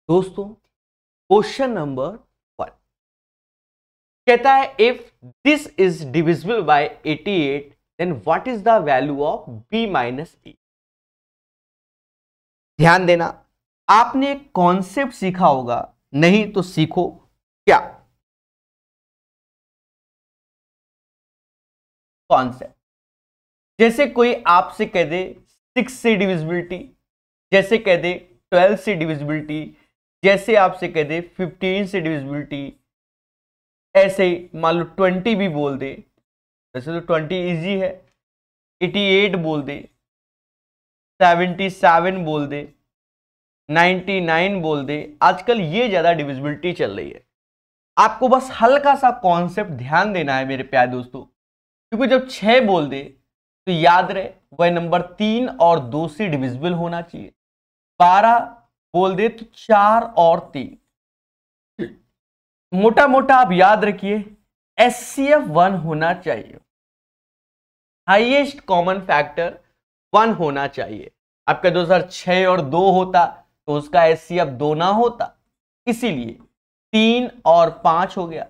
दोस्तों question number 1 कहता है if this is divisible by 88 then what is the value of b minus A. ध्यान देना, आपने एक कॉन्सेप्ट सीखा होगा, नहीं तो सीखो क्या कॉन्सेप्ट। जैसे कोई आपसे कह दे 6 से डिविजिबिलिटी, जैसे कह दे 12 से डिविजिबिलिटी, जैसे आपसे कह दे 15 से डिविजिबिलिटी, ऐसे मान लो 20 भी बोल दे, वैसे तो 20 इजी है, 88 बोल दे, 77 बोल दे, 99 बोल दे। आजकल ये ज्यादा डिविजिबिलिटी चल रही है। आपको बस हल्का सा कॉन्सेप्ट ध्यान देना है मेरे प्यारे दोस्तों, क्योंकि जब 6 बोल दे तो याद रहे वह नंबर 3 और 2 से डिविजिबल होना चाहिए। 12 बोल दे तो 4 और 3। मोटा मोटा आप याद रखिए HCF 1 होना चाहिए, हाईएस्ट कॉमन फैक्टर 1 होना चाहिए। आपका 2006 और 2 होता तो उसका HCF 2 ना होता, इसीलिए 3 और 5 हो गया।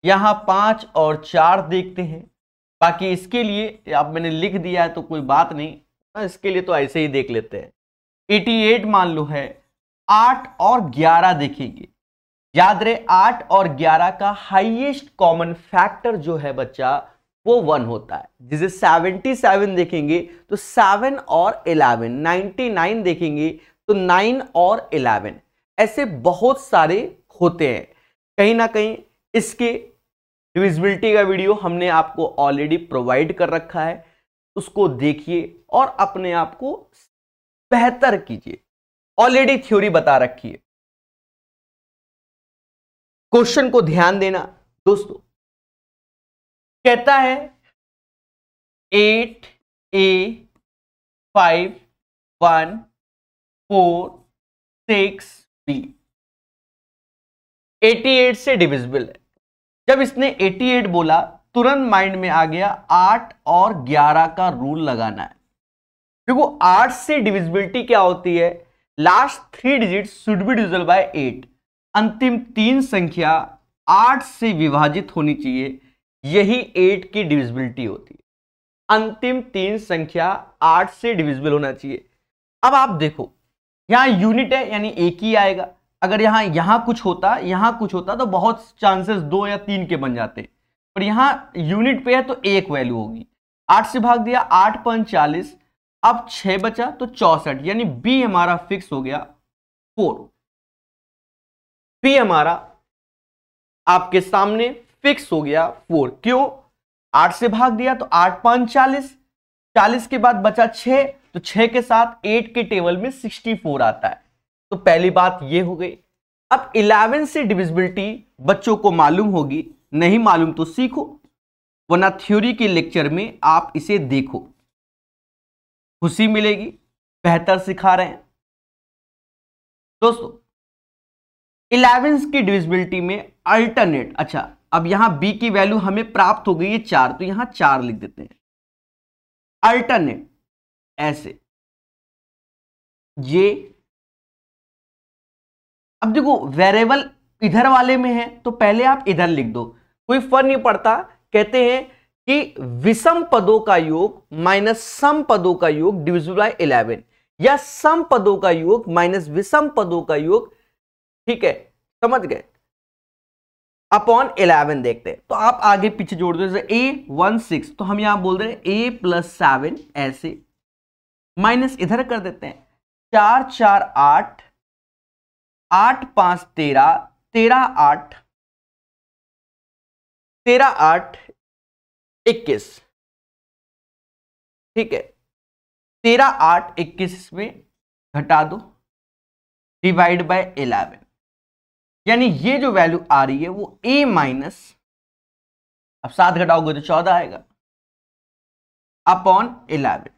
यहां 5 और 4 देखते हैं, बाकी इसके लिए अब मैंने लिख दिया है तो कोई बात नहीं, इसके लिए तो ऐसे ही देख लेते हैं। 88 मान लो है, 8 और 11 देखेंगे। याद रहे 8 और 11 का हाईएस्ट कॉमन फैक्टर जो है बच्चा वो 1 होता है। जिसे 77 देखेंगे तो 7 और 11, 99 देखेंगे तो 9 और 11, ऐसे बहुत सारे होते हैं। कहीं ना कहीं इसके डिविजिबिलिटी का वीडियो हमने आपको ऑलरेडी प्रोवाइड कर रखा है, उसको देखिए और अपने आप को बेहतर कीजिए। ऑलरेडी थ्योरी बता रखी है। क्वेश्चन को ध्यान देना दोस्तों, कहता है 8A 5 1 4 6B 88 से डिविजिबल है। जब इसने 88 बोला तुरंत माइंड में आ गया 8 और 11 का रूल लगाना है। देखो 8 से डिविजिबिलिटी क्या होती है, last 3 digit should be divisible by 8। अंतिम 3 संख्या 8 से विभाजित होनी चाहिए, यही 8 की डिविजिबिलिटी होती है। अंतिम 3 संख्या 8 से डिविजिबल होना चाहिए। अब आप देखो यहां यूनिट है यानी एक ही आएगा। अगर यहां कुछ होता तो बहुत चांसेस 2 या 3 के बन जाते, पर यहां यूनिट पे है तो एक वैल्यू होगी। 8 से भाग दिया 8 5 40, अब 6 बचा तो 64, यानी बी हमारा फिक्स हो गया 4। बी हमारा आपके सामने फिक्स हो गया 4। क्यों? 8 से भाग दिया तो 8 5 40, 40 के बाद बचा 6, तो 6 के साथ 8 के टेबल में 64 आता है। तो पहली बात ये हो गई। अब 11 से डिविजिबिलिटी बच्चों को मालूम होगी, नहीं मालूम तो सीखो, वरना थ्योरी के लेक्चर में आप इसे देखो, खुशी मिलेगी, बेहतर सिखा रहे हैं दोस्तों। 11 की डिविजिबिलिटी में अल्टरनेट, अच्छा अब यहां b की वैल्यू हमें प्राप्त हो गई है 4, तो यहां 4 लिख देते हैं। अल्टरनेट ऐसे ये, अब देखो वेरिएबल इधर वाले में है तो पहले आप इधर लिख दो, कोई फर्क नहीं पड़ता। कहते हैं कि विषम पदों का योग माइनस सम पदों का योग डिविजिबल बाय 11, या सम पदों का योग माइनस विषम पदों का योग, ठीक है समझ गए, अपॉन 11 देखते हैं। तो आप आगे पीछे जोड़ दो, जैसे A16 तो हम यहां बोल रहे हैं A + 7, ऐसे माइनस इधर कर देते हैं 4 4 8, 8 5 13, 13 8 13 8 21, ठीक है 13 8 21 इसमें घटा दो, डिवाइड बाय 11, यानी ये जो वैल्यू आ रही है वो A माइनस, अब 7 घटाओगे तो 14 आएगा, अपॉन 11।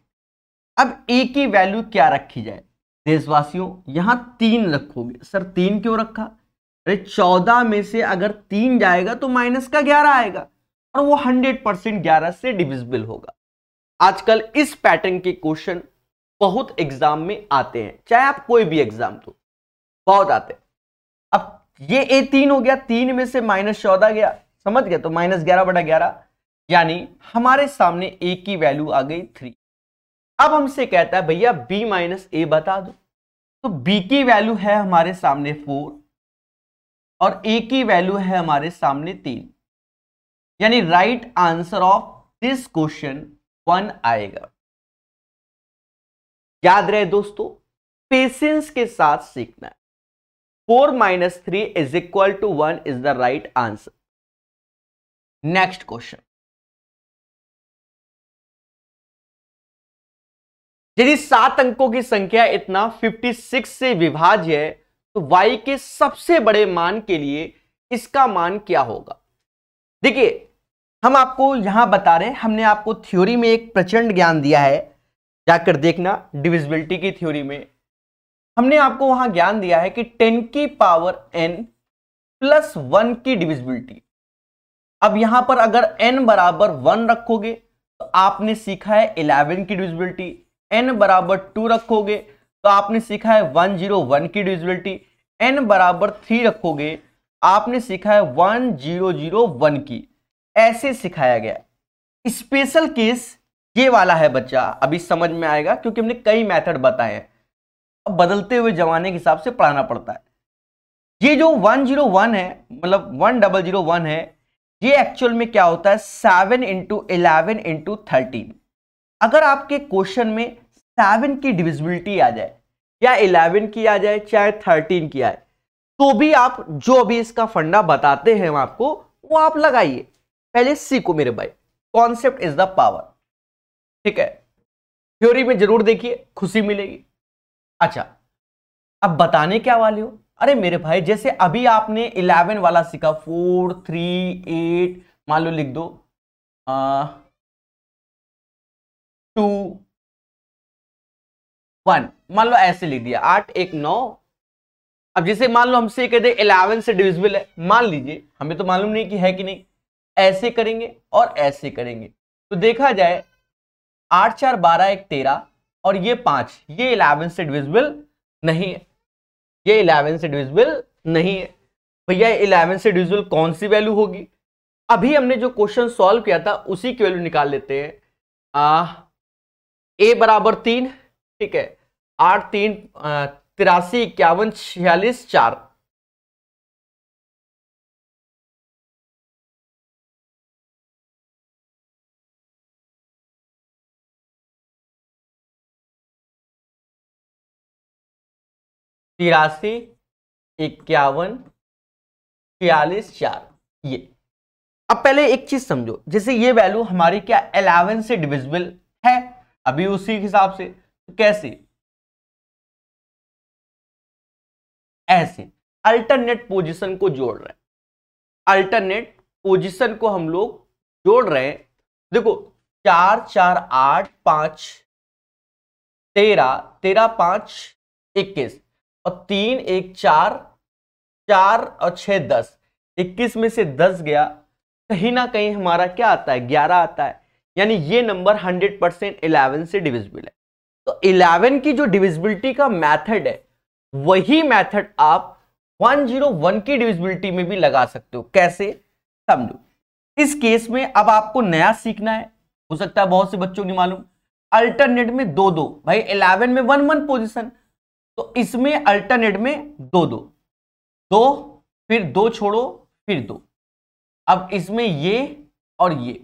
अब A की वैल्यू क्या रखी जाए देशवासियों, यहां 3 रखोगे। सर 3 क्यों रखा? अरे 14 में से अगर 3 जाएगा तो माइनस का 11 आएगा, और वो 100% 11 से डिविजिबल होगा। आजकल इस पैटर्न के क्वेश्चन बहुत एग्जाम में आते हैं, चाहे आप कोई भी एग्जाम दो, बहुत आते हैं। ये ए 3 हो गया, 3 में से -14 गया, समझ गए, तो -11/11, यानी हमारे सामने ए की वैल्यू आ गई 3। अब हमसे कहता है भैया b माइनस ए बता दो, तो b की वैल्यू है हमारे सामने 4 और a की वैल्यू है हमारे सामने 3, यानी right answer of this question 1 आएगा। याद रहे दोस्तों, पेशेंस के साथ सीखना है। 4 - 3 = 1 is the right answer. Next question, यदि 7 अंकों की संख्या इतना 56 से विभाज्य है तो y के सबसे बड़े मान के लिए इसका मान क्या होगा? देखिए, हम आपको यहां बता रहे हैं, हमने आपको थ्योरी में एक प्रचंड ज्ञान दिया है, जाकर देखना डिविजिबिलिटी की थ्योरी में हमने आपको वहां ज्ञान दिया है कि 10 की पावर n + 1 की डिविजिबिलिटी। अब यहां पर अगर n बराबर 1 रखोगे तो आपने सीखा है 11 की डिविजिबिलिटी, n बराबर 2 रखोगे तो आपने सीखा है 101 की डिविजिबिलिटी, n बराबर 3 रखोगे आपने सीखा है 1001 की। ऐसे सिखाया गया। स्पेशल केस ये वाला है बच्चा, अभी समझ में आएगा क्योंकि हमने कई मेथड बताए हैं, अब बदलते हुए जमाने के हिसाब से पढ़ाना पड़ता है। ये जो 101 है, मतलब 1001 है, ये एक्चुअल में क्या होता है 7 × 11 × 13। अगर आपके क्वेश्चन में 7 की डिविजिबिलिटी आ जाए या 11 की आ जाए चाहे 13 की आए, तो भी आप जो अभी इसका फंडा बताते हैं आपको वो आप लगाइए, पहले सीखो मेरे भाई। कॉन्सेप्ट इज द पावर, ठीक है, थ्योरी में जरूर देखिए, खुशी मिलेगी। अच्छा, अब बताने क्या वाले हो? अरे मेरे भाई, जैसे अभी आपने 11 वाला सीखा, 4 3 8, मान लो लिख दो 2 1, मान लो ऐसे लिख दिया, 8 1 9। अब जैसे मान लो हमसे कहते 11 से डिविजिबल है, मान लीजिए, हमें तो मालूम नहीं कि है कि नहीं, ऐसे करेंगे और ऐसे करेंगे तो देखा जाए 8 4 12 1 13 और ये 5, ये 11 से डिविजिबल नहीं है, ये 11 से डिविजिबल नहीं है। भैया 11 से डिविजिबल कौन सी वैल्यू होगी? अभी हमने जो क्वेश्चन सॉल्व किया था उसी की वैल्यू निकाल लेते हैं। a बराबर 3, ठीक है, 8 3 83 51 46 4, तिरासी 51 46 4। ये अब पहले एक चीज समझो, जैसे ये वैल्यू हमारी क्या 11 से डिविजिबल है, अभी उसी हिसाब से तो कैसे, ऐसे अल्टरनेट पोजीशन को जोड़ रहे हैं, अल्टरनेट पोजीशन को हम लोग जोड़ रहे हैं। देखो 4 4 8 5 13 13 5 21 और 3 1 4 4 और 6 10, 21 में से 10 गया, कहीं ना कहीं हमारा क्या आता है 11 आता है, यानी ये नंबर 100% 11 से डिविजिबल है। तो 11 की जो डिविजिबिलिटी का मेथड है वही मेथड आप 101 की डिविजिबिलिटी में भी लगा सकते हो। कैसे, समझो। इस केस में अब आपको नया सीखना है, हो सकता है बहुत से बच्चों को मालूम, अल्टरनेट में 2 2, भाई 11 में 1 1 पोजीशन, तो इसमें अल्टरनेट में 2 2 2, फिर 2 छोड़ो फिर 2, अब इसमें ये और ये।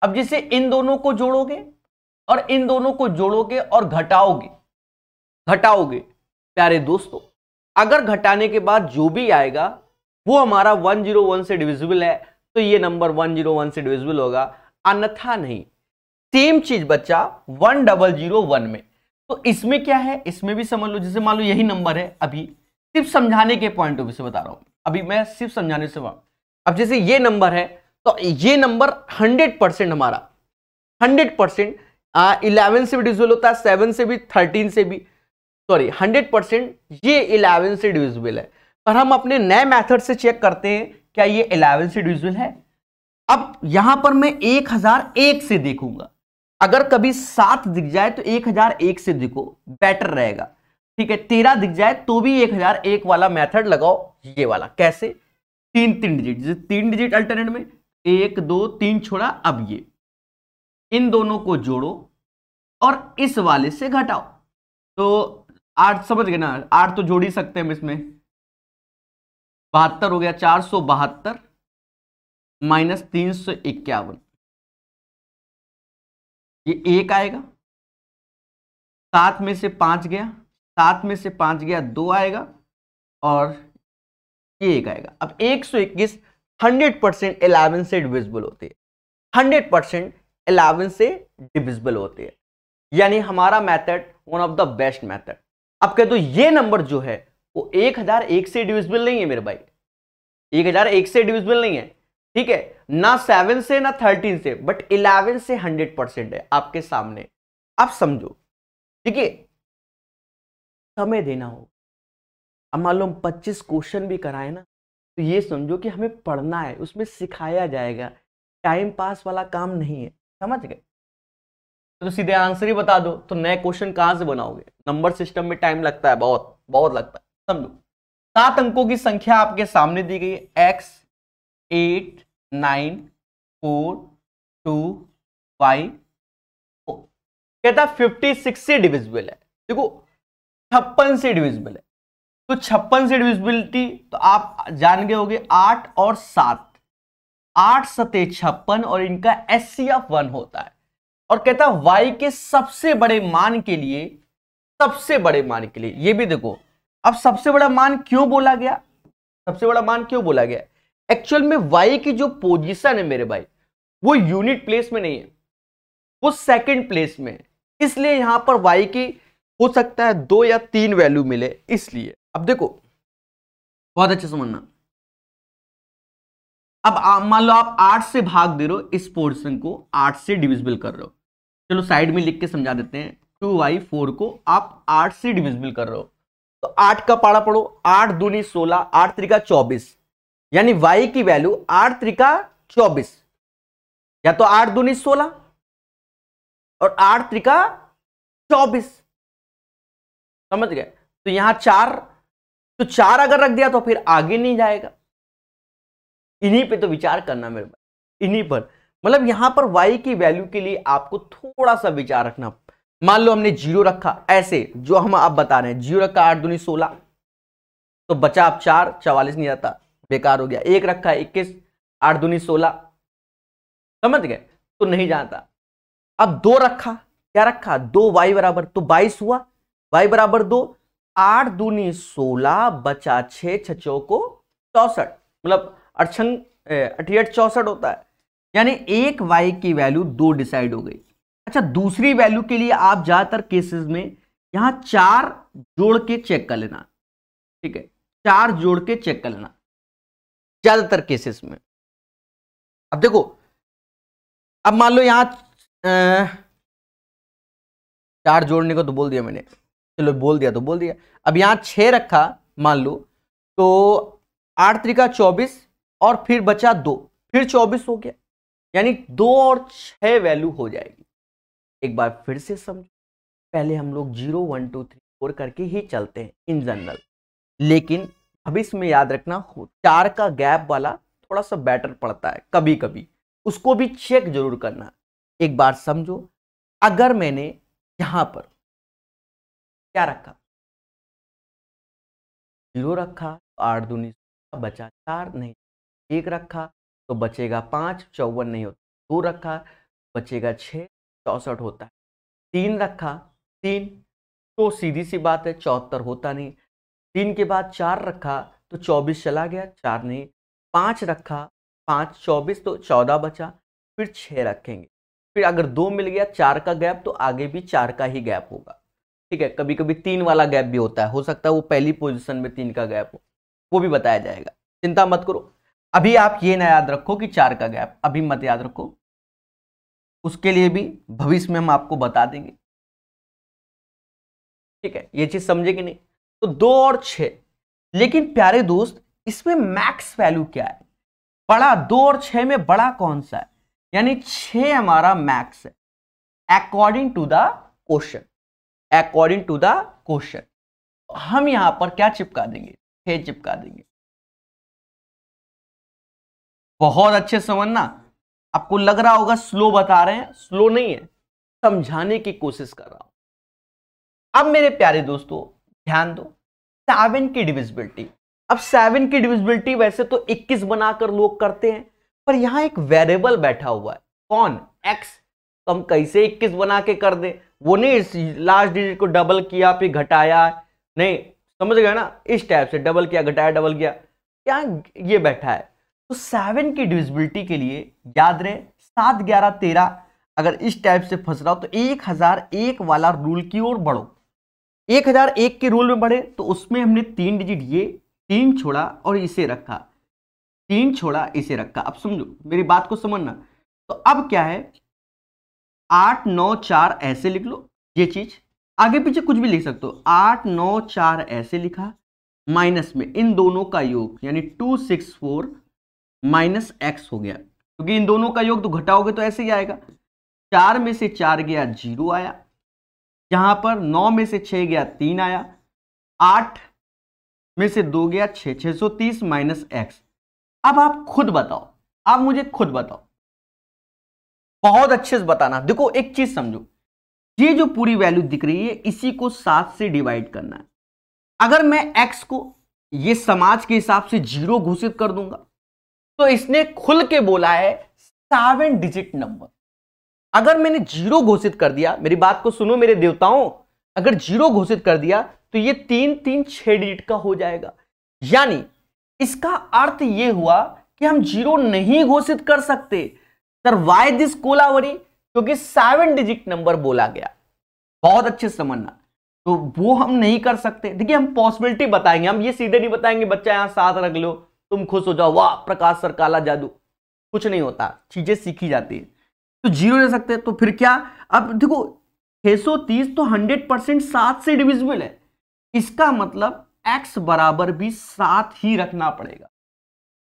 अब जैसे इन दोनों को जोड़ोगे और इन दोनों को जोड़ोगे और घटाओगे प्यारे दोस्तों, अगर घटाने के बाद जो भी आएगा वो हमारा 101 से डिविजिबल है तो ये नंबर 101 से डिविजिबल होगा, अन्यथा नहीं। सेम चीज बच्चा 1001 में, तो इसमें क्या है, इसमें भी समझ लो, जैसे मान लो यही नंबर है, अभी सिर्फ समझाने के पॉइंट ऑफ व्यू से बता रहा हूं, अभी मैं सिर्फ समझाने से। अब जैसे ये नंबर है तो ये नंबर 100% हमारा 100% 11 से भी डिविजिबल होता है, 7 से भी, 13 से भी, सॉरी 100% ये 11 से डिविजिबल है। पर हम अपने नए मेथड से चेक करते हैं क्या ये 11 से डिविजिबल है। अब यहां पर मैं 1001 से देखूंगा, अगर कभी 7 दिख जाए तो 1001 से देखो, बेटर रहेगा। ठीक है, 13 दिख जाए तो भी 1001 वाला मेथड लगाओ। ये वाला कैसे, तीन डिजिट, जैसे 3 डिजिट अल्टरनेट में 1 2 3 छोड़ा, अब ये इन दोनों को जोड़ो और इस वाले से घटाओ। तो 8 समझ गए ना, 8 तो जोड़ ही सकते हैं हम इसमें। 72 हो गया, 472 माइनस 351, ये 1 आएगा। 7 में से 5 गया, 7 में से 5 गया 2 आएगा और ये 1 आएगा। अब 121 100% 11 से डिविजिबल होती है, 100% 11 से डिविजिबल होती है, यानी हमारा method one of the best method. अब कह दो ये नंबर जो है वो 1001 से डिविजिबल नहीं है मेरे भाई, 1001 से डिविजिबल नहीं है, ठीक है, ना 7 से ना 13 से, बट 11 से 100% है आपके सामने। आप समझो, ठीक है, समय देना हो। अब मान लो हम 25 क्वेश्चन भी कराए ना, तो ये समझो कि हमें पढ़ना है, उसमें सिखाया जाएगा, टाइम पास वाला काम नहीं है, समझ गए। तो सीधे आंसर ही बता दो, तो नए क्वेश्चन कहां से बनाओगे, नंबर सिस्टम में टाइम लगता है, बहुत बहुत लगता है। समझो 7 अंकों की संख्या आपके सामने दी गई है, x 8 9 4 2 5 4, कहता 56 से डिविजिबल है। देखो 56 से डिविजिबल है, तो 56 से डिविजिबिलिटी तो आप जान गए होंगे 8 और 7, 8 सते 56 और इनका HCF 1 होता है। और कहता y के सबसे बड़े मान के लिए, सबसे बड़े मान के लिए, ये भी देखो अब सबसे बड़ा मान क्यों बोला गया, सबसे बड़ा मान क्यों बोला गया, एक्चुअल में y की जो पोजीशन है मेरे भाई वो यूनिट प्लेस में नहीं है, वो सेकंड प्लेस में है, इसलिए यहां पर y की हो सकता है 2 या 3 वैल्यू मिले, इसलिए। अब देखो बहुत अच्छे समझना, अब मान लो आप 8 से भाग दे रहे हो, इस पोर्शन को 8 से डिविजिबल कर रहे हो, चलो साइड में लिख के समझा देते हैं, 2y4 को आप 8 से डिविजिबल कर रहे हो, तो 8 का पाड़ा पढ़ो, 8 दूनी 16, 8 त्रिका 24, यानी y की वैल्यू 8 त्रिका 24, या तो 8 दूनी 16 और 8 त्रिका 24, समझ गए। तो यहां 4, तो 4 अगर रख दिया तो फिर आगे नहीं जाएगा, इन्हीं पे तो विचार करना मेरे भाई, इन्हीं पर, मतलब यहां पर y की वैल्यू के लिए आपको थोड़ा सा विचार रखना। मान लो हमने 0 रखा, ऐसे जो हम आप बता रहे हैं, 0 रखा 8 दूनी 16, तो बचा अब 4, 44 नहीं आता, बेकार हो गया। 1 रखा 21, 8 दूनी 16, समझ गए, तो नहीं जाता। अब 2 रखा, क्या रखा, 2y बराबर, तो 22 हुआ, y बराबर 2, 8 दूनी 16 बचा 6, 6 चौको 64, मतलब 68 64 होता है, यानी एक y की वैल्यू 2 डिसाइड हो गई। अच्छा दूसरी वैल्यू के लिए आप ज्यादातर केसेस में यहां 4 जोड़ के चेक कर लेना, ठीक है, 4 जोड़ के चेक कर लेना ज्यादातर केसेस में। अब देखो, अब मान लो यहां 4 जोड़ने को तो बोल दिया मैंने, चलो बोल दिया तो बोल दिया। अब यहां 6 रखा मान लो, तो 8 त्रिका 24 और फिर बचा 2, फिर 24 हो गया, यानी 2 और 6 वैल्यू हो जाएगी। एक बार फिर से समझो, पहले हम लोग 0 1 2 3 4 करके ही चलते हैं इन जनरल, लेकिन भविष्य में याद रखना 4 का गैप वाला थोड़ा सा बेटर पड़ता है कभी कभी, उसको भी चेक जरूर करना। एक बार समझो, अगर मैंने यहां पर क्या रखा, 0 रखा, 8 दूनी बचा 4, नहीं 1 रखा तो बचेगा 5, 54 नहीं होता, 2 रखा बचेगा 6, 64 होता है, 3 रखा 3, तो सीधी सी बात है 74 होता नहीं, 3 के बाद 4 रखा तो 24 चला गया, 4 नहीं, 5 रखा 5 24 तो 14 बचा, फिर 6 रखेंगे, फिर अगर 2 मिल गया 4 का गैप तो आगे भी 4 का ही गैप होगा, ठीक है। कभी कभी 3 वाला गैप भी होता है, हो सकता है वो पहली पोजीशन में 3 का गैप हो, वो भी बताया जाएगा, चिंता मत करो। अभी आप ये ना याद रखो कि 4 का गैप, अभी मत याद रखो, उसके लिए भी भविष्य में हम आपको बता देंगे, ठीक है, ये चीज समझे कि नहीं। तो 2 और 6, लेकिन प्यारे दोस्त इसमें मैक्स वैल्यू क्या है, बड़ा 2 और 6 में बड़ा कौन सा है, यानी 6 हमारा मैक्स है according to the question, according to the question. तो हम यहां पर क्या चिपका देंगे, 6 चिपका देंगे। बहुत अच्छे समझना। आपको लग रहा होगा स्लो बता रहे हैं, स्लो नहीं है, समझाने की कोशिश कर रहा हूं। अब मेरे प्यारे दोस्तों ध्यान दो, 7 की डिविजिबिलिटी। अब 7 की डिविजिबिलिटी वैसे तो 21 बनाकर लोग करते हैं, पर यहां एक वेरिएबल बैठा हुआ है, कौन, x। तो हम कैसे 21 बना के कर दे, वो नहीं लास्ट डिजिट को डबल किया फिर घटाया, नहीं, समझ गए ना, इस टाइप से डबल किया घटाया डबल किया, क्या ये बैठा है। तो 7 की डिविजिबिलिटी के लिए याद रहे 7 11 13, अगर इस टाइप से फंस रहा हो तो 1001 वाला रूल की ओर बढ़ो। 1001 के रूल में बढ़े तो उसमें हमने 3 डिजिट ये 3 छोड़ा और इसे रखा, 3 छोड़ा इसे रखा। अब समझो मेरी बात को समझना। तो अब क्या है, 8 9 4 ऐसे लिख लो, ये चीज आगे पीछे कुछ भी लिख सकते हो। 8 9 4 ऐसे लिखा, माइनस में इन दोनों का योग यानी 264 माइनस एक्स हो गया, क्योंकि इन दोनों का योग तो घटाओगे तो ऐसे ही आएगा। 4 में से 4 गया 0 आया, यहां पर 9 में से 6 गया 3 आया, 8 में से 2 गया 6, 630 माइनस एक्स। अब आप खुद बताओ, आप मुझे खुद बताओ, बहुत अच्छे से बताना। देखो एक चीज समझो, ये जो पूरी वैल्यू दिख रही है इसी को 7 से डिवाइड करना है। अगर मैं x को ये समाज के हिसाब से 0 घोषित कर दूंगा तो इसने खुल के बोला है 7 डिजिट नंबर। अगर मैंने 0 घोषित कर दिया, मेरी बात को सुनो मेरे देवताओं, अगर 0 घोषित कर दिया तो ये 3 3 6 डिजिट का हो जाएगा। यानी इसका अर्थ ये हुआ कि हम 0 नहीं घोषित कर सकते। सर वाई दिस कोलावरी, क्योंकि 7 डिजिट नंबर बोला गया। बहुत अच्छे से समझना, तो वो हम नहीं कर सकते। देखिए हम पॉसिबिलिटी बताएंगे, हम ये सीधे नहीं बताएंगे बच्चा यहां 7 रख लो तुम खुश हो जाओ, वाह प्रकाश सर काला जादू, कुछ नहीं होता, चीजें सीखी जाती है। तो 0 ले सकते हैं, तो फिर क्या, अब देखो 630 तो 100% 7 से डिविजिबल है, इसका मतलब x बराबर भी 7 ही रखना पड़ेगा।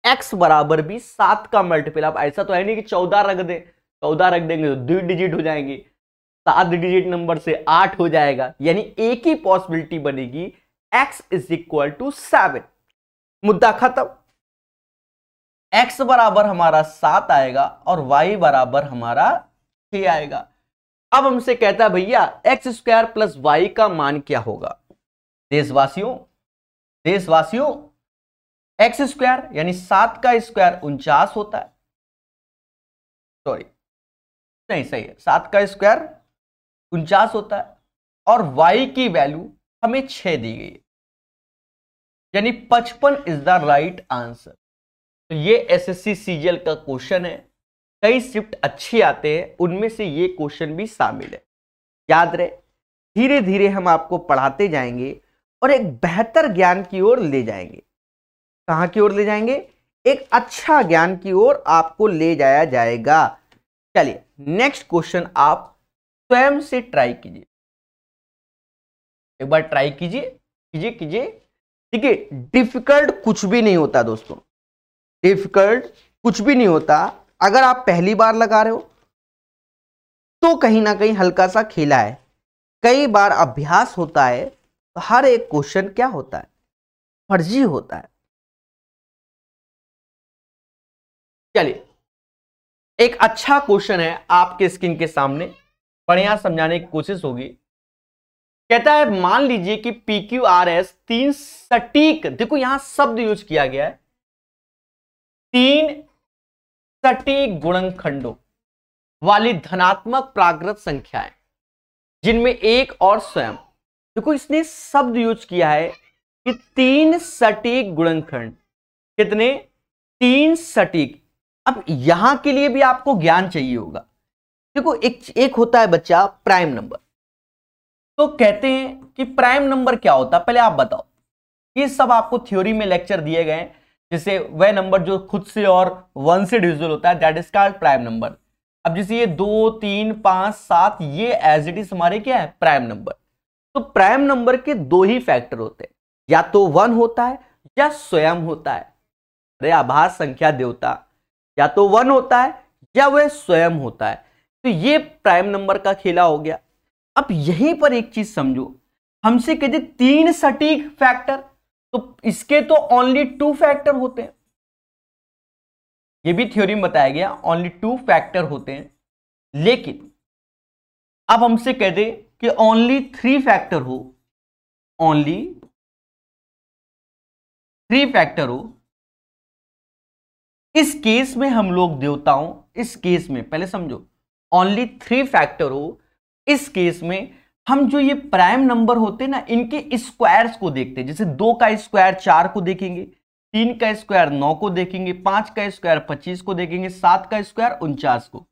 x बराबर भी 7 का मल्टीपल। अब ऐसा तो है नहीं कि 14 रख दे, 14 रख देंगे तो 2 डिजिट हो जाएंगे, 7 डिजिट नंबर से 8 हो जाएगा, यानी एक ही पॉसिबिलिटी बनेगी, x इज इक्वल टू 7। मुद्दा खत्म। x बराबर हमारा 7 आएगा और y बराबर हमारा 6 आएगा। अब हमसे कहता है भैया एक्स स्क्वायर प्लस वाई का मान क्या होगा। देशवासियों देशवासियों, एक्स स्क्वायर यानी 7 का स्क्वायर 49 होता है, सॉरी नहीं सही है, 7 का स्क्वायर 49 होता है और y की वैल्यू हमें 6 दी गई है, यानी 55 इज द राइट आंसर। तो ये एसएससी सीजीएल का क्वेश्चन है, कई शिफ्ट अच्छे आते हैं, उनमें से ये क्वेश्चन भी शामिल है। याद रहे धीरे धीरे हम आपको पढ़ाते जाएंगे और एक बेहतर ज्ञान की ओर ले जाएंगे। कहां की ओर ले जाएंगे, एक अच्छा ज्ञान की ओर आपको ले जाया जाएगा। चलिए नेक्स्ट क्वेश्चन आप स्वयं से ट्राई कीजिए, एक बार ट्राई कीजिए कीजिए कीजिए। देखिए डिफिकल्ट कुछ भी नहीं होता दोस्तों, डिफिकल्ट कुछ भी नहीं होता। अगर आप पहली बार लगा रहे हो तो कहीं ना कहीं हल्का सा खेला है, कई बार अभ्यास होता है तो हर एक क्वेश्चन क्या होता है, फर्जी होता है। चलिए एक अच्छा क्वेश्चन है आपके स्क्रीन के सामने, बढ़िया समझाने की कोशिश होगी। कहता है मान लीजिए कि PQRS 3 सटीक, देखो यहां शब्द यूज किया गया है, 3 सटीक गुणनखंडों वाली धनात्मक प्राकृत संख्याएं जिनमें एक और स्वयं, देखो इसने शब्द यूज किया है कि 3 सटीक गुणनखंड, कितने, 3 सटीक। अब यहां के लिए भी आपको ज्ञान चाहिए होगा। देखो एक होता है बच्चा प्राइम नंबर, तो कहते हैं कि प्राइम नंबर क्या होता है, पहले आप बताओ। ये सब आपको थ्योरी में लेक्चर दिए गए हैं, जैसे वह नंबर जो खुद से और 1 से डिविजिबल होता है that is called prime number. अब जैसे ये 2 3 5 7 ये एज इट इज हमारे क्या है प्राइम नंबर। तो प्राइम नंबर के 2 ही फैक्टर होते हैं, या तो 1 होता है या स्वयं होता है। अरे आभास संख्या देवता, या तो 1 होता है या वह स्वयं होता है। तो ये प्राइम नंबर का खेला हो गया। अब यहीं पर एक चीज समझो हमसे कहते 3 सटीक फैक्टर, तो इसके तो ओनली 2 फैक्टर होते हैं। ये भी थ्योरी में बताया गया, ओनली 2 फैक्टर होते हैं। लेकिन अब हमसे कह दे कि ओनली 3 फैक्टर हो, ओनली 3 फैक्टर हो, इस केस में हम लोग देवताओं, इस केस में पहले समझो, ओनली 3 फैक्टर हो, इस केस में हम जो ये प्राइम नंबर होते हैं ना, इनके स्क्वायर्स को देखते हैं। जैसे 2 का स्क्वायर 4 को देखेंगे, 3 का स्क्वायर 9 को देखेंगे, 5 का स्क्वायर 25 को देखेंगे, 7 का स्क्वायर 49 को।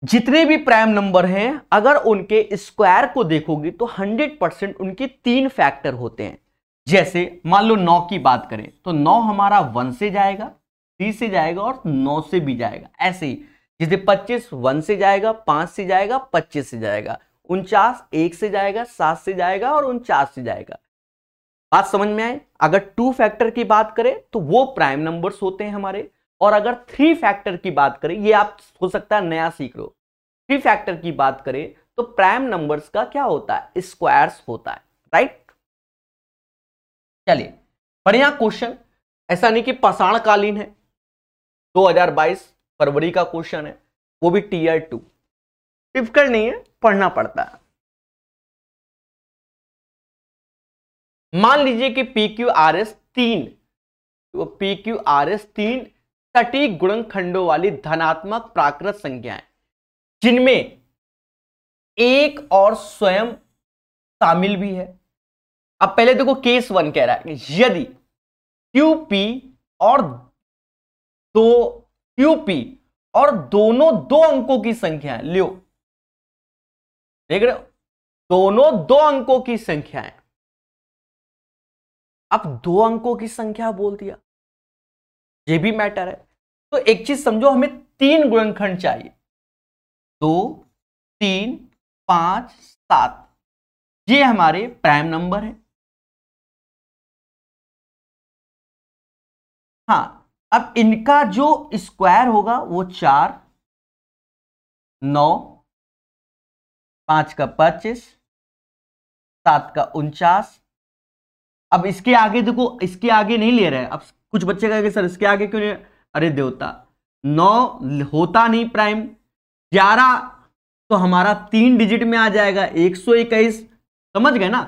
जितने भी प्राइम नंबर हैं, अगर उनके स्क्वायर को देखोगे तो 100% उनके 3 फैक्टर होते हैं। जैसे मान लो 9 की बात करें तो 9 हमारा 1 से जाएगा, 3 से जाएगा और 9 से भी जाएगा। ऐसे ही जैसे 25 1 से जाएगा, 5 से जाएगा, 25 से जाएगा, 49 1 से जाएगा, 7 से जाएगा और 49 से जाएगा। बात समझ में आए? अगर 2 फैक्टर की बात करें तो वो प्राइम नंबर्स होते हैं हमारे, और अगर 3 फैक्टर की बात करें, ये आप हो सकता है नया सीख लो, 3 फैक्टर की बात करें तो प्राइम नंबर्स का क्या होता है? स्क्वायर्स होता है, राइट। चलिए बढ़िया क्वेश्चन, ऐसा नहीं कि पाषाणकालीन है, 2022 फरवरी का क्वेश्चन है, वो भी टीयर 2। डिफिकल्ट नहीं है, पढ़ना पड़ता है। मान लीजिए कि PQRS 3, वो PQRS 3 सटीक गुणनखंडों वाली धनात्मक प्राकृत संख्याएं, जिनमें एक और स्वयं शामिल भी है। अब पहले देखो केस 1 कह रहा है कि यदि QP और दोनों 2 अंकों की संख्या है, लियो देख रहे हो, दोनों 2 अंकों की संख्या है। अब 2 अंकों की संख्या बोल दिया, ये भी मैटर है। तो एक चीज समझो, हमें 3 गुणनखंड चाहिए, 2 3 5 7, ये हमारे प्राइम नंबर है। हाँ, अब इनका जो स्क्वायर होगा वो 4 9 5 का 25 7 का 49। अब इसके आगे देखो, इसके आगे नहीं ले रहे हैं। अब कुछ बच्चे कहेंगे सर इसके आगे क्यों नहीं? अरे देवता, 9 होता नहीं प्राइम, 11 तो हमारा 3 डिजिट में आ जाएगा, 121, समझ गए ना।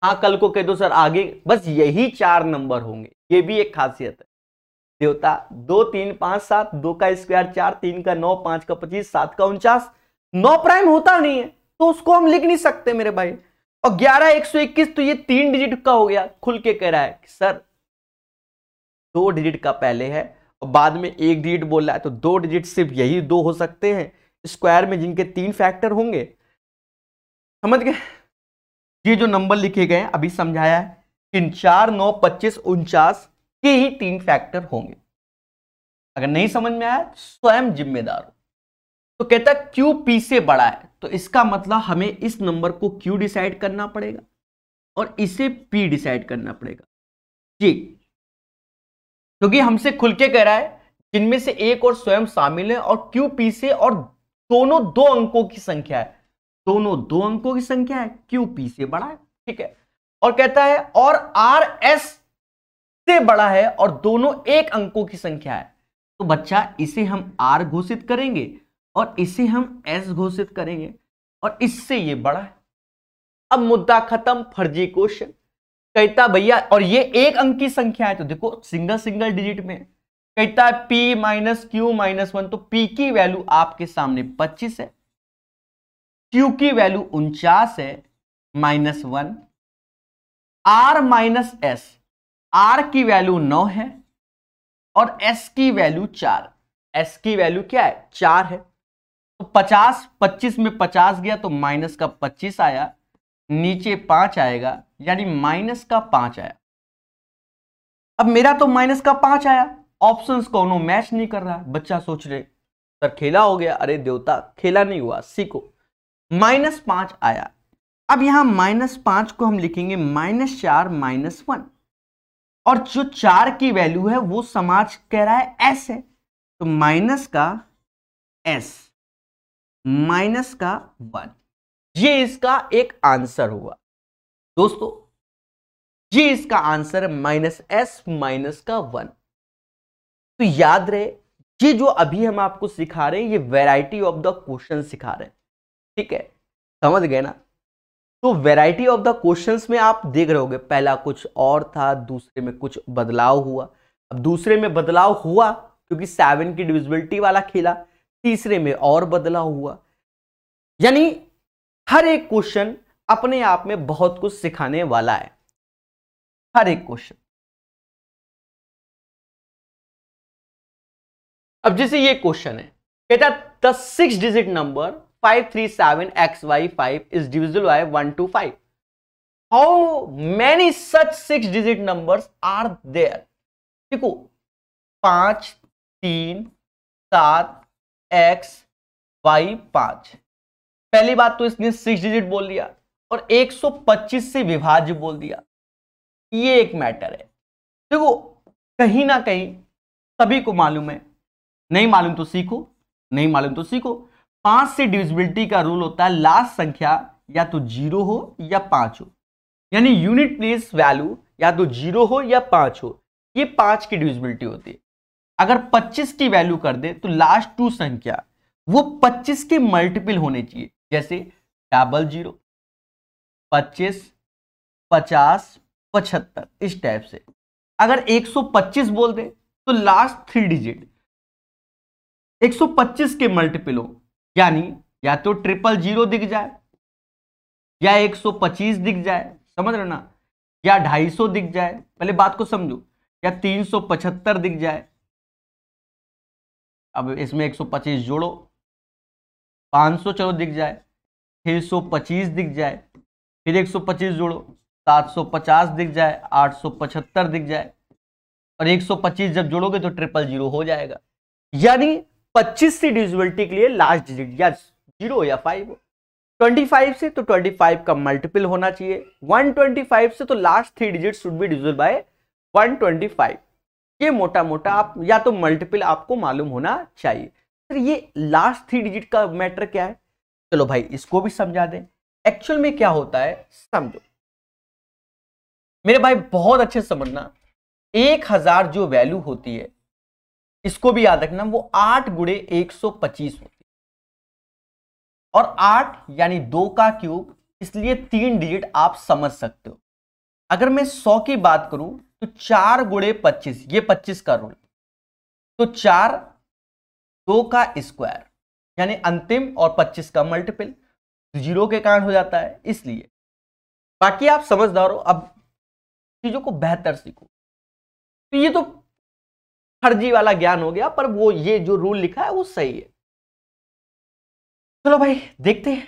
हाँ, कल को कह दो सर आगे बस यही 4 नंबर होंगे, ये भी एक खासियत है देवता। 2 3 5 7, 2 का स्क्वायर 4, 3 का 9, 5 का 25, 7 का 49, 9 प्राइम होता नहीं है तो उसको हम लिख नहीं सकते मेरे भाई। और 11 121 तो ये 3 डिजिट का हो गया। खुल के कह रहा है कि सर 2 डिजिट का पहले है और बाद में 1 डिजिट बोल रहा है, तो 2 डिजिट सिर्फ यही 2 हो सकते हैं स्क्वायर में जिनके 3 फैक्टर होंगे। समझ गए? ये जो नंबर लिखे गए अभी समझाया है, इन 4 9 25 49 के ही 3 फैक्टर होंगे। अगर नहीं समझ में आया स्वयं जिम्मेदार हो। तो कहता है Q P से बड़ा है, तो इसका मतलब हमें इस नंबर को Q डिसाइड करना पड़ेगा और इसे P डिसाइड करना पड़ेगा जी, क्योंकि हमसे खुल के कह रहा है जिनमें से एक और स्वयं शामिल है और Q P से, और दोनों 2 अंकों की संख्या है, दोनों 2 अंकों की संख्या है, Q P से बड़ा है, ठीक है। और कहता है और R S से बड़ा है और दोनों 1 अंकों की संख्या है, तो बच्चा इसे हम R घोषित करेंगे और इसे हम S घोषित करेंगे और इससे ये बड़ा है। अब मुद्दा खत्म, फर्जी क्वेश्चन। कहता भैया और ये 1 अंक की संख्या है, तो देखो सिंगल सिंगल डिजिट में। कहता है P माइनस Q माइनस 1, तो P की वैल्यू आपके सामने 25 है, Q की वैल्यू 49 है minus 1, R minus S, R की वैल्यू 9 है और S की वैल्यू 4, S की वैल्यू क्या है 4 है। तो 50 25 में 50 गया तो माइनस का 25 आया, नीचे 5 आएगा यानी माइनस का 5 आया। अब मेरा तो माइनस का 5 आया, ऑप्शंस कोनो मैच नहीं कर रहा है। बच्चा सोच रहे सर खेला हो गया। अरे देवता खेला नहीं हुआ, सीखो। -5 आया। अब यहां -5 को हम लिखेंगे -4 -1, और जो 4 की वैल्यू है वो समाज कह रहा है S है, तो माइनस का S -1, ये इसका एक आंसर हुआ। दोस्तों ये इसका आंसर है -s-1। तो याद रहे ये जो अभी हम आपको सिखा रहे हैं ये वैरायटी ऑफ द क्वेश्चन सिखा रहे हैं, ठीक है, समझ गए ना। तो वैरायटी ऑफ द क्वेश्चंस में आप देख रहे होगे पहला कुछ और था, दूसरे में कुछ बदलाव हुआ। अब दूसरे में बदलाव हुआ क्योंकि 7 की डिविजिबिलिटी वाला खेला, तीसरे में और बदलाव हुआ। यानी हर एक क्वेश्चन अपने आप में बहुत कुछ सिखाने वाला है, हर एक क्वेश्चन। अब जैसे ये क्वेश्चन है, कहता the 6 digit number 537xy5 is divisible by 125. How many such 6 digit numbers are there? देखो 5 3 7 x y 5। पहली बात तो इसने 6 डिजिट बोल दिया और 125 से विभाज्य बोल दिया, ये एक मैटर है। देखो कहीं ना कहीं सभी को मालूम है, नहीं मालूम तो सीखो, नहीं मालूम तो सीखो। 5 से डिविजिबिलिटी का रूल होता है लास्ट संख्या या तो 0 हो या 5 हो, यानी यूनिट प्लेस वैल्यू या तो 0 हो या 5 हो, ये 5 की डिविजिबिलिटी होती है। अगर 25 की वैल्यू कर दे तो लास्ट 2 संख्या वो 25 के मल्टीपल होने चाहिए, जैसे 00, 25, 50, 75, इस टाइप से। अगर 125 बोल दे तो लास्ट 3 डिजिट 125 के मल्टीपल हो, यानी या तो 000 दिख जाए या 125 दिख जाए, समझ रहे ना, या 250 दिख जाए, पहले बात को समझो, या 375 दिख जाए। अब इसमें 125 जोड़ो, 500 चलो दिख जाए, 625 दिख जाए, फिर 125 जोड़ो, 750 दिख जाए, 875 दिख जाए, और 125 जब जोड़ोगे तो 000 हो जाएगा। यानी 25 से डिविजिबिलिटी के लिए लास्ट डिजिट या 0 या 5 हो। 25 से तो 25 का मल्टीपल होना चाहिए, 125 से तो last 3 digit should be divisible by 125। ये मोटा मोटा आप या तो मल्टीपल आपको मालूम होना चाहिए। फिर ये लास्ट 3 डिजिट का मैटर क्या है, चलो भाई इसको भी समझा दें। एक्चुअल में क्या होता है समझो मेरे भाई, बहुत अच्छे से समझना। 1000 जो वैल्यू होती है इसको भी याद रखना, वो 8 गुणे 125 होती है, और 8 यानी 2 का क्यूब, इसलिए 3 डिजिट आप समझ सकते हो। अगर मैं 100 की बात करूं तो 4 गुणे 25, ये 25 का रूल, तो 4 2 का स्क्वायर, यानी अंतिम और 25 का मल्टीपल, 0 के कारण हो जाता है, इसलिए। बाकी आप समझदार हो, अब चीजों को बेहतर सीखो। तो ये तो फर्जी वाला ज्ञान हो गया, पर वो ये जो रूल लिखा है वो सही है। चलो भाई देखते हैं,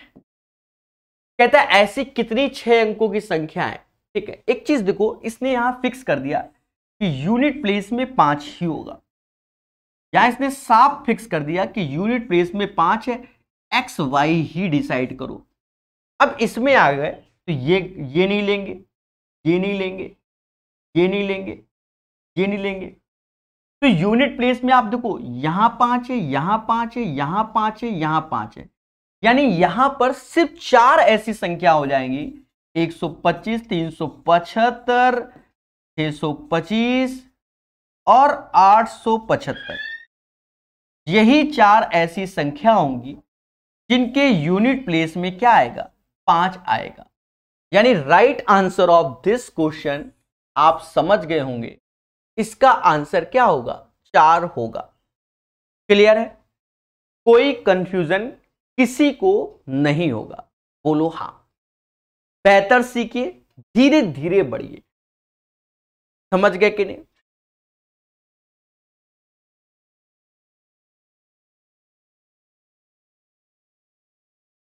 कहता है ऐसी कितनी 6 अंकों की संख्या है। ठीक है, एक चीज देखो, इसने यहां फिक्स कर दिया कि यूनिट प्लेस में 5 ही होगा। यहां इसने साफ फिक्स कर दिया कि यूनिट प्लेस में 5 है, एक्स वाई ही डिसाइड करो। अब इसमें आ गए तो ये नहीं लेंगे, ये नहीं लेंगे, ये नहीं लेंगे, ये नहीं लेंगे। तो यूनिट प्लेस में आप देखो, यहां 5 है, यहां 5 है, यहां 5 है, यहां 5 है, यानी यहां पर सिर्फ 4 ऐसी संख्या हो जाएंगी, 125, 375, 625 और 875। यही 4 ऐसी संख्या होंगी जिनके यूनिट प्लेस में क्या आएगा, 5 आएगा। यानी right answer of this question आप समझ गए होंगे, इसका आंसर क्या होगा, 4 होगा। क्लियर है, कोई कंफ्यूजन किसी को नहीं होगा, बोलो हां। बेहतर सीखिए, धीरे धीरे बढ़िए, समझ गए कि नहीं।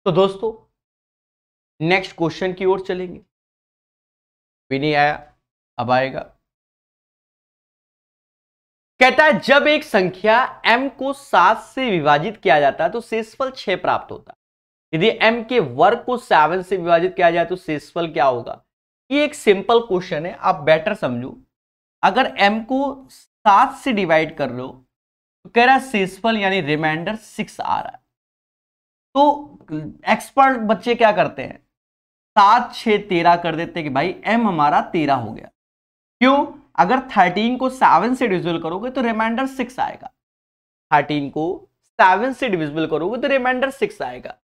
तो दोस्तों नेक्स्ट क्वेश्चन की ओर चलेंगे। भी नहीं आया, अब आएगा। कहता है जब एक संख्या m को 7 से विभाजित किया जाता है तो शेषफल 6 प्राप्त होता है। यदि m के वर्ग को 7 से विभाजित किया जाए तो शेषफल क्या होगा। ये एक सिंपल क्वेश्चन है, आप बेटर समझो। अगर m को 7 से डिवाइड कर लो तो कह रहा है शेषफल यानी रिमाइंडर 6 आ रहा है। तो एक्सपर्ट बच्चे क्या करते हैं, 7 6 13 कर देते कि भाई m हमारा 13 हो गया। क्यों? अगर 13 को 7 से डिविजिबल करोगे तो रिमाइंडर 6 आएगा। 13 को 7 से डिविजिबल करोगे तो रिमाइंडर 6 आएगा।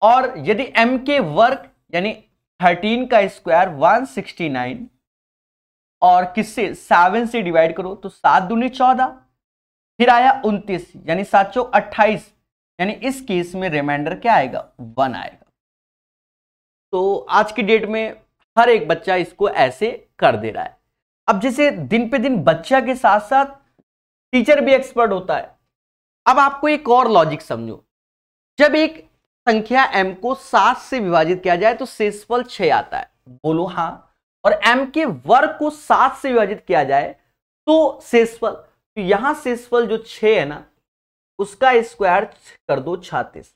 और यदि m के वर्ग यानी 13 का स्क्वायर 169 और किससे 7 से डिवाइड करो तो 7 दूनी 14, फिर आया 29 यानी 7 चौक 28, यानी इस केस में रिमाइंडर क्या आएगा? 1 आएगा। तो आज की डेट में हर एक बच्चा इसको ऐसे कर दे रहा है। अब जैसे दिन पे दिन बच्चा के साथ साथ टीचर भी एक्सपर्ट होता है। अब आपको एक और लॉजिक समझो, जब एक संख्या m को 7 से विभाजित किया जाए तो शेषफल 6 आता है, बोलो हाँ। और m के वर्ग को 7 से विभाजित किया जाए तो शेषफल, तो यहां शेषफल जो 6 है ना उसका स्क्वायर कर दो 36,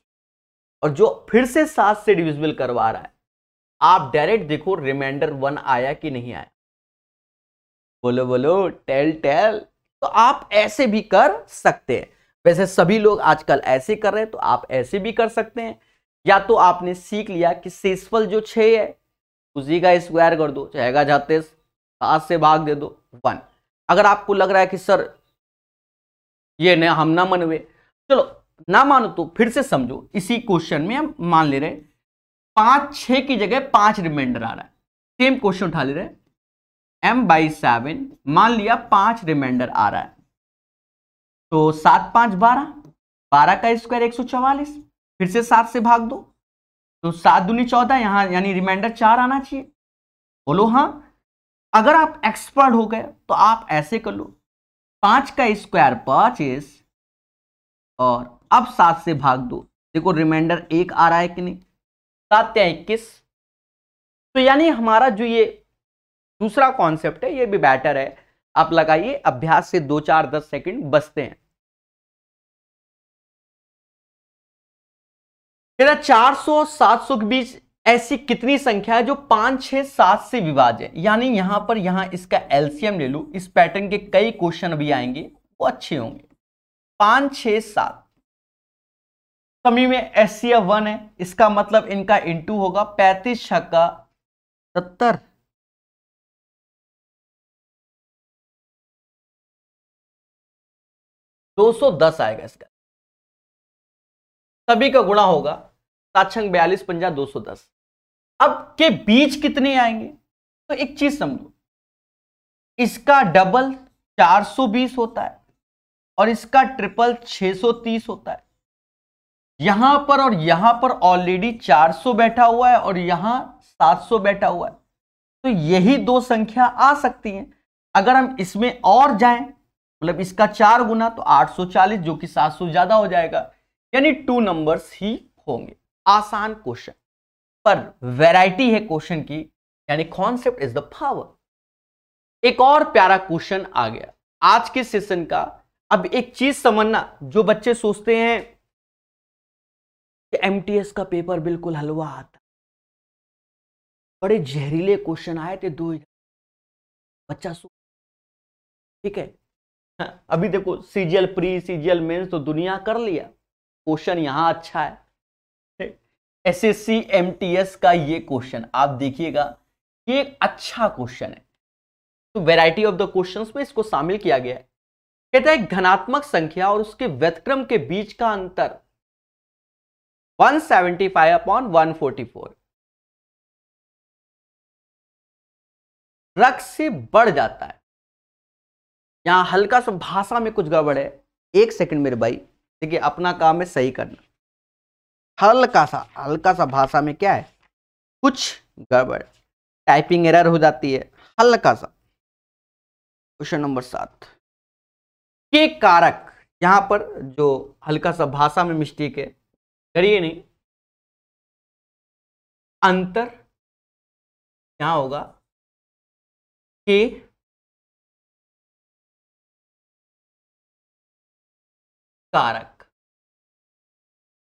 और जो फिर से 7 से डिविजिबल करवा रहा है आप डायरेक्ट देखो रिमाइंडर 1 आया कि नहीं आया। बोलो बोलो, टेल टेल। तो आप ऐसे भी कर सकते हैं। वैसे सभी लोग आजकल ऐसे कर रहे हैं तो आप ऐसे भी कर सकते हैं। या तो आपने सीख लिया कि शेषफल जो 6 है उसी का स्क्वायर कर दो, चाहेगा 36, 7 से भाग दे दो 1। अगर आपको लग रहा है कि सर ये न हम ना मनवे, चलो ना मानो तो फिर से समझो। इसी क्वेश्चन में हम मान ले रहे 5 6 की जगह 5 रिमाइंडर आ रहा है। सेम क्वेश्चन उठा ले रहे m/7, मान लिया 5 रिमाइंडर आ रहा है तो 7 5 12, 12 का स्क्वायर 144, फिर से 7 से भाग दो तो 7 दूनी 14, यहां यानी रिमाइंडर 4 आना चाहिए। बोलो हाँ। अगर आप एक्सपर्ट हो गए तो आप ऐसे कर लो, 5 का स्क्वायर 25 और अब 7 से भाग दो, देखो रिमाइंडर 1 आ रहा है कि नहीं, 7 या 21। तो यानी हमारा जो ये दूसरा कॉन्सेप्ट है ये भी बेटर है। आप लगाइए, अभ्यास से 2 4 10 सेकंड बचते हैं। तेरा 400 और 700 के बीच ऐसी कितनी संख्या है जो 5 6 7 से विभाज्य है? यानी यहां पर इसका एलसीएम ले लो। इस पैटर्न के कई क्वेश्चन भी आएंगे, वो अच्छे होंगे। 5 6 7 सभी में एचसीएफ 1 है, इसका मतलब इनका इंटू होगा 35 छक्का 70, 210 आएगा इसका। सभी का गुणा होगा 7 छंग 42 पंजा 210। अब के बीच कितने आएंगे? तो एक चीज समझो, इसका डबल 420 होता है और इसका ट्रिपल 630 होता है। यहां पर और यहां पर ऑलरेडी 400 बैठा हुआ है और यहां 700 बैठा हुआ है, तो यही दो संख्या आ सकती हैं। अगर हम इसमें और जाएं, मतलब इसका 4 गुना तो 840, जो कि 700 ज्यादा हो जाएगा, यानी 2 नंबर्स ही होंगे। आसान क्वेश्चन, पर वैरायटी है क्वेश्चन की, यानी कॉन्सेप्ट इज द पावर। एक और प्यारा क्वेश्चन आ गया आज के सेशन का। अब एक चीज समझना, जो बच्चे सोचते हैं कि एमटीएस का पेपर बिल्कुल हलवा आता, बड़े जहरीले क्वेश्चन आए थे 2 बच्चा सो, ठीक है। अभी देखो सीजीएल प्री सीजीएल मेंस तो दुनिया कर लिया, क्वेश्चन यहां अच्छा है। एसएससी एमटीएस का ये क्वेश्चन आप देखिएगा, ये एक अच्छा क्वेश्चन है। तो वैरायटी ऑफ द क्वेश्चंस में इसको शामिल किया गया है। कहता है धनात्मक संख्या और उसके व्यतक्रम के बीच का अंतर 175/144 रक्त से बढ़ जाता है। यहां हल्का सा भाषा में कुछ गड़बड़ है, 1 सेकंड मेरे भाई, देखिए अपना काम है सही करना। हल्का सा भाषा में क्या है, कुछ गड़बड़, टाइपिंग एरर हो जाती है हल्का सा। क्वेश्चन नंबर 7 के कारक, यहां पर जो हल्का सा भाषा में मिस्टेक है, करिए नहीं, अंतर यहां होगा के कारक,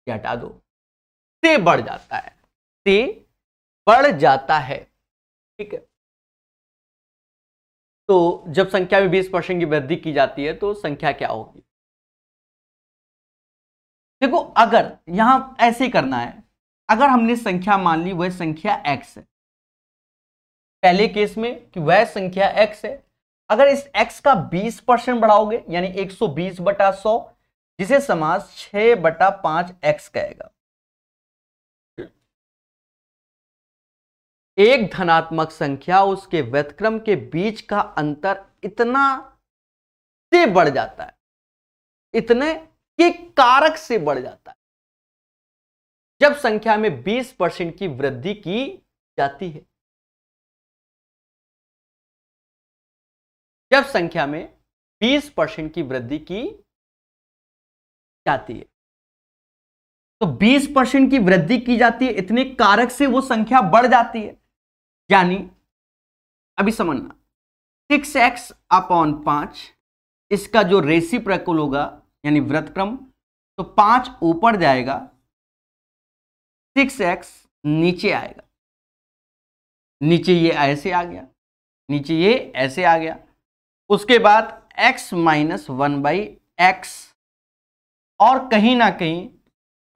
हटा दो, से बढ़ जाता है, से बढ़ जाता है, ठीक है। तो जब संख्या में 20% की वृद्धि की जाती है तो संख्या क्या होगी? देखो अगर यहां ऐसे करना है अगर हमने संख्या मान ली वह संख्या x है, पहले केस में कि वह संख्या x है, अगर इस x का 20% बढ़ाओगे यानी 120/100, जिसे समास 6/5x कहेगा। एक धनात्मक संख्या उसके व्युत्क्रम के बीच का अंतर इतना से बढ़ जाता है, इतने के कारक से बढ़ जाता है, जब संख्या में 20% की वृद्धि की जाती है। जब संख्या में 20% की वृद्धि की जाती है, तो 20% की वृद्धि की जाती है, इतने कारक से वो संख्या बढ़ जाती है। यानी अभी समझना, 6x/5 इसका जो रेसिप्रोकल होगा यानी व्युत्क्रम, तो 5 ऊपर जाएगा, 6x नीचे आएगा, नीचे ये ऐसे आ गया, नीचे ये ऐसे आ गया। उसके बाद x - 1/x और कहीं ना कहीं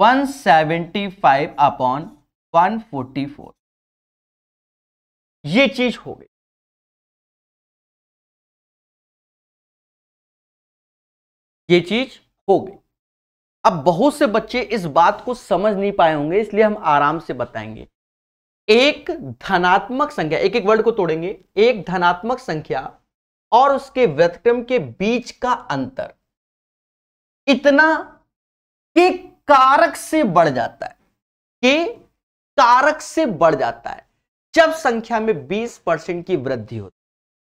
175/144, ये चीज हो गई। ये चीज हो गई। अब बहुत से बच्चे इस बात को समझ नहीं पाए होंगे, इसलिए हम आराम से बताएंगे। एक धनात्मक संख्या, एक एक वर्ड को तोड़ेंगे, एक धनात्मक संख्या और उसके व्युत्क्रम के बीच का अंतर इतना के कारक से बढ़ जाता है, के कारक से बढ़ जाता है जब संख्या में 20% की वृद्धि होती है।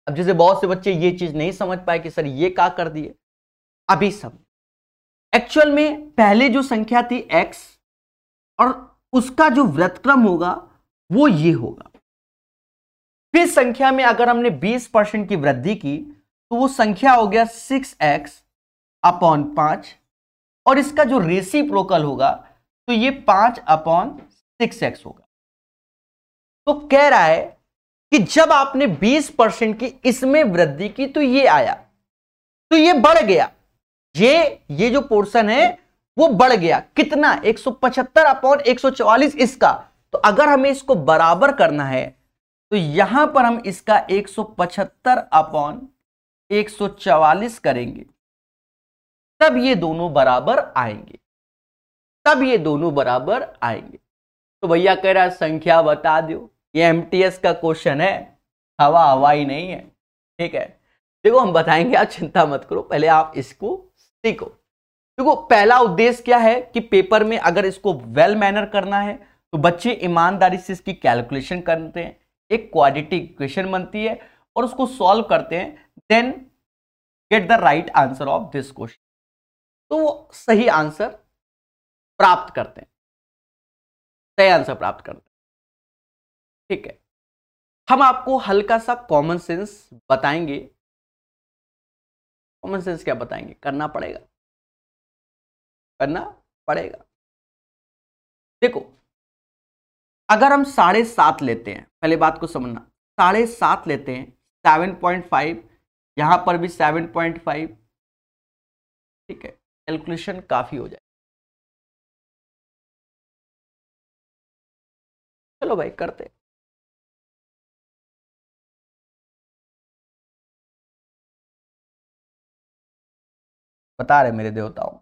अब जैसे बहुत से बच्चे ये चीज नहीं समझ पाए कि सर ये क्या कर दिए, अभी समझ। एक्चुअल में पहले जो संख्या थी x और उसका जो व्युत्क्रम होगा वो ये होगा। फिर संख्या में अगर हमने 20% की वृद्धि की तो वो संख्या हो गया 6x/5 और इसका जो रेसिप्रोकल होगा तो ये 5/6x होगा। तो कह रहा है कि जब आपने 20% की इसमें वृद्धि की तो ये आया, तो ये बढ़ गया, ये जो पोर्शन है वो बढ़ गया। कितना? 175/144 इसका। तो अगर हमें इसको बराबर करना है तो यहां पर हम इसका 175/144 करेंगे, तब ये दोनों बराबर आएंगे, तब ये दोनों बराबर आएंगे। तो भैया कह रहा है संख्या बता दो, ये एमटीएस का क्वेश्चन है, हवाई नहीं है। ठीक है, देखो हम बताएंगे, आप चिंता मत करो, पहले आप इसको सीखो। देखो पहला उद्देश्य क्या है कि पेपर में अगर इसको वेल मैनर करना है तो बच्चे ईमानदारी से इसकी कैलकुलेशन करते हैं, एक क्वाड्रेटिक इक्वेशन बनती है और उसको सॉल्व करते हैं, then get the right answer of this question. तो वो सही आंसर प्राप्त करते हैं, सही आंसर प्राप्त करते हैं। ठीक है, हम आपको हल्का सा कॉमन सेंस बताएंगे। कॉमन सेंस क्या बताएंगे? करना पड़ेगा, करना पड़ेगा। देखो अगर हम 7.5 लेते हैं, पहले बात को समझना, 7.5 लेते हैं, 7.5, यहां पर भी 7.5, ठीक है, कैलकुलेशन काफी हो जाए। चलो भाई करते। बता रहे मेरे देवताओं,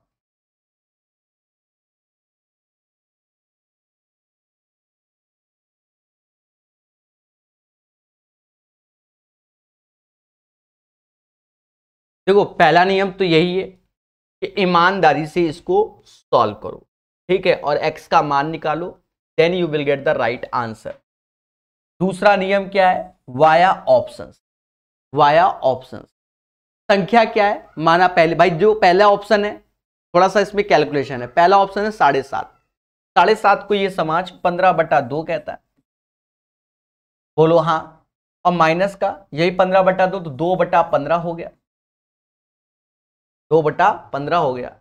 देखो पहला नियम तो यही है कि ईमानदारी से इसको सॉल्व करो, ठीक है, और x का मान निकालो, then you will get the right answer. दूसरा नियम क्या है? Via options. वाया ऑप्शंस, संख्या क्या है, माना पहले, भाई जो पहला ऑप्शन है, थोड़ा सा इसमें कैलकुलेशन है। पहला ऑप्शन है 7.5, 7.5 को ये समाज 15/2 कहता है, बोलो हाँ, और माइनस का यही 15/2, तो 2/15 हो गया, 2/15 हो गया।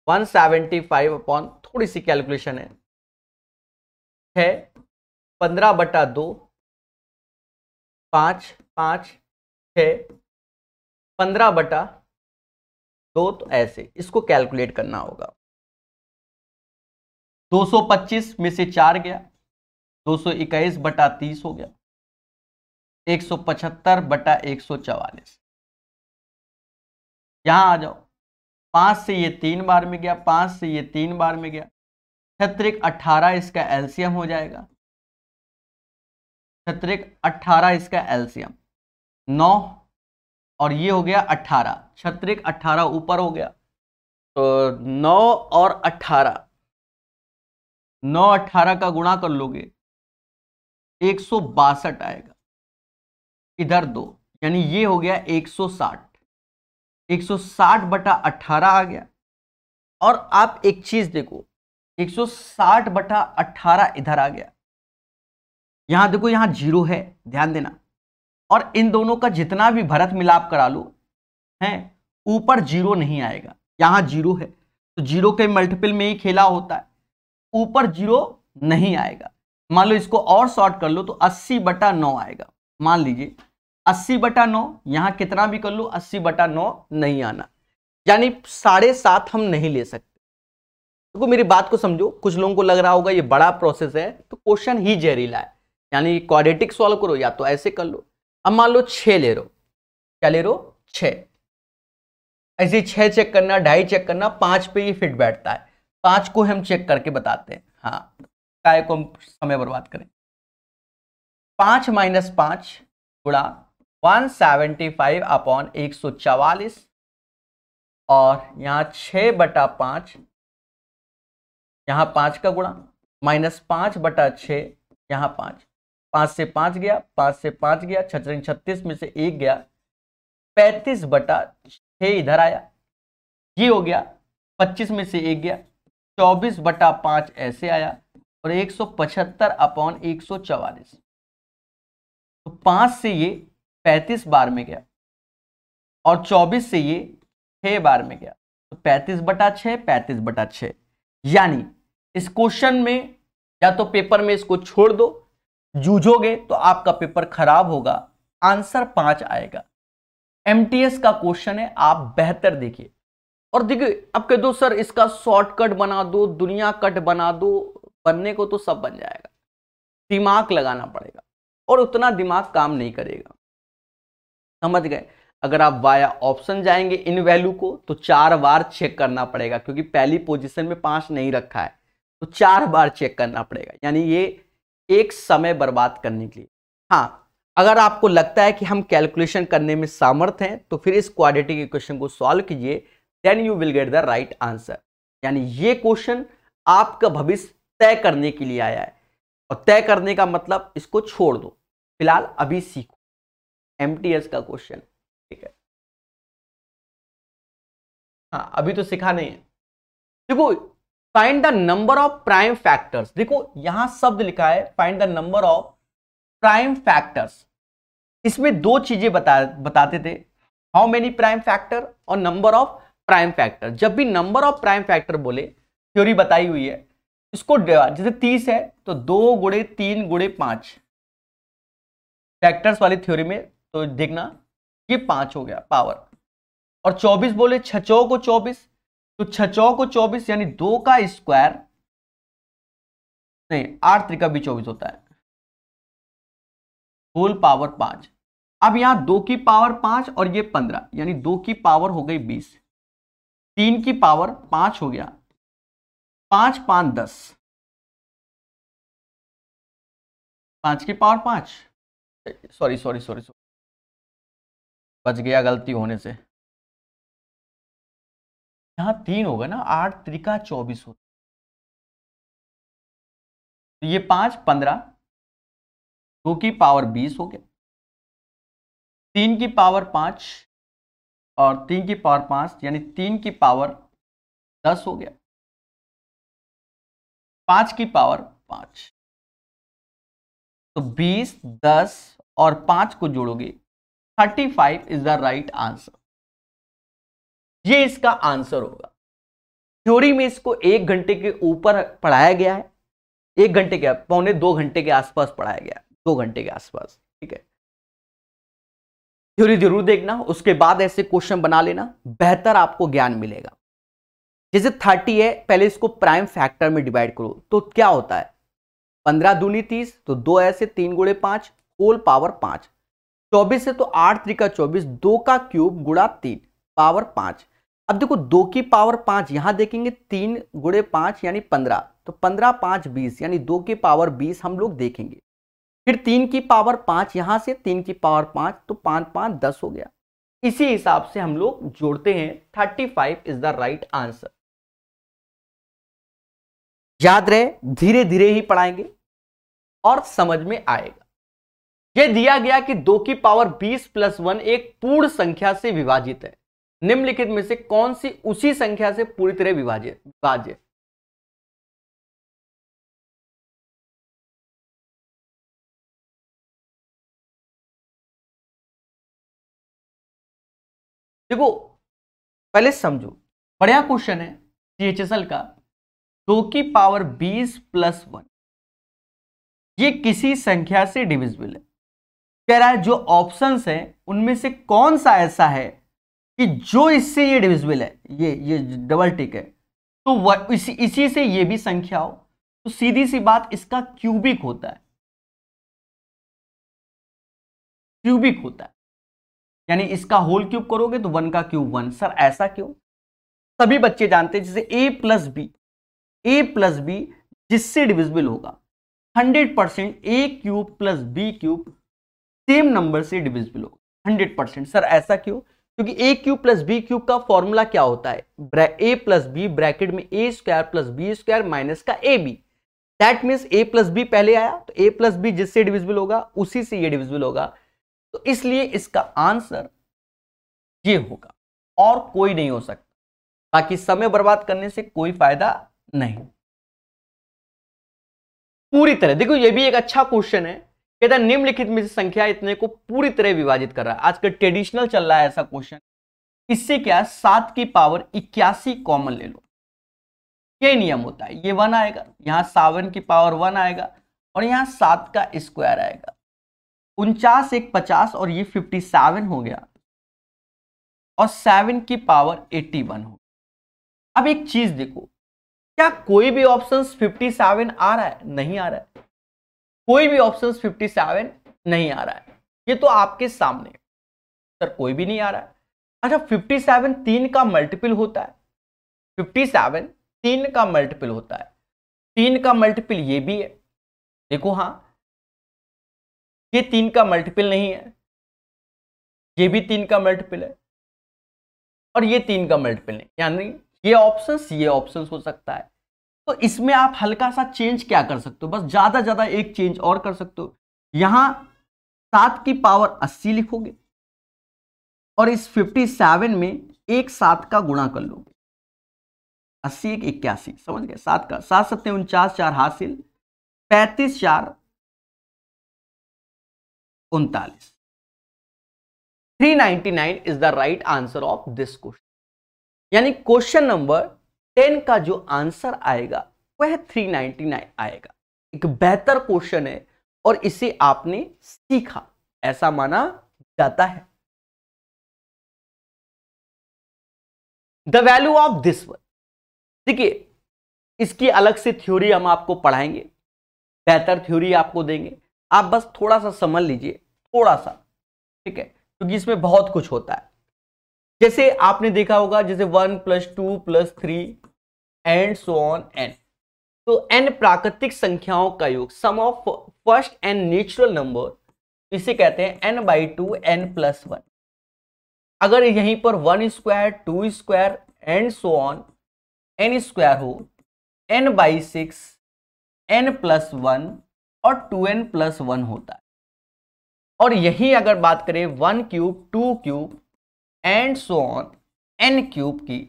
175 अपॉन थोड़ी सी कैलकुलेशन है 15/2, 5 5 6, 15/2, तो ऐसे इसको कैलकुलेट करना होगा। 225 में से 4 गया, 221/30 हो गया, 175/144। यहां आ जाओ, 5 से ये 3 बार में गया, 5 से ये 3 बार में गया, 18 इसका एलसीएम हो जाएगा, 18 इसका एलसीएम 9 और ये हो गया 18, 18 ऊपर हो गया, तो 9 और 18, 9 18 का गुणा कर लोगे 162 आएगा, इधर 2, यानी ये हो गया 160, 160/18 आ गया। और आप एक चीज देखो, 160/18 इधर आ गया, यहां देखो यहां 0 है, ध्यान देना, और इन दोनों का जितना भी भरत मिलाप करा लो है, ऊपर 0 नहीं आएगा, यहां 0 है तो 0 के मल्टीपल में ही खेला होता है, ऊपर 0 नहीं आएगा। मान लो इसको और शॉर्ट कर लो तो 80/9 आएगा, मान लीजिए 80/9, यहां कितना भी कर लो 80/9 नहीं आना, यानी 7.5 हम नहीं ले सकते। देखो मेरी बात को समझो, कुछ लोगों को लग रहा होगा ये बड़ा प्रोसेस है तो क्वेश्चन ही जहरीला है, यानी क्वाड्रेटिक सॉल्व करो या तो ऐसे कर लो। अब मान लो 6 ले रहे हो, क्या ले रहे हो 6, ऐसे 6 चेक करना, 2.5 चेक करना, 5 पे ये फिट बैठता है, 5 को हम चेक करके बताते हैं। हाँ, काय को हम समय बर्बाद करें, 5 - 5 गुणा 175/144 और यहां 6/5, यहां 5 का गुणा, -5/6, यहां 5, 5 से 5 गया, 5 से 5 गया, 36 में से 1 गया, 35/6 इधर आया, ये हो गया, 25 में से 1 गया, 24/5 ऐसे आया, और 175/144, तो 5 से ये 35 बार में गया और 24 से ये 6 बार में गया, तो 35/6, 35/6, यानी इस क्वेश्चन में या तो पेपर में इसको छोड़ दो, जूझोगे तो आपका पेपर खराब होगा, आंसर 5 आएगा। एमटीएस का क्वेश्चन है, आप बेहतर देखिए। और देखिए अब कह दो सर इसका शॉर्टकट बना दो, दुनिया कट बना दो, बनने को तो सब बन जाएगा, दिमाग लगाना पड़ेगा और उतना दिमाग काम नहीं करेगा, समझ गए। अगर आप वाया ऑप्शन जाएंगे इन वैल्यू को तो 4 बार चेक करना पड़ेगा, क्योंकि पहली पोजीशन में 5 नहीं रखा है, तो 4 बार चेक करना पड़ेगा, यानी ये एक समय बर्बाद करने के लिए। हाँ, अगर आपको लगता है कि हम कैलकुलेशन करने में सामर्थ हैं तो फिर इस क्वाड्रेटिक इक्वेशन को सॉल्व कीजिए, then you will get the right answer. यानी ये क्वेश्चन आपका भविष्य तय करने के लिए आया है, और तय करने का मतलब इसको छोड़ दो, फिलहाल अभी सीखो एमटीएस का क्वेश्चन, ठीक है। हाँ, अभी तो सीखा नहीं है। देखो, find the number of prime factors, देखो यहां शब्द लिखा है find the number of prime factors, इसमें दो चीजें बताते थे, हाउ मेनी प्राइम फैक्टर और नंबर ऑफ प्राइम फैक्टर। जब भी नंबर ऑफ प्राइम फैक्टर बोले, थ्योरी बताई हुई है, इसको जैसे 30 है तो 2 × 3 × 5 फैक्टर्स वाली थ्योरी में, तो देखना ये 5 हो गया पावर, और 24 बोले 6 को 24, तो 6 को 24 यानी 2 का स्क्वायर, नहीं 8 3 भी 24 होता है, होल पावर 5। अब यहां 2 की पावर 5 और ये 15, यानी 2 की पावर हो गई 20, 3 की पावर 5 हो गया, 5 5 10, 5 की पावर 5, सॉरी बच गया गलती होने से, यहां 3 होगा ना, 8 3 24 होता, तो ये 5 15, 2 की पावर 20 हो गया, 3 की पावर 5 और 3 की पावर 5, यानी 3 की पावर 10 हो गया, 5 की पावर 5, तो 20 10 और 5 को जोड़ोगे 35 इज द राइट आंसर। ये इसका आंसर होगा। थ्योरी में इसको 1 घंटे के ऊपर पढ़ाया गया है, 1 घंटे के, 1.25 घंटे के आसपास पढ़ाया गया, 2 घंटे के आसपास, ठीक है। थ्योरी जरूर देखना, उसके बाद ऐसे क्वेश्चन बना लेना, बेहतर आपको ज्ञान मिलेगा। जैसे 30 है, पहले इसको प्राइम फैक्टर में डिवाइड करो तो क्या होता है, 15 दूनी 30, तो 2 ऐसे 3 गुणे 5 होल पावर 5। 24 है तो 8 त्रिका 24, 2 का क्यूब गुणा 3 पावर 5। अब देखो 2 की पावर 5 यहां देखेंगे, 3 गुणे 5 यानी 15, तो 15 5 20 यानी 2 की पावर 20 हम लोग देखेंगे। फिर 3 की पावर 5 यहां से 3 की पावर 5, तो 5 5 10 हो गया। इसी हिसाब से हम लोग जोड़ते हैं। 35 इज द राइट आंसर। याद रहे, धीरे धीरे ही पढ़ाएंगे और समझ में आएगा। यह दिया गया कि 2 की पावर 20 प्लस 1 एक पूर्ण संख्या से विभाजित है, निम्नलिखित में से कौन सी उसी संख्या से पूरी तरह विभाज्य। देखो पहले समझो, बढ़िया क्वेश्चन है CHSL का। 2 की पावर 20 प्लस 1 ये किसी संख्या से डिविजिबल है। कह रहा है जो ऑप्शंस हैं उनमें से कौन सा ऐसा है कि जो इससे ये डिविजिबल है, ये डबल टिक है, तो इसी से ये भी संख्या हो, तो सीधी सी बात इसका क्यूबिक होता है, क्यूबिक होता है। यानी इसका होल क्यूब करोगे तो 1 का क्यूब 1। सर ऐसा क्यों? सभी बच्चे जानते हैं जैसे a प्लस बी जिससे डिविजिबल होगा 100% a cube plus B cube same number से डिविजिबल होगा 100%। सर ऐसा क्यों? क्योंकि a cube plus B cube का फॉर्मूला क्या होता है, a प्लस बी ब्रैकेट में a square plus B square minus का A B. That means a plus B पहले आया तो a प्लस बी जिससे डिविजिबल होगा उसी से ये डिविजिबल होगा, तो इसलिए इसका आंसर ये होगा और कोई नहीं हो सकता। बाकी समय बर्बाद करने से कोई फायदा नहीं। पूरी तरह देखो, ये भी एक अच्छा क्वेश्चन है। कहता है निम्नलिखित में से संख्या इतने को पूरी तरह विभाजित कर रहा है। आजकल ट्रेडिशनल चल रहा है ऐसा क्वेश्चन। इससे क्या, 7 की पावर 81 कॉमन ले लो। ये नियम होता है, ये 1 आएगा, यहां 7 की पावर 1 आएगा और यहां 7 का स्क्वायर आएगा। 49 एक 50 और ये 57 हो गया और 7 की पावर 81 हो। अब एक चीज देखो, क्या कोई भी ऑप्शन 57 आ रहा है? नहीं आ रहा है। कोई भी ऑप्शन 57 नहीं आ रहा है। ये तो आपके सामने सर कोई भी नहीं आ रहा है। अच्छा 57 3 का मल्टीपल होता है, 57 3 का मल्टीपल होता है, 3 का मल्टीपल ये भी है। देखो हाँ, ये 3 का मल्टीपल नहीं है, ये भी 3 का मल्टीपल है और ये 3 का मल्टीपल नहीं, यानी ये ऑप्शंस हो सकता है। तो इसमें आप हल्का सा चेंज क्या कर सकते हो, बस ज्यादा एक चेंज और कर सकते हो। यहां 7 की पावर 80 लिखोगे और इस 57 में एक 7 का गुणा कर लोगे, 80 एक 81, समझ गए? 7 का 7 7 49, 4 हासिल, 35 4 39। 399 is the right answer of this question. यानी क्वेश्चन नंबर 10 का जो आंसर आएगा वह 399 आएगा। एक बेहतर क्वेश्चन है और इसे आपने सीखा ऐसा माना जाता है। The value of this one, देखिए इसकी अलग से थ्योरी हम आपको पढ़ाएंगे, बेहतर थ्योरी आपको देंगे। आप बस थोड़ा सा समझ लीजिए, थोड़ा सा, ठीक है, क्योंकि इसमें बहुत कुछ होता है। जैसे आपने देखा होगा जैसे 1 + 2 + 3 एंड सो ऑन n, तो n प्राकृतिक संख्याओं का योग, sum of first n natural number, इसे कहते हैं n/2 n + 1। अगर यहीं पर 1 square 2 square and so on n square हो, n/6 n + 1 और 2n + 1 होता है। और यही अगर बात करें 1 cube 2 cube and so on n cube की,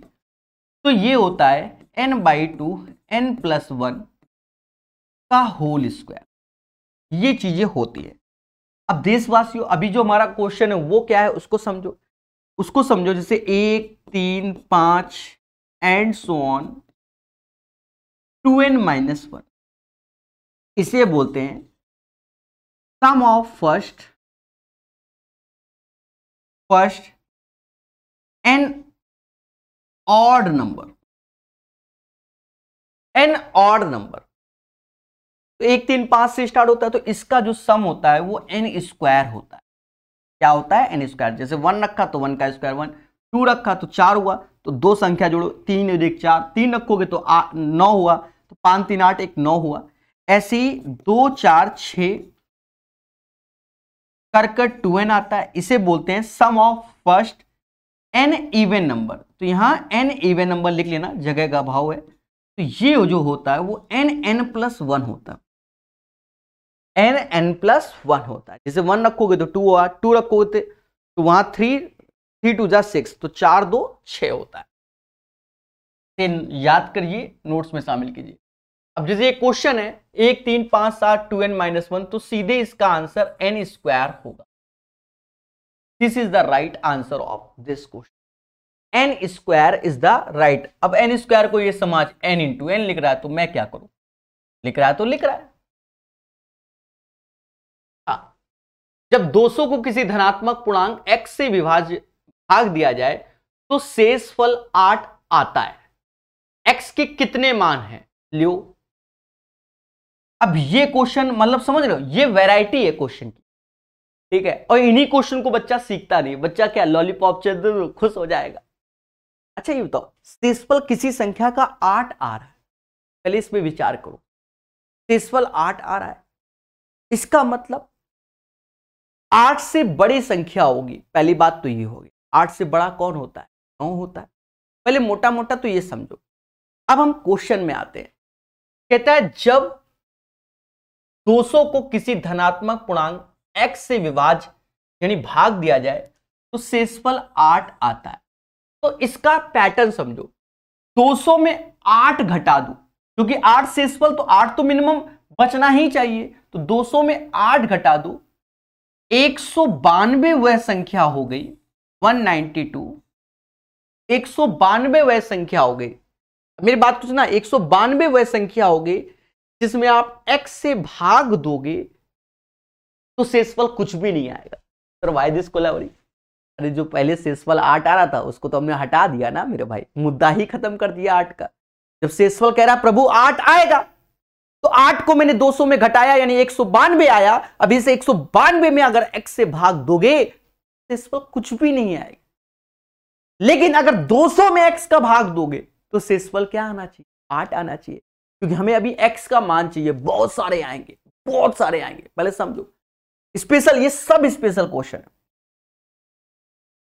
तो ये होता है n/2 n + 1 का होल स्क्वायर। ये चीजें होती है। अब देशवासियों, अभी जो हमारा क्वेश्चन है वो क्या है उसको समझो। जैसे 1 3 5 एंड सो ऑन 2n - 1, इसे बोलते हैं sum of first n odd number. N odd number, तो 1 3 5 से स्टार्ट होता है, तो इसका जो सम होता है वो एन स्क्वायर होता है। क्या होता है? N square. जैसे 1 रखा तो 1 का स्क्वायर 1, 2 रखा तो 4 हुआ, तो दो संख्या जोड़ो, 3 और 1 4, 3 रखोगे तो 9 हुआ, तो 5 3 8 1 9 हुआ। ऐसे ही 2 4 6 करकट 2n आता है, इसे बोलते हैं sum of first n even number. तो यहां n इवन नंबर लिख लेना, जगह का अभाव है, तो ये जो होता है वो n+1 होता है, n+1 होता है। जैसे 1 रखोगे तो 2 हुआ, 2 रखोगे तो वहां 3 2 जा 6, तो 4 2 6 होता है। याद करिए, नोट्स में शामिल कीजिए। अब जैसे ये क्वेश्चन है 1 3 5 7 2n-1, तो सीधे इसका आंसर n स्क्वायर होगा। This is the right answer of this question. n square is the right. अब n स्क्वायर को ये समाज n इंटू n लिख रहा है, तो मैं क्या करूं? लिख रहा है तो लिख रहा है। हाँ, जब 200 को किसी धनात्मक पूर्णांक x से भाग दिया जाए तो शेषफल 8 आता है। x के कितने मान हैं? लियो। अब ये क्वेश्चन मतलब समझ रहे हो, ये वैरायटी है क्वेश्चन की, ठीक है। और इन्हीं क्वेश्चन को बच्चा सीखता नहीं, बच्चा क्या लॉलीपॉप चाहिए खुश हो जाएगा। अच्छा ये बताओ, शेषफल किसी संख्या का 8 आ रहा है, पहले इस पे विचार करो। शेषफल 8 आ रहा है, इसका मतलब 8 से बड़ी संख्या होगी। पहली बात तो ये होगी, 8 से बड़ा कौन होता है? 9 होता है। पहले मोटा मोटा तो ये समझो। अब हम क्वेश्चन में आते हैं। कहता है जब 200 को किसी धनात्मक पूर्णांक x से यानी भाग दिया जाए तो शेषफल 8 आता है। तो इसका पैटर्न समझो, 200 में 8 घटा दो, क्योंकि 8 शेषफल, तो 8 तो मिनिमम बचना ही चाहिए, तो 200 में 8 घटा दो, 192 वह संख्या हो गई, 192 192 वह संख्या हो गई। मेरी बात तो सुना, 192 वह संख्या हो गई जिसमें आप x से भाग दोगे तो शेषफल कुछ भी नहीं आएगा। Sir why this Kolaveri? अरे जो पहले शेषफल 8 आ रहा था उसको तो हमने हटा दिया ना मेरे भाई, मुद्दा ही खत्म कर दिया 8 का। जब शेषफल कह रहा प्रभु 8 आएगा, तो 8 को मैंने 200 में घटाया यानी 192 आया। अभी से 192 में अगर x से भाग दोगे शेषफल कुछ भी नहीं आएगा। लेकिन अगर 200 में x का भाग दोगे तो शेषफल क्या आना चाहिए? 8 आना चाहिए, क्योंकि हमें अभी x का मान चाहिए। बहुत सारे आएंगे, बहुत सारे आएंगे, पहले समझो। स्पेशल, ये सब स्पेशल क्वेश्चन है।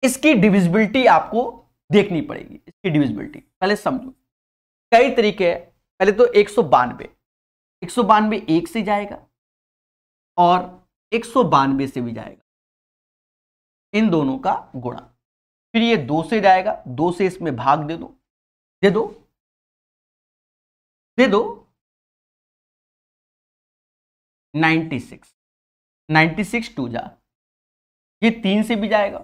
इसकी डिविजिबिलिटी आपको देखनी पड़ेगी। इसकी डिविजिबिलिटी पहले समझो, कई तरीके हैं। पहले तो 192 1 से जाएगा और 192 से भी जाएगा, इन दोनों का गुणा। फिर ये 2 से जाएगा, 2 से इसमें भाग दे दो 96 2 जा, ये 3 से भी जाएगा,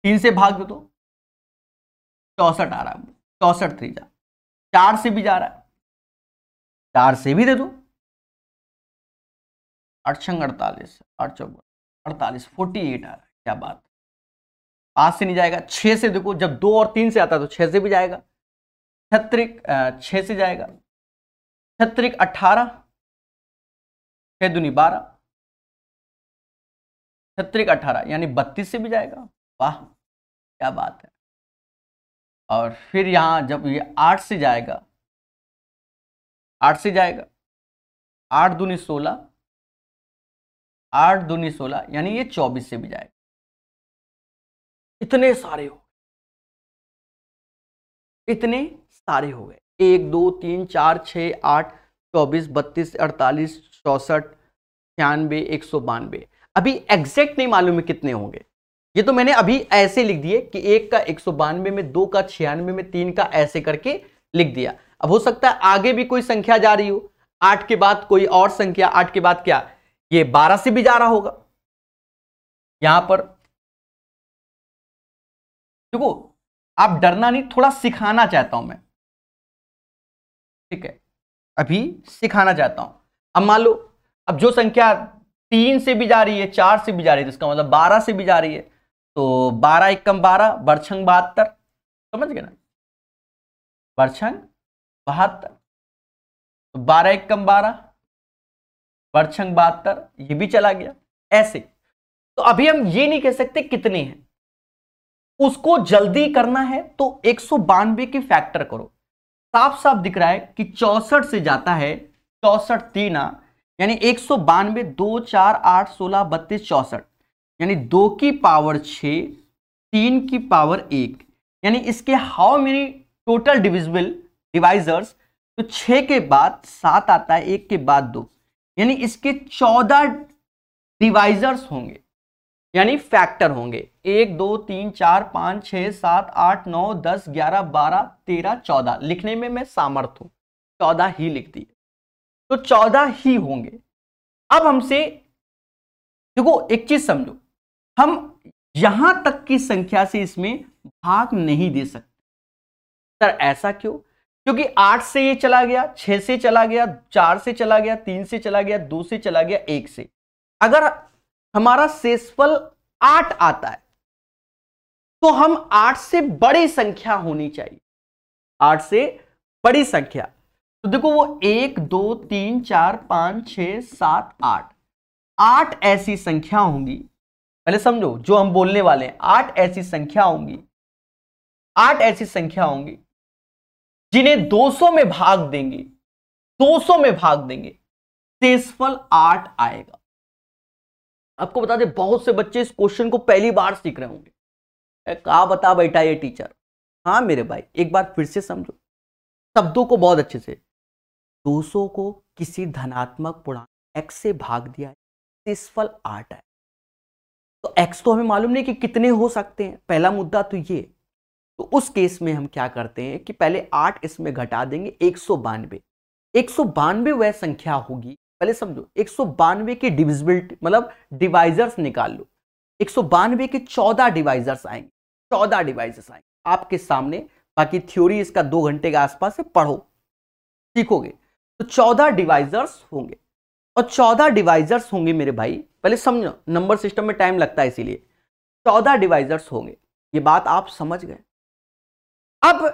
3 से भाग दे दो 64 आ रहा है, 64 3 जा, 4 से भी जा रहा है, 4 से भी दे दो, 8 6 48 8 4 48 48 आ रहा है। क्या बात, 5 से नहीं जाएगा। 6 से देखो, जब 2 और 3 से आता है तो 6 से भी जाएगा, 6 से जाएगा, 18 6 दूनी 12, 18 यानी 32 से भी जाएगा। वाह क्या बात है। और फिर यहां जब ये 8 से जाएगा, 8 दूनी 16, 8 दूनी 16 यानी ये 24 से भी जाएगा। इतने सारे हो गए 1 2 3 4 6 8 24 32 48 64 96 192। अभी एग्जैक्ट नहीं मालूम है कितने होंगे, ये तो मैंने अभी ऐसे लिख दिए कि 1 का 192 में, 2 का 96 में, 3 का ऐसे करके लिख दिया। अब हो सकता है आगे भी कोई संख्या जा रही हो, 8 के बाद कोई और संख्या, 8 के बाद क्या, ये 12 से भी जा रहा होगा। यहां पर देखो, आप डरना नहीं, थोड़ा सिखाना चाहता हूं मैं, ठीक है, अभी सिखाना चाहता हूं। अब मान लो, अब जो संख्या 3 से भी जा रही है, 4 से भी जा रही है, तो इसका मतलब 12 से भी जा रही है, तो 12 एकम 12 बरछंग 72, समझ गए ना, बरछंग 72, 12 एक कम 12, बरछंग 72, ये भी चला गया ऐसे। तो अभी हम ये नहीं कह सकते कितने हैं, उसको जल्दी करना है तो 192 की फैक्टर करो। साफ साफ दिख रहा है कि 64 से जाता है, 64 तीना यानी 192, 2 4 8 16 32 64, यानी 2 की पावर 6, 3 की पावर 1, यानी इसके how many total divisible divisors, तो 6 के बाद 7 आता है, 1 के बाद 2, यानी इसके 14 डिवाइजर्स होंगे, यानी फैक्टर होंगे। 1 2 3 4 5 6 7 8 9 10 11 12 13 14, लिखने में मैं सामर्थ हूं, 14 ही लिख दिए, तो 14 ही होंगे। अब हमसे देखो एक चीज समझो, हम यहां तक की संख्या से इसमें भाग नहीं दे सकते। सर ऐसा क्यों? क्योंकि 8 से ये चला गया, 6 से चला गया, 4 से चला गया, 3 से चला गया, 2 से चला गया, 1 से। अगर हमारा शेषफल 8 आता है तो हम 8 से बड़ी संख्या होनी चाहिए, 8 से बड़ी संख्या। तो देखो वो 1 2 3 4 5 6 7 8, 8 ऐसी संख्या होंगी, पहले समझो जो हम बोलने वाले हैं, 8 ऐसी संख्या होंगी, 8 ऐसी संख्या होंगी जिन्हें 200 में भाग देंगे, 200 में भाग देंगे, शेषफल 8 आएगा। आपको बता दें बहुत से बच्चे इस क्वेश्चन को पहली बार सीख रहे होंगे, कहा बता बैठा ये टीचर। हाँ मेरे भाई एक बार फिर से समझो शब्दों को बहुत अच्छे से। 200 को किसी धनात्मक पूर्णांक x से भाग दिया है, शेषफल 8 है। तो x तो हमें मालूम नहीं कि कितने हो सकते हैं, पहला मुद्दा तो ये। तो उस केस में हम क्या करते हैं कि पहले 8 इसमें घटा देंगे, 192। 192 वह संख्या होगी, पहले समझो 192 की डिविजिबिलिटी मतलब डिवाइजर्स निकाल लो। 192 के 14 डिवाइजर्स आएंगे, 14 डिवाइजर्स आएंगे आपके सामने। बाकी थ्योरी इसका 2 घंटे के आसपास से पढ़ो, सीखोगे। तो 14 डिवाइजर्स होंगे, और 14 डिवाइजर्स होंगे मेरे भाई, पहले समझो नंबर सिस्टम में टाइम लगता है इसीलिए। 14 डिवाइजर्स होंगे, ये बात आप समझ गए। अब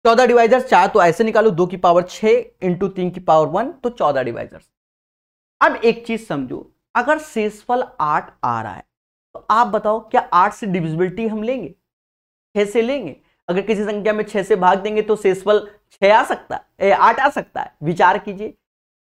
14 डिवाइजर्स चाहे तो ऐसे निकालो, 2 की पावर 6 इंटू 3 की पावर 1, तो 14 डिवाइजर्स। अब एक चीज समझो, अगर शेषफल 8 आ रहा है तो आप बताओ क्या 8 से डिविजिबिलिटी हम लेंगे, 6 से लेंगे? अगर किसी संख्या में 6 से भाग देंगे तो शेषफल 6 आ सकता है, 8 आ सकता है, विचार कीजिए।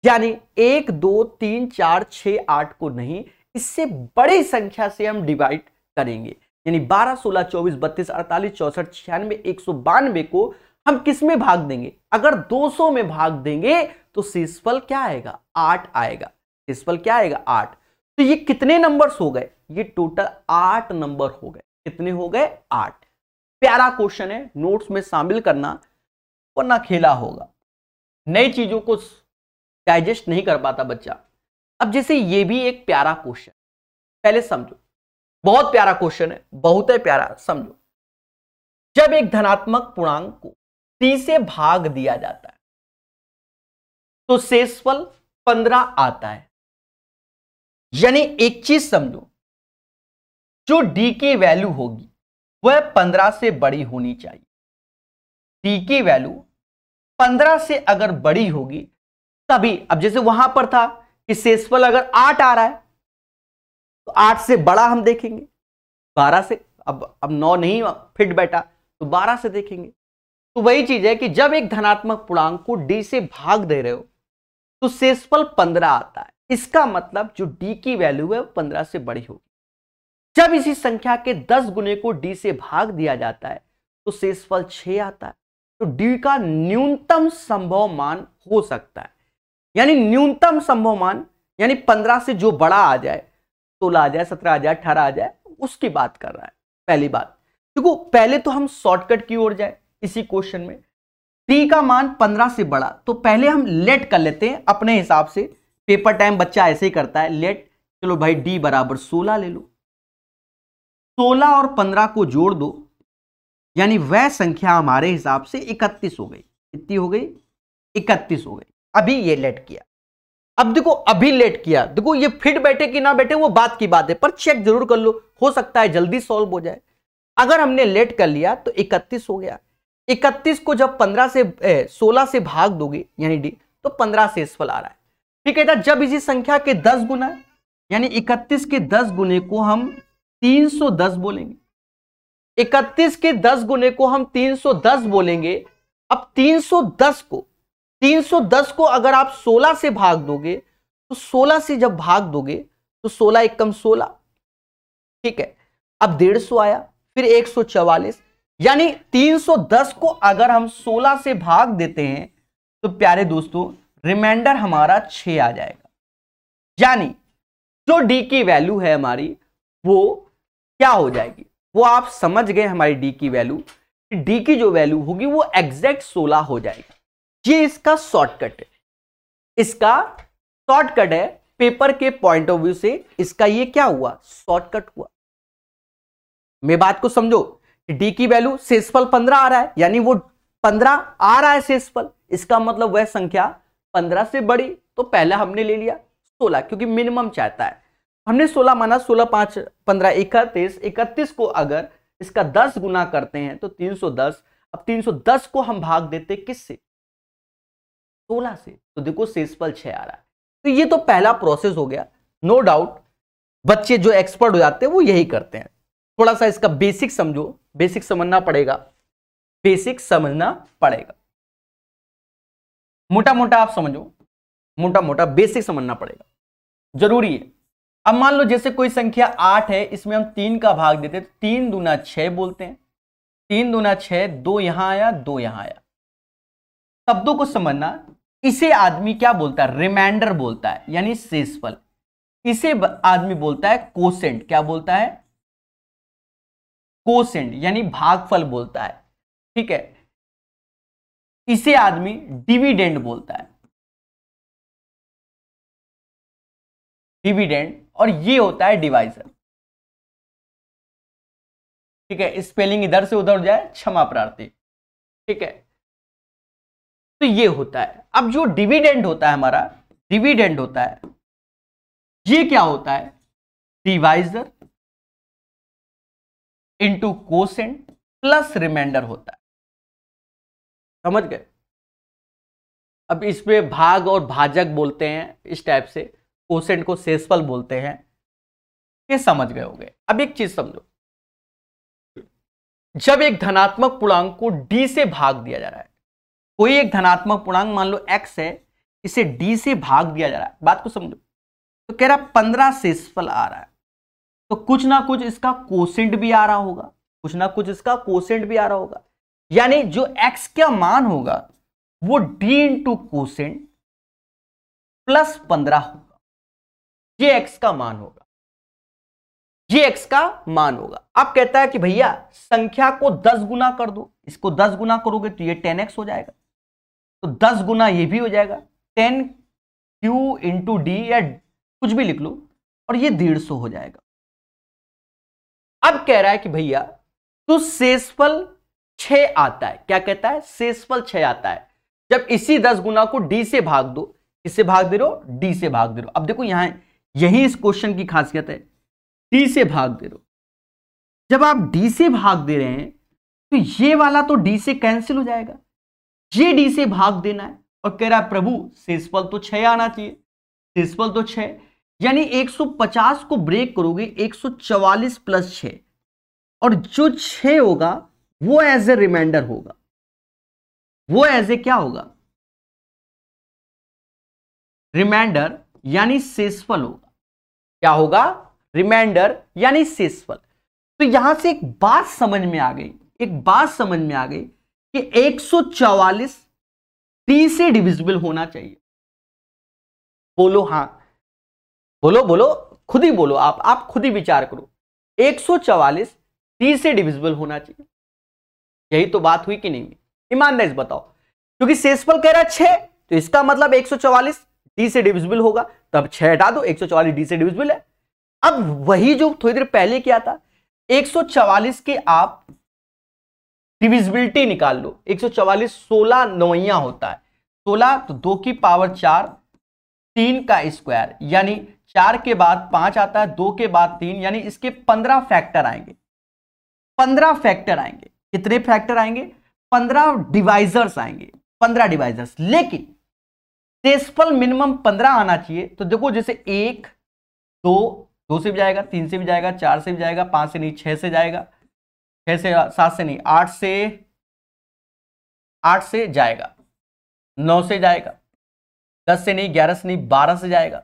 यानी 1 2 3 4 6 8 को नहीं, इससे बड़ी संख्या से हम डिवाइड करेंगे, यानी 12 16 24 32 48 64 96 192 को हम किस में भाग देंगे? अगर 200 में भाग देंगे तो शेषफल क्या आएगा? 8 आएगा। शेषफल क्या आएगा? 8। तो ये कितने नंबर्स हो गए? ये टोटल 8 नंबर हो गए। कितने हो गए? 8। प्यारा क्वेश्चन है, नोट्स में शामिल करना वरना खेला होगा। नई चीजों को डाइजेस्ट नहीं कर पाता बच्चा। अब जैसे ये भी एक प्यारा क्वेश्चन, पहले समझो, बहुत प्यारा क्वेश्चन है, बहुत है प्यारा, समझो। जब एक धनात्मक पूर्णांक को 3 से भाग दिया जाता है तो शेषफल 15 आता है। यानी एक चीज समझो, जो डी की वैल्यू होगी वह 15 से बड़ी होनी चाहिए। डी की वैल्यू 15 से अगर बड़ी होगी तभी, अब जैसे वहां पर था कि शेषफल अगर 8 आ रहा है तो 8 से बड़ा हम देखेंगे, 12 से, अब 9 नहीं फिट बैठा तो 12 से देखेंगे। तो वही चीज है कि जब एक धनात्मक पूर्णांक को डी से भाग दे रहे हो तो शेषफल 15 आता है। इसका मतलब जो डी की वैल्यू है 15 से बड़ी होगी। जब इसी संख्या के 10 गुने को डी से भाग दिया जाता है तो शेषफल 6 आता है। तो डी का न्यूनतम संभव मान हो सकता है, यानी न्यूनतम संभव मान यानी 15 से जो बड़ा आ जाए, 16 आ जाए, 17 आ जाए, 18 आ जाए, उसकी बात कर रहा है। पहली बात देखो, पहले तो हम शॉर्टकट की ओर जाए। इसी क्वेश्चन में डी का मान 15 से बड़ा, तो पहले हम लेट कर लेते हैं अपने हिसाब से। पेपर टाइम बच्चा ऐसे ही करता है, लेट। चलो भाई डी बराबर 16 ले लो, 16 और 15 को जोड़ दो, यानी वह संख्या हमारे हिसाब से 31 हो गई। कितनी हो गई? 31 हो गई। अभी ये लेट किया, अब देखो अभी लेट किया, देखो ये फिट बैठे कि ना बैठे वो बात की बात है, पर चेक जरूर कर लो, हो सकता है जल्दी सॉल्व हो जाए। अगर हमने लेट कर लिया तो 31 हो गया। 31 को जब 16 से भाग दोगे यानी डी, तो 15 शेषफल आ रहा है। फिर कहता है जब इसी संख्या के 10 गुना, यानी 31 के 10 गुने को हम 310 बोलेंगे। 31 के 10 गुने को हम 310 बोलेंगे। अब 310 को अगर आप 16 से भाग दोगे, तो 16 से जब भाग दोगे तो 16 एकम 16, ठीक है। अब 150 आया, फिर 144, यानी 310 को अगर हम 16 से भाग देते हैं तो प्यारे दोस्तों रिमाइंडर हमारा 6 आ जाएगा। यानी जो डी की वैल्यू है हमारी वो क्या हो जाएगी, वो आप समझ गए हमारी डी की वैल्यू। डी की जो वैल्यू होगी वो एग्जैक्ट 16 हो जाएगा। ये इसका शॉर्टकट है, इसका शॉर्टकट है पेपर के पॉइंट ऑफ व्यू से। इसका ये क्या हुआ, शॉर्टकट हुआ। मेरी बात को समझो, डी की वैल्यू शेषफल 15 आ रहा है, यानी वो 15 आ रहा है शेषफल, इसका मतलब वह संख्या 15 से बड़ी, तो पहले हमने ले लिया 16 क्योंकि मिनिमम चाहता है। हमने 16 माना, 16 5 15 31, 31 को अगर इसका 10 गुना करते हैं तो 310। अब 310 को हम भाग देते किससे, 16 से, तो देखो शेषफल 6 आ रहा है। तो ये तो पहला प्रोसेस हो गया। नो डाउट बच्चे जो एक्सपर्ट हो जाते हैं वो यही करते हैं। थोड़ा सा इसका बेसिक समझो, बेसिक समझना पड़ेगा, बेसिक समझना पड़ेगा। मोटा मोटा आप समझो, मोटा मोटा बेसिक समझना पड़ेगा, जरूरी है। अब मान लो जैसे कोई संख्या 8 है, इसमें हम 3 का भाग देते हैं, 3 दूना 6 बोलते हैं। 3 दूना 6, 2 यहां आया, 2 यहां आया। शब्दों को समझना, इसे आदमी क्या बोलता है, रिमाइंडर बोलता है, यानी शेषफल। इसे आदमी बोलता है कोसेंट, क्या बोलता है, कोसेंट, यानी भागफल बोलता है, ठीक है। इसे आदमी डिविडेंड बोलता है, डिविडेंड, और ये होता है डिवाइजर, ठीक है। स्पेलिंग इधर से उधर जाए, क्षमा प्रार्थी, ठीक है। तो ये होता है। अब जो डिविडेंड होता है हमारा, डिविडेंड होता है, ये क्या होता है, divisor into quotient plus remainder होता है, समझ गए। अब इस पे भाग और भाजक बोलते हैं, इस टाइप से। कोसेंट को शेषफल बोलते हैं, ये समझ गए होंगे। अब एक चीज समझो, जब एक धनात्मक पूर्णांक को डी से भाग दिया जा रहा है, कोई एक धनात्मक पूर्णांक मान लो x है, इसे d से भाग दिया जा रहा है, बात को समझो, तो कह रहा 15 शेषफल आ रहा है, तो कुछ ना कुछ इसका कोसेंट भी आ रहा होगा, कुछ ना कुछ इसका कोसेंट भी आ रहा होगा। यानी जो x का मान होगा वो d इंटू कोसेंट प्लस 15 होगा, ये x का मान होगा, ये x का मान होगा। अब कहता है कि भैया संख्या को 10 गुना कर दो, इसको 10 गुना करोगे तो ये 10x हो जाएगा, तो 10 गुना ये भी हो जाएगा, 10q इंटू डी, या कुछ भी लिख लो, और ये 150 हो जाएगा। अब कह रहा है कि भैया तो शेषफल 6 आता है, क्या कहता है, शेषफल 6 आता है जब इसी 10 गुना को d से भाग दो। किससे भाग दे रहे हो, d से भाग दे रहे हो। अब देखो यहां यही इस क्वेश्चन की खासियत है, d से भाग दे रहे हो। जब आप d से भाग दे रहे हैं तो ये वाला तो d से कैंसिल हो जाएगा, ये d से भाग देना है, और कह रहा है प्रभु शेषफल तो 6 आना चाहिए, शेषफल तो 6, यानी 150 को ब्रेक करोगे 144 प्लस 6, और जो 6 होगा वो एज ए रिमाइंडर होगा, वो एज ए क्या होगा, रिमाइंडर यानी शेषफल होगा। क्या होगा, रिमाइंडर यानी शेषफल। तो यहां से एक बात समझ में आ गई, एक बात समझ में आ गई कि 144 डी से डिविजिबल होना चाहिए। बोलो हां, बोलो बोलो, खुद ही बोलो, आप खुद ही विचार करो। 144 डी से डिविजिबल होना चाहिए, यही तो बात हुई कि नहीं, ईमानदारी से बताओ। क्योंकि शेषफल कह रहा है 6, तो इसका मतलब 144 डी से डिविजिबल होगा, तब 6 हटा दो, 144 डी से डिविजिबल है। अब वही जो थोड़ी देर पहले किया था, 144 के आप डिविजिबिलिटी निकाल लो। 144 16 नौइया होता है, 16 तो 2 की पावर 4, 3 का स्क्वायर, यानी 4 के बाद 5 आता है, 2 के बाद 3, यानी इसके 15 फैक्टर आएंगे, 15 फैक्टर आएंगे। कितने फैक्टर आएंगे, 15 डिवाइजर्स आएंगे, 15 डिवाइजर्स, लेकिन शेषफल मिनिमम 15 आना चाहिए। तो देखो जैसे 1 2 से भी जाएगा, 3 से भी जाएगा, 4 से भी जाएगा, 5 से नहीं, 6 से जाएगा, 6 से 7 से नहीं, 8 से जाएगा, 9 से जाएगा, 10 से नहीं, 11 से नहीं, 12 से जाएगा,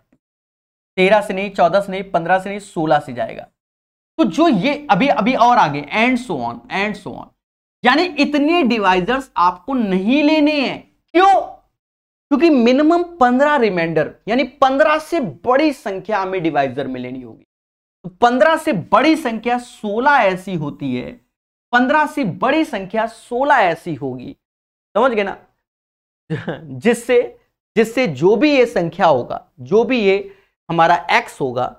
13 से नहीं, 14 से नहीं, 15 से नहीं, 16 से जाएगा। तो जो ये अभी अभी और आगे and so on and so on, यानी इतने डिवाइजर्स आपको नहीं लेने हैं। क्यों? क्योंकि मिनिमम 15 रिमाइंडर, यानी 15 से बड़ी संख्या हमें डिवाइजर में लेनी होगी। तो 15 से बड़ी संख्या 16 ऐसी होती है, 15 से बड़ी संख्या 16 ऐसी होगी, समझ गए ना, जिससे जिससे जो भी ये संख्या होगा, जो भी ये हमारा x होगा,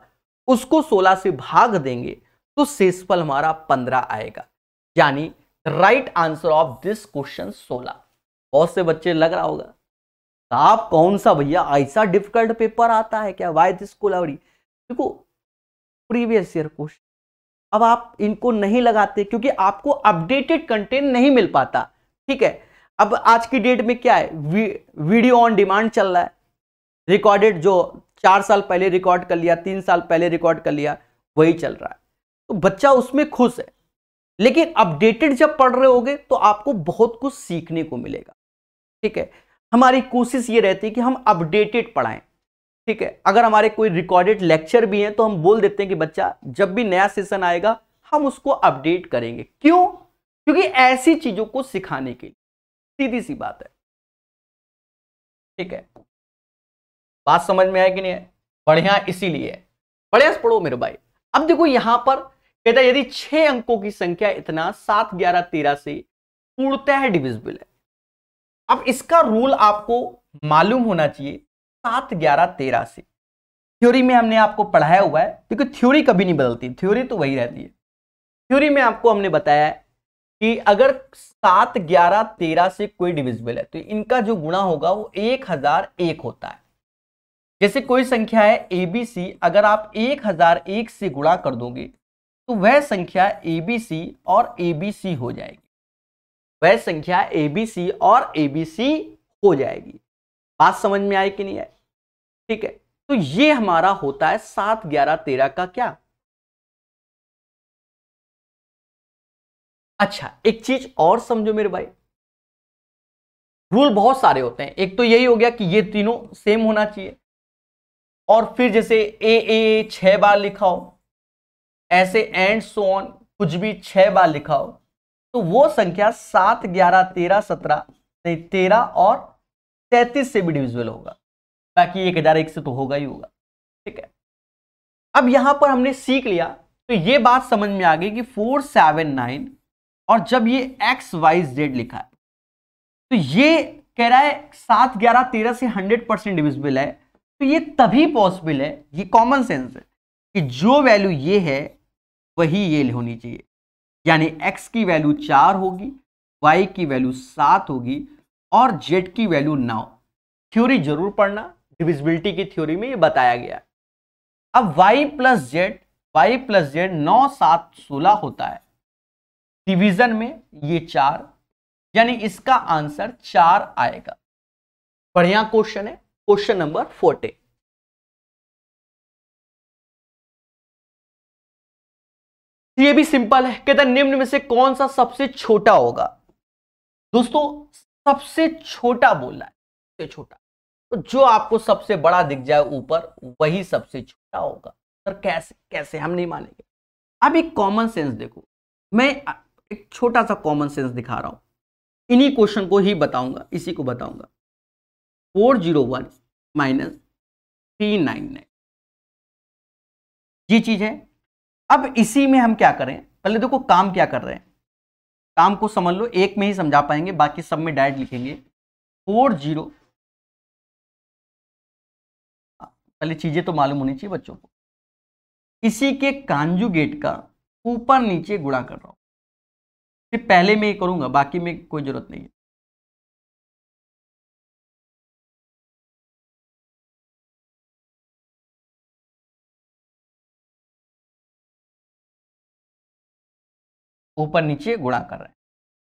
उसको 16 से भाग देंगे तो शेषफल हमारा 15 आएगा। यानी right answer of this question 16। बहुत से बच्चे लग रहा होगा साहब कौन सा भैया ऐसा डिफिकल्ट पेपर आता है क्या, वाई दिस कोलावरी। देखो प्रीवियस ईयर क्वेश्चन, अब आप इनको नहीं लगाते क्योंकि आपको अपडेटेड कंटेंट नहीं मिल पाता। ठीक है, अब आज की डेट में क्या है, वीडियो ऑन डिमांड चल रहा है, रिकॉर्डेड जो 4 साल पहले रिकॉर्ड कर लिया, 3 साल पहले रिकॉर्ड कर लिया, वही चल रहा है। तो बच्चा उसमें खुश है, लेकिन अपडेटेड जब पढ़ रहे होगे तो आपको बहुत कुछ सीखने को मिलेगा। ठीक है, हमारी कोशिश ये रहती है कि हम अपडेटेड पढ़ाएं। ठीक है, अगर हमारे कोई रिकॉर्डेड लेक्चर भी हैं तो हम बोल देते हैं कि बच्चा जब भी नया सेशन आएगा हम उसको अपडेट करेंगे। क्यों? क्योंकि ऐसी चीजों को सिखाने के लिए, सीधी सी बात है। ठीक है, बात समझ में आया कि नहीं है? बढ़िया, इसीलिए बढ़िया से पढ़ो मेरे भाई। अब देखो यहां पर कहता है यदि 6 अंकों की संख्या इतना 7 11 13 से पूर्णतः डिविजिबल है। अब इसका रूल आपको मालूम होना चाहिए 7 11 13 से। थ्योरी में हमने आपको पढ़ाया हुआ है, क्योंकि थ्योरी कभी नहीं बदलती, थ्योरी तो वही रहती है। थ्योरी में आपको हमने बताया है कि अगर 7 11 13 से कोई डिविजिबल है तो इनका जो गुणा होगा वो 1001 होता है। जैसे कोई संख्या है एबीसी, अगर आप 1001 से गुणा कर दोगे तो वह संख्या एबीसी और एबीसी हो जाएगी, वह संख्या एबीसी और एबीसी हो जाएगी। बात समझ में आई कि नहीं है? ठीक है, तो ये हमारा होता है 7 11 13 का क्या। अच्छा, एक चीज और समझो मेरे भाई, रूल बहुत सारे होते हैं। एक तो यही हो गया कि ये तीनों सेम होना चाहिए, और फिर जैसे ए 6 बार लिखा हो, ऐसे एंड सो ऑन कुछ भी 6 बार लिखा हो, तो वो संख्या 7 11 13 17 नहीं 13 और 33 से भी डिविजिबल होगा। बाकी 1001 से तो होगा ही होगा। ठीक है, अब यहां पर हमने सीख लिया, तो ये बात समझ में आ गई कि 4 7 9, और जब ये XYZ लिखा है तो ये कह रहा है 7 11 13 से 100% डिविजिबल है। तो ये तभी पॉसिबल है, ये कॉमन सेंस है, कि जो वैल्यू ये है वही ये होनी चाहिए। यानी x की वैल्यू 4 होगी, y की वैल्यू 7 होगी और z की वैल्यू 9। थ्योरी जरूर पढ़ना, डिविजिबिलिटी की थ्योरी में ये बताया गया। अब y प्लस जेड 9 7 16 होता है, डिवीजन में ये 4, यानी इसका आंसर 4 आएगा। बढ़िया क्वेश्चन है, क्वेश्चन नंबर 40। ये भी सिंपल है, कहता है निम्न में से कौन सा सबसे छोटा होगा। दोस्तों सबसे छोटा बोल रहा है, सबसे छोटा, तो जो आपको सबसे बड़ा दिख जाए ऊपर वही सबसे छोटा होगा। सर कैसे कैसे, हम नहीं मानेंगे। अब एक कॉमन सेंस देखो, मैं एक छोटा सा कॉमन सेंस दिखा रहा हूं, इन्हीं क्वेश्चन को ही बताऊंगा, इसी को बताऊंगा। 401 माइनस 399, ये चीज है। अब इसी में हम क्या करें, पहले देखो काम क्या कर रहे हैं, काम को समझ लो, एक में ही समझा पाएंगे, बाकी सब में डायरेक्ट लिखेंगे। 40, पहले चीजें तो मालूम होनी चाहिए बच्चों को। इसी के कांजुगेट का ऊपर नीचे गुणा कर रहा हूं, फिर पहले में ही करूंगा, बाकी में कोई जरूरत नहीं है। ऊपर नीचे गुणा कर रहे हैं,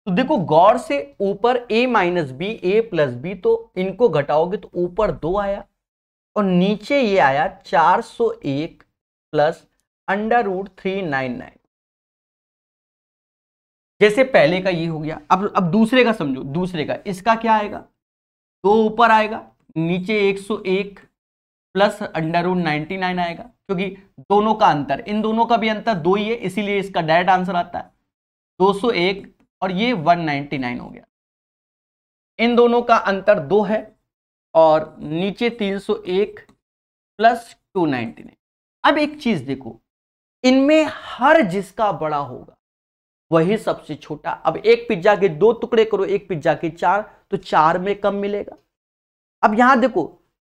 तो देखो गौर से, ऊपर a minus B, A plus B, तो इनको घटाओगे तो ऊपर 2 आया और नीचे ये आया 401 प्लस √399। जैसे पहले का ये हो गया, अब दूसरे का समझो। दूसरे का इसका क्या आएगा, 2 ऊपर आएगा, नीचे 101 प्लस √99 आएगा, क्योंकि दोनों का अंतर, इन दोनों का भी अंतर 2 ही है, इसीलिए इसका डायरेक्ट आंसर आता है 201 और ये 199 हो गया। इन दोनों का अंतर 2 है और नीचे 301 प्लस 299। अब एक चीज देखो, इनमें हर जिसका बड़ा होगा वही सबसे छोटा। अब एक पिज्जा के 2 टुकड़े करो, एक पिज्जा के 4, तो 4 में कम मिलेगा। अब यहां देखो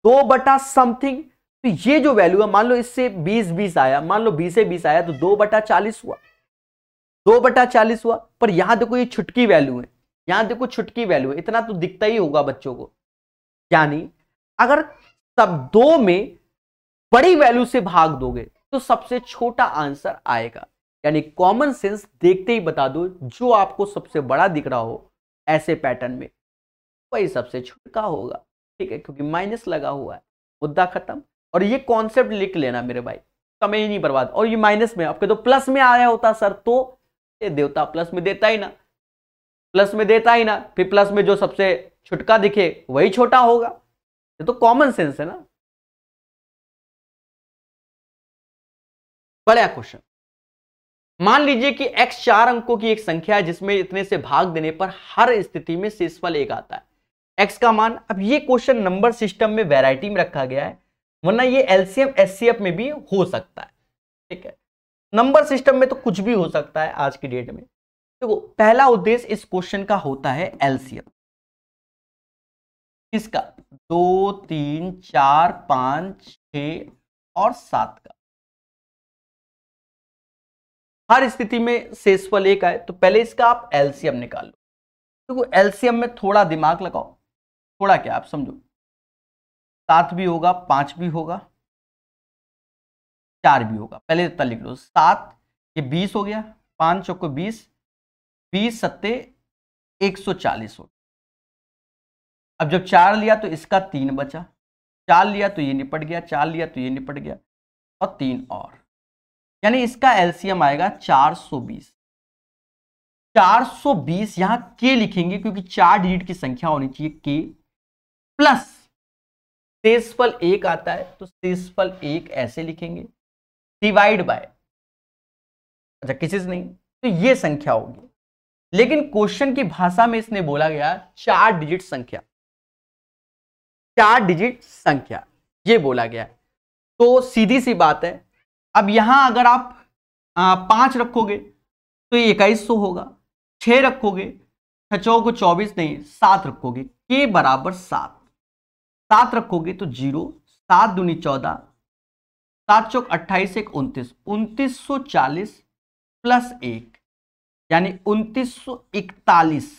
2 बटा समथिंग, तो ये जो वैल्यू है, मान लो इससे 20 आया, मान लो 20 से 20 आया तो 2 बटा 40 हुआ, 2 बटा 40 हुआ। पर यहां देखो ये छुटकी वैल्यू है, यहां देखो छुटकी वैल्यू है, इतना तो दिखता ही होगा बच्चों को। यानी अगर सब 2 में बड़ी वैल्यू से भाग दोगे तो सबसे छोटा आंसर आएगा। यानी कॉमन सेंस देखते ही बता दो, जो आपको सबसे बड़ा दिख रहा हो ऐसे पैटर्न में वही सबसे छोटा होगा, ठीक है, क्योंकि माइनस लगा हुआ है। मुद्दा खत्म। और ये कॉन्सेप्ट लिख लेना मेरे भाई, समय ही नहीं बर्बाद। और ये माइनस में, आपके तो प्लस में आया होता सर, तो ये देवता प्लस में देता ही ना, प्लस में देता ही ना, फिर प्लस में जो सबसे छुटका दिखे वही छोटा होगा। ये तो कॉमन सेंस है ना। बड़ा क्वेश्चन, मान लीजिए कि x 4 अंकों की एक संख्या है जिसमें इतने से भाग देने पर हर स्थिति में शेषफल 1 आता है। x का मान, अब ये क्वेश्चन नंबर सिस्टम में वैरायटी में रखा गया है, वरना ये एलसीएम एचसीएफ में भी हो सकता है, ठीक है। नंबर सिस्टम में तो कुछ भी हो सकता है आज की डेट में। देखो पहला उद्देश्य इस क्वेश्चन का होता है एलसीएम, इसका 2, 3, 4, 5, 6 और 7 का। हर स्थिति में शेषफल 1 आए तो पहले इसका आप एलसीएम निकाल लो। देखो एलसीएम में थोड़ा दिमाग लगाओ, थोड़ा क्या आप समझो, 7 भी होगा, 5 भी होगा, 4 भी होगा। पहले इतना लिख लो, 7 ये 20 हो गया, 5 चौको 20, 20 सत्ते 140 हो। अब जब 4 लिया तो इसका 3 बचा, 4 लिया तो ये निपट गया, 4 लिया तो ये निपट गया और 3 और, यानी इसका एलसीएम आएगा 420। 420 यहां के लिखेंगे क्योंकि 4 डिजिट की संख्या होनी चाहिए के, प्लस शेषफल 1 आता है तो शेषफल 1 ऐसे लिखेंगे, डिवाइड बाय, अच्छा किसी से नहीं, तो ये संख्या होगी। लेकिन क्वेश्चन की भाषा में इसने बोला गया 4 डिजिट संख्या, 4 डिजिट संख्या ये बोला गया। तो सीधी सी बात है, अब यहां अगर आप 5 रखोगे तो ये 2100 होगा, 6 रखोगे 6 को 24 नहीं 7 रखोगे, के बराबर 7, 7 रखोगे तो 0, 7 दूनी 14, 7 चौक 28, 1 29, 2940 प्लस 1 यानी 2941।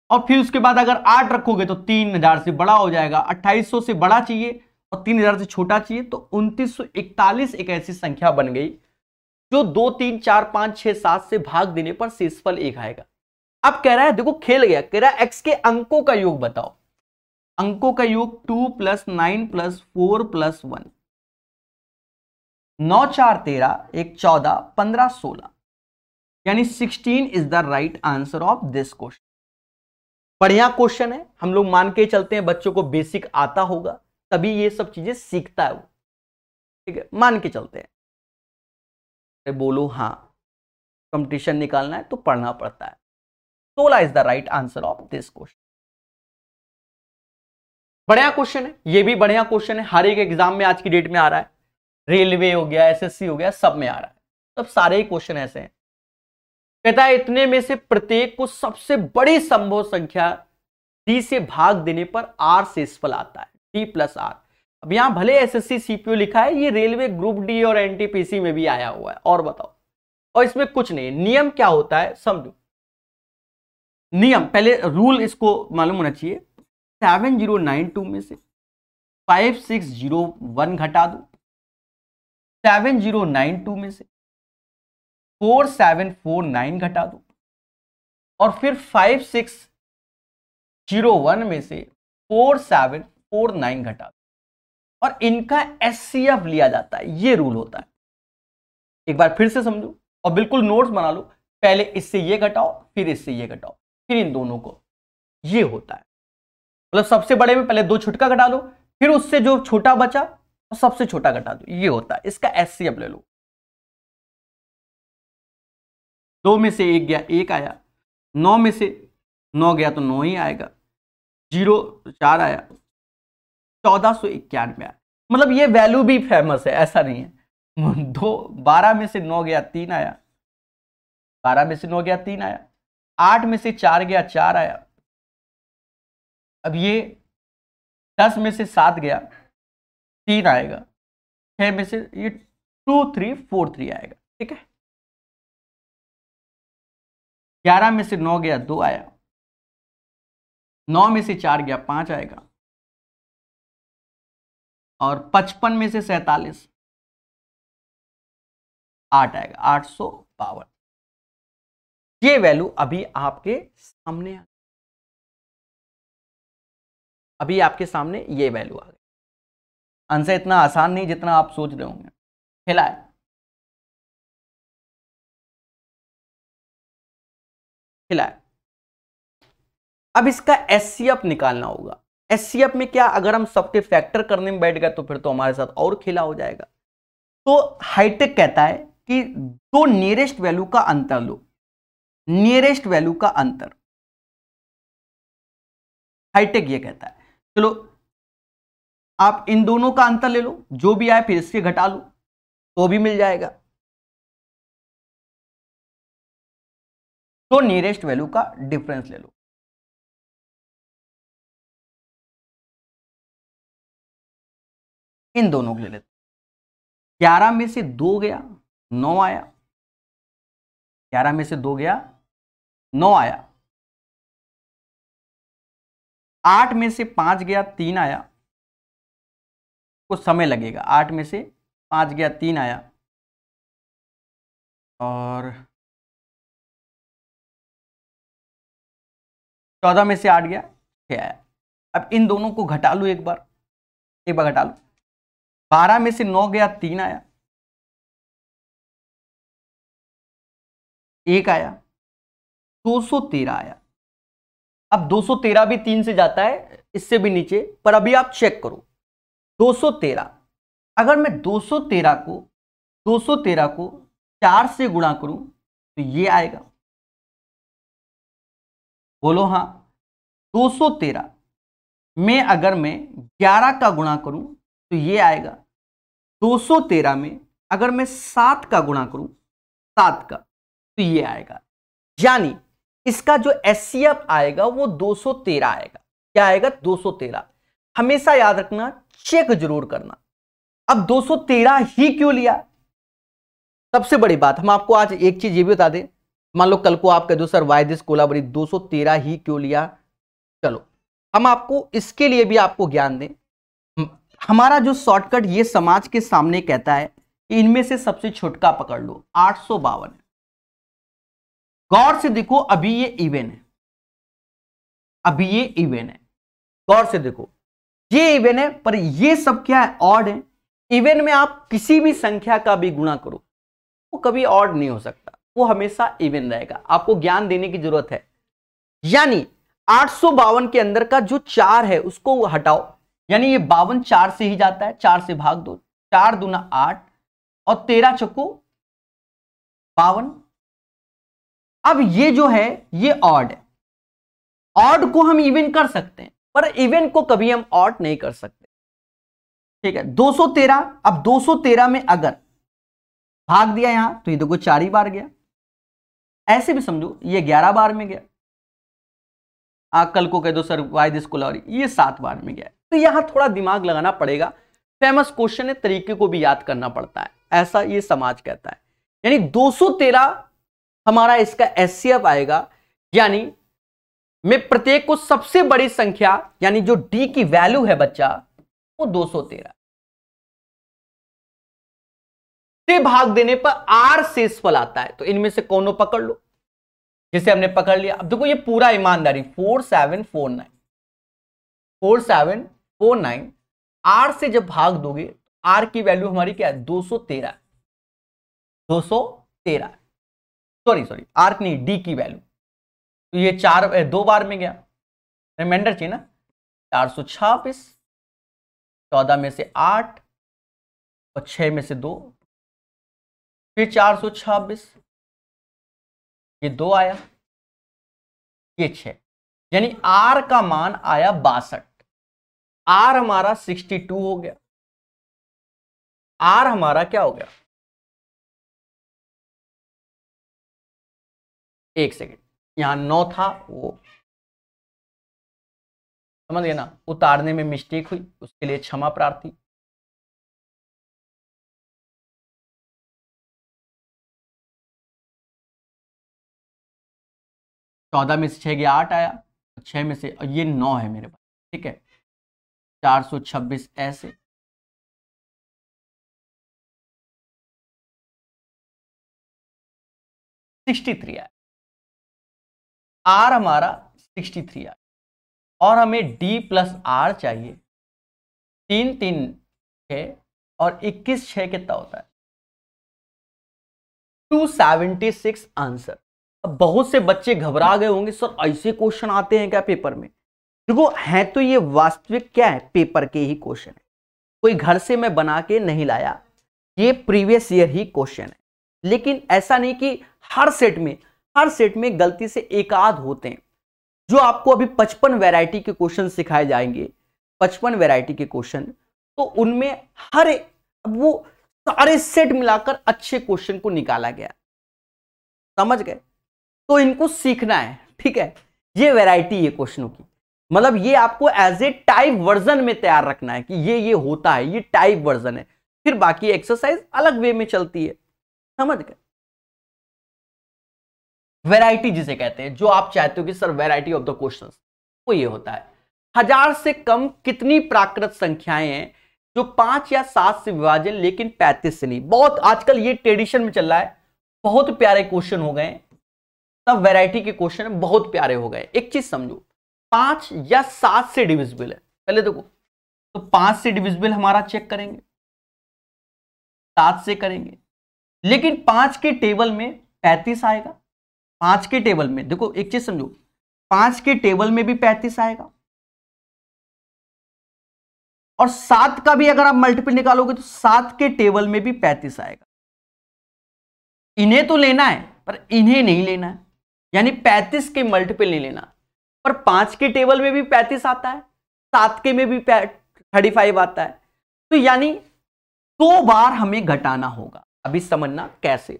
और फिर उसके बाद अगर 8 रखोगे तो 3000 से बड़ा हो जाएगा, 2800 से बड़ा चाहिए और 3000 से छोटा चाहिए, तो 2941 एक ऐसी संख्या बन गई जो 2, 3, 4, 5, 6, 7 से भाग देने पर शेषफल 1 आएगा। अब कह रहा है, देखो खेल गया, कह रहा है x के अंकों का योग बताओ। अंकों का योग 2 + 9 + 4 + 1, 9 4 13, 1 14, 15 16, यानी 16 is the right answer of this question. बढ़िया क्वेश्चन है, हम लोग मान के चलते हैं बच्चों को बेसिक आता होगा तभी ये सब चीजें सीखता है वो, ठीक है, मान के चलते हैं। बोलो हाँ, कंपटीशन निकालना है तो पढ़ना पड़ता है। 16 is the right answer of this question. बढ़िया क्वेश्चन है, ये भी बढ़िया क्वेश्चन है, हर एक एग्जाम में आज की डेट में आ रहा है, रेलवे हो गया, एसएससी हो गया, सब में आ रहा है, सब सारे ही क्वेश्चन ऐसे हैं। कहता है इतने में से प्रत्येक को सबसे बड़ी संभव संख्या डी से भाग देने पर आर शेषफल आता है, डी प्लस आर। अब यहां भले एसएससी सीपीयू लिखा है, ये रेलवे ग्रुप डी और एनटीपीसी में भी आया हुआ है। और बताओ, और इसमें कुछ नहीं, नियम क्या होता है समझो। नियम पहले रूल इसको मालूम होना चाहिए। 7092 में से 5601 घटा दो, 7092 में से 4749 घटा दो, और फिर 5601 में से 4749 घटा दो और इनका एचसीएफ लिया जाता है। ये रूल होता है। एक बार फिर से समझो और बिल्कुल नोट्स बना लो। पहले इससे ये घटाओ, फिर इससे ये घटाओ, फिर इन दोनों को। ये होता है, मतलब सबसे बड़े में पहले 2 छुटका घटा दो, फिर उससे जो छोटा बचा और सबसे छोटा घटा दो। ये होता है। इसका एचसीएफ ले लो। 2 में से 1 गया, 1 आया। 9 में से 9 गया तो 9 ही आएगा। 0 4 आया, 1491 आया। मतलब ये वैल्यू भी फेमस है, ऐसा नहीं है। 12 में से 9 गया, 3 आया। 12 में से 9 गया, 3 आया। 8 में से 4 गया, 4 आया। अब ये 10 में से 7 गया, 3 आएगा। 6 में से ये 2 3 4 3 आएगा। ठीक है। 11 में से 9 गया, 2 आया। 9 में से 4 गया, 5 आएगा। और 55 में से 47 8 आएगा, 852। ये वैल्यू अभी आपके सामने आ, अभी आपके सामने ये वैल्यू आ गई। आंसर इतना आसान नहीं जितना आप सोच रहे होंगे। खेला है। खेला है। अब इसका एचसीएफ निकालना होगा। एचसीएफ में क्या, अगर हम सबके फैक्टर करने में बैठ गए तो फिर तो हमारे साथ और खेला हो जाएगा। तो हाईटेक कहता है कि 2 नियरेस्ट वैल्यू का अंतर लो। नियरेस्ट वैल्यू का अंतर हाईटेक ये कहता है। चलो आप इन दोनों का अंतर ले लो, जो भी आए फिर इससे घटा लो तो भी मिल जाएगा। तो नियरेस्ट वैल्यू का डिफरेंस ले लो। इन दोनों को ले लेते। 11 में से 2 गया, 9 आया। 11 में से 2 गया, 9 आया। 8 में से 5 गया, 3 आया। कुछ समय लगेगा। 8 में से 5 गया, 3 आया। और 14 में से 8 गया, 6 आया। अब इन दोनों को घटा लो एक बार घटा लो। 12 में से 9 गया, 3 आया। 1 आया। 213 आया। अब 213 भी 3 से जाता है, इससे भी नीचे, पर अभी आप चेक करो। 213, अगर मैं 213 को 4 से गुणा करूं तो ये आएगा। बोलो हाँ। 213 में अगर मैं 11 का गुणा करूं तो ये आएगा। 213 में अगर मैं 7 का गुणा करूं, 7 का, तो ये आएगा। यानी इसका जो एचसीएफ आएगा वो 213 आएगा। क्या आएगा? 213। हमेशा याद रखना, चेक जरूर करना। अब 213 ही क्यों लिया? सबसे बड़ी बात, हम आपको आज एक चीज ये भी बता दें। मान लो कल को आप कह दो सर वाई दिस कोलाबरी 213 ही क्यों लिया? चलो हम आपको इसके लिए भी आपको ज्ञान दें। हमारा जो शॉर्टकट ये समाज के सामने कहता है कि इनमें से सबसे छोटका पकड़ लो, 852 है। गौर से देखो, अभी ये इवन है, अभी ये इवन है। गौर से देखो, ये इवन है, पर ये सब क्या है? ऑड है। इवन में आप किसी भी संख्या का भी गुणा करो वो कभी ऑड नहीं हो सकता, वो हमेशा इवन रहेगा। आपको ज्ञान देने की जरूरत है। यानी 852 के अंदर का जो 4 है उसको हटाओ, यानी ये 52 4 से ही जाता है। 4 से भाग दो, 4 दूना 8 और 13 चौको 52। अब ये जो है ये ऑड है। ऑड को हम इवन कर सकते हैं, पर इवन को कभी हम ऑड नहीं कर सकते। ठीक है। 213, अब 213 में अगर भाग दिया यहां तो ये देखो 4 ही बार गया। ऐसे भी समझो ये 11 बार में गया। कल को कह दो सर वाई दिस कोलाबरी, ये 7 बार में गया। तो यहां थोड़ा दिमाग लगाना पड़ेगा। फेमस क्वेश्चन है, तरीके को भी याद करना पड़ता है, ऐसा ये समाज कहता है। यानी 213 हमारा इसका एचसीएफ आएगा। यानी मैं प्रत्येक को सबसे बड़ी संख्या, यानी जो डी की वैल्यू है बच्चा, वो 213 से भाग देने पर आर शेषफल आता है। तो इनमें से कौनों पकड़ लो। जिसे हमने पकड़ लिया। अब देखो ये पूरा ईमानदारी 4749 4749 आर से जब भाग दोगे, आर की वैल्यू हमारी क्या है 213 सॉरी आर नहीं, डी की वैल्यू। तो ये 2 बार में गया, रिमाइंडर चाहिए ना, 426, 14 में से 8 और 6 में से 2, फिर 426, ये 2 आया, ये 6, यानी आर का मान आया 62। आर हमारा 62 हो गया। आर हमारा क्या हो गया, एक सेकेंड, यहां 9 था, वो समझ गए ना, उतारने में मिस्टेक हुई, उसके लिए क्षमा प्रार्थी। चौदह में से 6 गया 8 आया, 6 में से, ये 9 है मेरे पास, ठीक है, 426 ऐसे, $63 आया। आर हमारा 63 आया और हमें डी प्लस आर चाहिए। 3 3 6 और 21 6 कितना होता है 276 आंसर। अब बहुत से बच्चे घबरा गए होंगे, सर ऐसे क्वेश्चन आते हैं क्या पेपर में? देखो है तो ये वास्तविक क्या है, पेपर के ही क्वेश्चन है, कोई घर से मैं बना के नहीं लाया, ये प्रीवियस ईयर ही क्वेश्चन है। लेकिन ऐसा नहीं कि हर सेट में गलती से एक आध होते हैं। जो आपको अभी 55 वैरायटी के क्वेश्चन सिखाए जाएंगे, 55 वैरायटी के क्वेश्चन, तो उनमें हर वो सारे सेट मिलाकर अच्छे क्वेश्चन को निकाला गया, समझ गए? तो इनको सीखना है, ठीक है, ये वैरायटी है क्वेश्चनों की, मतलब ये आपको एज ए टाइप वर्जन में तैयार रखना है कि ये होता है, ये टाइप वर्जन है, फिर बाकी एक्सरसाइज अलग वे में चलती है, समझ गए? वैरायटी जिसे कहते हैं, जो आप चाहते हो कि sir variety of the questions, वो ये होता है 1000 से कम कितनी प्राकृत संख्याएं हैं जो 5 या 7 से विभाजन लेकिन 35 से नहीं। बहुत आजकल ये ट्रेडिशन में चल रहा है, बहुत प्यारे क्वेश्चन हो गए, सब वैरायटी के क्वेश्चन बहुत प्यारे हो गए। एक चीज समझो, 5 या 7 से डिविजिबल है, पहले देखो तो 5 से डिविजिबल हमारा चेक करेंगे, 7 से करेंगे, लेकिन 5 के टेबल में 35 आएगा। 5 के टेबल में देखो, एक चीज समझो, 5 के टेबल में भी 35 आएगा, और 7 का भी अगर आप मल्टीपल निकालोगे तो 7 के टेबल में भी 35 आएगा। इन्हें तो लेना है पर इन्हें नहीं लेना है, यानी 35 के मल्टीपल नहीं लेना, पर 5 के टेबल में भी 35 आता है, 7 के में भी 35 आता है, तो यानी 2 बार हमें घटाना होगा। अभी समझना कैसे,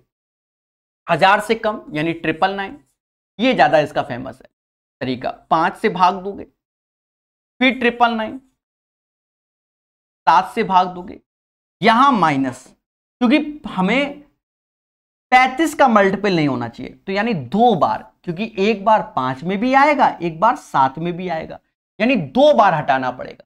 1000 से कम यानी 999, ये ज्यादा इसका फेमस है तरीका। 5 से भाग दोगे, फिर 999, 7 से भाग दोगे, यहां माइनस, क्योंकि हमें 35 का मल्टीपल नहीं होना चाहिए, तो यानी 2 बार, क्योंकि एक बार 5 में भी आएगा, एक बार 7 में भी आएगा, यानी 2 बार हटाना पड़ेगा,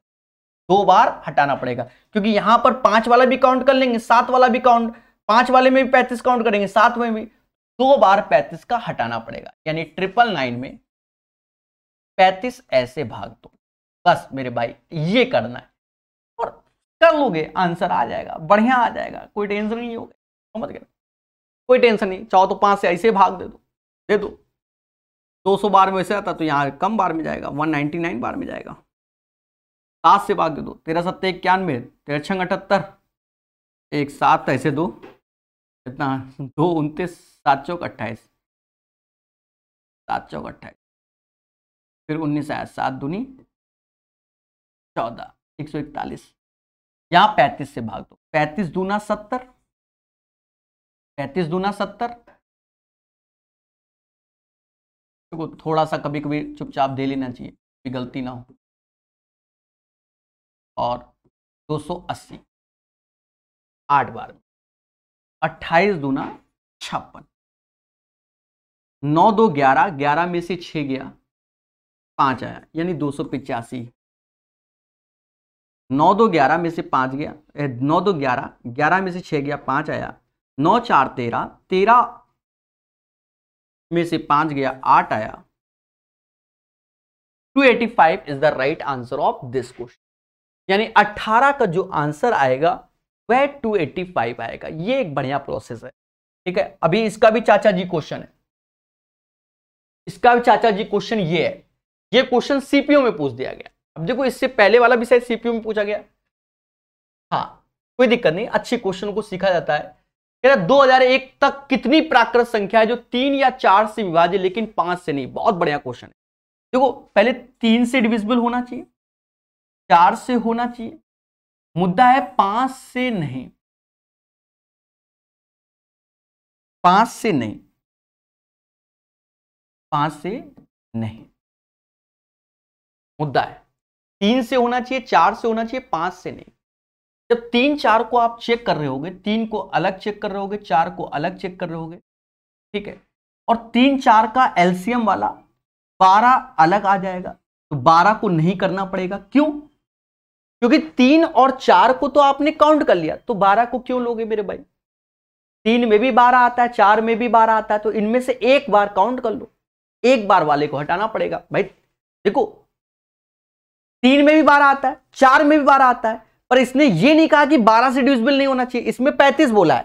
2 बार हटाना पड़ेगा, क्योंकि यहां पर 5 वाला भी काउंट कर लेंगे, 7 वाला भी काउंट, 5 वाले में भी 35 काउंट करेंगे, 7 में भी 2 बार 35 का हटाना पड़ेगा, यानी 999 में 35 ऐसे भाग दो। बस मेरे भाई ये करना है और कर लोगे, आंसर आ जाएगा, बढ़िया आ जाएगा, कोई टेंशन नहीं होगा, समझ गए? कोई टेंशन नहीं, चाहो तो 5 से ऐसे भाग दे दो 200 बार में वैसे आता तो यहाँ कम बार में जाएगा, 199 बार में जाएगा। 7 से भाग दे दो, 13 7 91, 13 6 78, एक 7 ऐसे दो, इतना 2 29, 7 चौक 28, 7 चौक 28, फिर 19 आया, 7 दूनी 14, 141, यहाँ 35 से भाग दो, 35 दूना 70, 35 दूना 70, देखो थोड़ा सा कभी कभी चुपचाप दे लेना चाहिए, कोई गलती ना हो, और 280 8 बार में, 28 दूना 56, 9 2 11, 11 में से 6 गया 5 आया, यानी 285, 9 2 11 में से 5 गया, 9 2 11, 11 में से 6 गया 5 आया, 9 4 13, 13 में से 5 गया 8 आया। 285 is the right answer of this question. यानी 18 का जो आंसर आएगा वह 285 आएगा। ये एक बढ़िया प्रोसेस है, ठीक है। अभी इसका भी चाचा जी क्वेश्चन है, इसका भी चाचा जी क्वेश्चन ये है। ये क्वेश्चन सीपीयू में पूछ दिया गया। अब देखो इससे पहले वाला भी शायद सीपीयू में पूछा गया। हाँ कोई दिक्कत नहीं, अच्छे क्वेश्चन को सीखा जाता है। 2001 तक कितनी प्राकृत संख्या है जो 3 या 4 से विभाज्य लेकिन 5 से नहीं? बहुत बढ़िया क्वेश्चन है। देखो पहले 3 से डिविजिबल होना चाहिए, 4 से होना चाहिए, मुद्दा है 5 से नहीं, 5 से नहीं, 5 से नहीं मुद्दा है। 3 से होना चाहिए, 4 से होना चाहिए, 5 से नहीं। जब 3 4 को आप चेक कर रहे होगे, 3 को अलग चेक कर रहे होगे, 4 को अलग चेक कर रहे होगे, ठीक है, और 3 4 का एलसीएम वाला 12 अलग आ जाएगा, तो 12 को नहीं करना पड़ेगा। क्यों? क्योंकि 3 और 4 को तो आपने काउंट कर लिया, तो 12 को क्यों लोगे मेरे भाई? 3 में भी 12 आता है, 4 में भी 12 आता है, तो इनमें से एक बार काउंट कर लो, एक बार वाले को हटाना पड़ेगा। भाई देखो 3 में भी 12 आता है, 4 में भी 12 आता है, पर इसने ये नहीं कहा कि 12 से डिविजिबल नहीं होना चाहिए, इसमें 35 बोला है,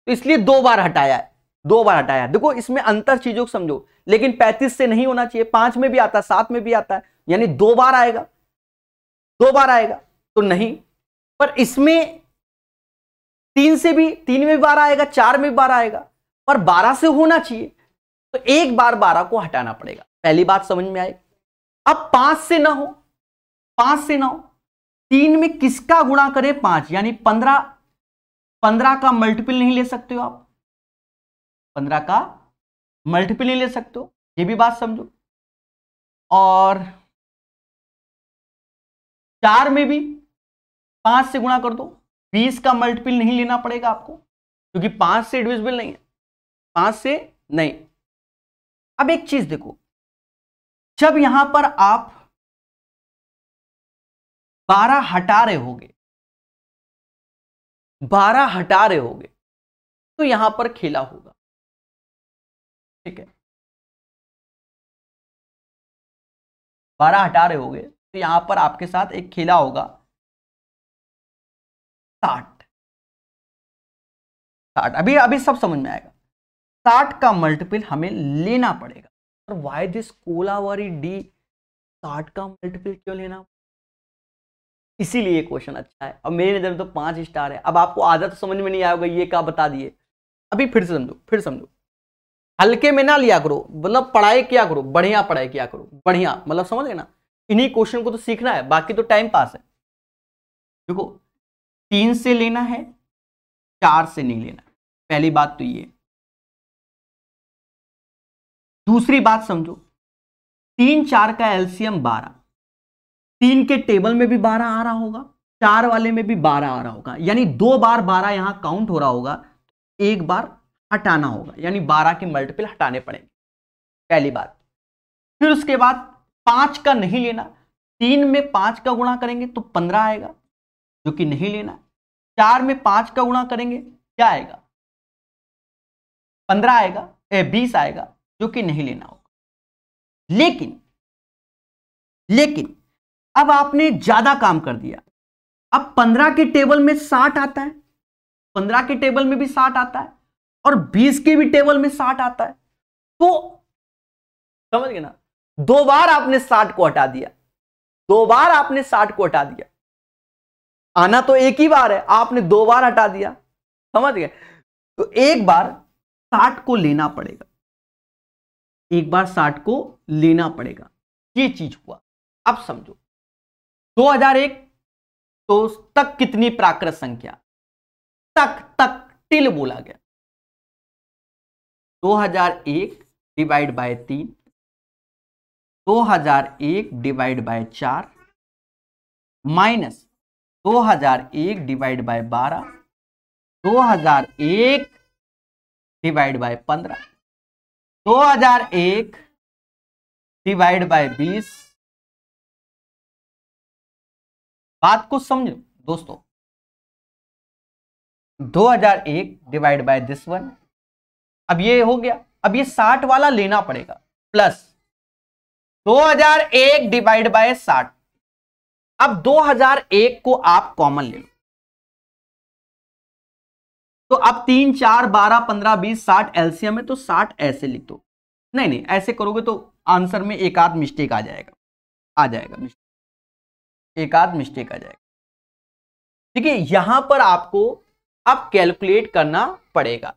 तो इसलिए 2 बार हटाया है, 2 बार हटाया। देखो इसमें अंतर चीजों को समझो, लेकिन 35 से नहीं होना चाहिए, 5 में भी आता है, 7 में भी आता है, यानी 2 बार आएगा, 2 बार आएगा तो नहीं। पर इसमें 3 से भी, 3 में भी 12 आएगा, 4 में भी 12 आएगा, पर 12 से होना चाहिए, तो एक बार 12 को हटाना पड़ेगा। पहली बात समझ में आई। अब 5 से ना हो, 5 से ना हो, 3 में किसका गुणा करें? 5, यानी 15, 15 का मल्टीपल नहीं ले सकते हो आप, 15 का मल्टीपल नहीं ले सकते हो, ये भी बात समझो। और 4 में भी 5 से गुणा कर दो, 20 का मल्टीपल नहीं लेना पड़ेगा आपको, क्योंकि 5 से डिविजिबल नहीं है, 5 से नहीं। अब एक चीज देखो, जब यहां पर आप 12 हटा रहे होगे, 12 हटा रहे होगे, तो यहां पर खेला होगा, ठीक है। 12 हटा रहे होगे तो यहां पर आपके साथ एक खेला होगा 60। अभी अभी सब समझ में आएगा। 60 का मल्टीपल हमें लेना पड़ेगा। और वाई दिस कोलावारी डी, 60 का मल्टीपल क्यों लेना? इसीलिए क्वेश्चन अच्छा है। अब मेरे नजर में तो 5 स्टार है। अब आपको आदत तो समझ में नहीं आएगा, ये क्या बता दिए। अभी फिर समझो, फिर समझो। हल्के में ना लिया करो, मतलब पढ़ाई किया करो, बढ़िया पढ़ाई किया करो, बढ़िया, मतलब समझ गए ना। इन्हीं क्वेश्चन को तो सीखना है, बाकी तो टाइम पास है। देखो 3 से लेना है, 4 से नहीं लेना, पहली बात तो ये। दूसरी बात समझो, 3 4 का एलसीएम 12, 3 के टेबल में भी 12 आ रहा होगा, 4 वाले में भी 12 आ रहा होगा, यानी 2 बार 12 यहां काउंट हो रहा होगा, एक बार हटाना होगा, यानी 12 के मल्टीपल हटाने पड़ेंगे, पहली बात। फिर उसके बाद 5 का नहीं लेना, 3 में 5 का गुणा करेंगे तो 15 आएगा, जो कि नहीं लेना। 4 में 5 का गुणा करेंगे क्या आएगा? 15 आएगा, 20 आएगा, जो कि नहीं लेना होगा। लेकिन अब आपने ज्यादा काम कर दिया। अब 15 के टेबल में 60 आता है, 15 के टेबल में भी 60 आता है, और 20 के भी टेबल में 60 आता है, तो समझ गए ना। 2 बार आपने 60 को हटा दिया, 2 बार आपने 60 को हटा दिया। आना तो एक ही बार है, आपने 2 बार हटा दिया, समझ गए। तो एक बार 60 को लेना पड़ेगा, एक बार 60 को लेना पड़ेगा, ये चीज हुआ। अब समझो 2001 तो तक कितनी प्राकृत संख्या? तक टिल बोला गया। 2001 divide by 3, 2001 divide by 4, minus 2001 divide by 12, 2001 divide by 15, 2001 divide by 20। बात को समझो दोस्तों, 2001 डिवाइड बाय दिस वन। अब ये हो गया, अब ये 60 वाला लेना पड़ेगा, प्लस 2001 डिवाइड बाय 60। अब 2001 को आप कॉमन ले लो, तो अब 3 4 12 15 20 60 एलसीएम है, तो 60 ऐसे लिख दो। नहीं नहीं, ऐसे करोगे तो आंसर में एक आध मिस्टेक आ जाएगा एक आध मिस्टेक आ जाएगा। ठीक है, यहां पर आपको अब कैलकुलेट करना पड़ेगा।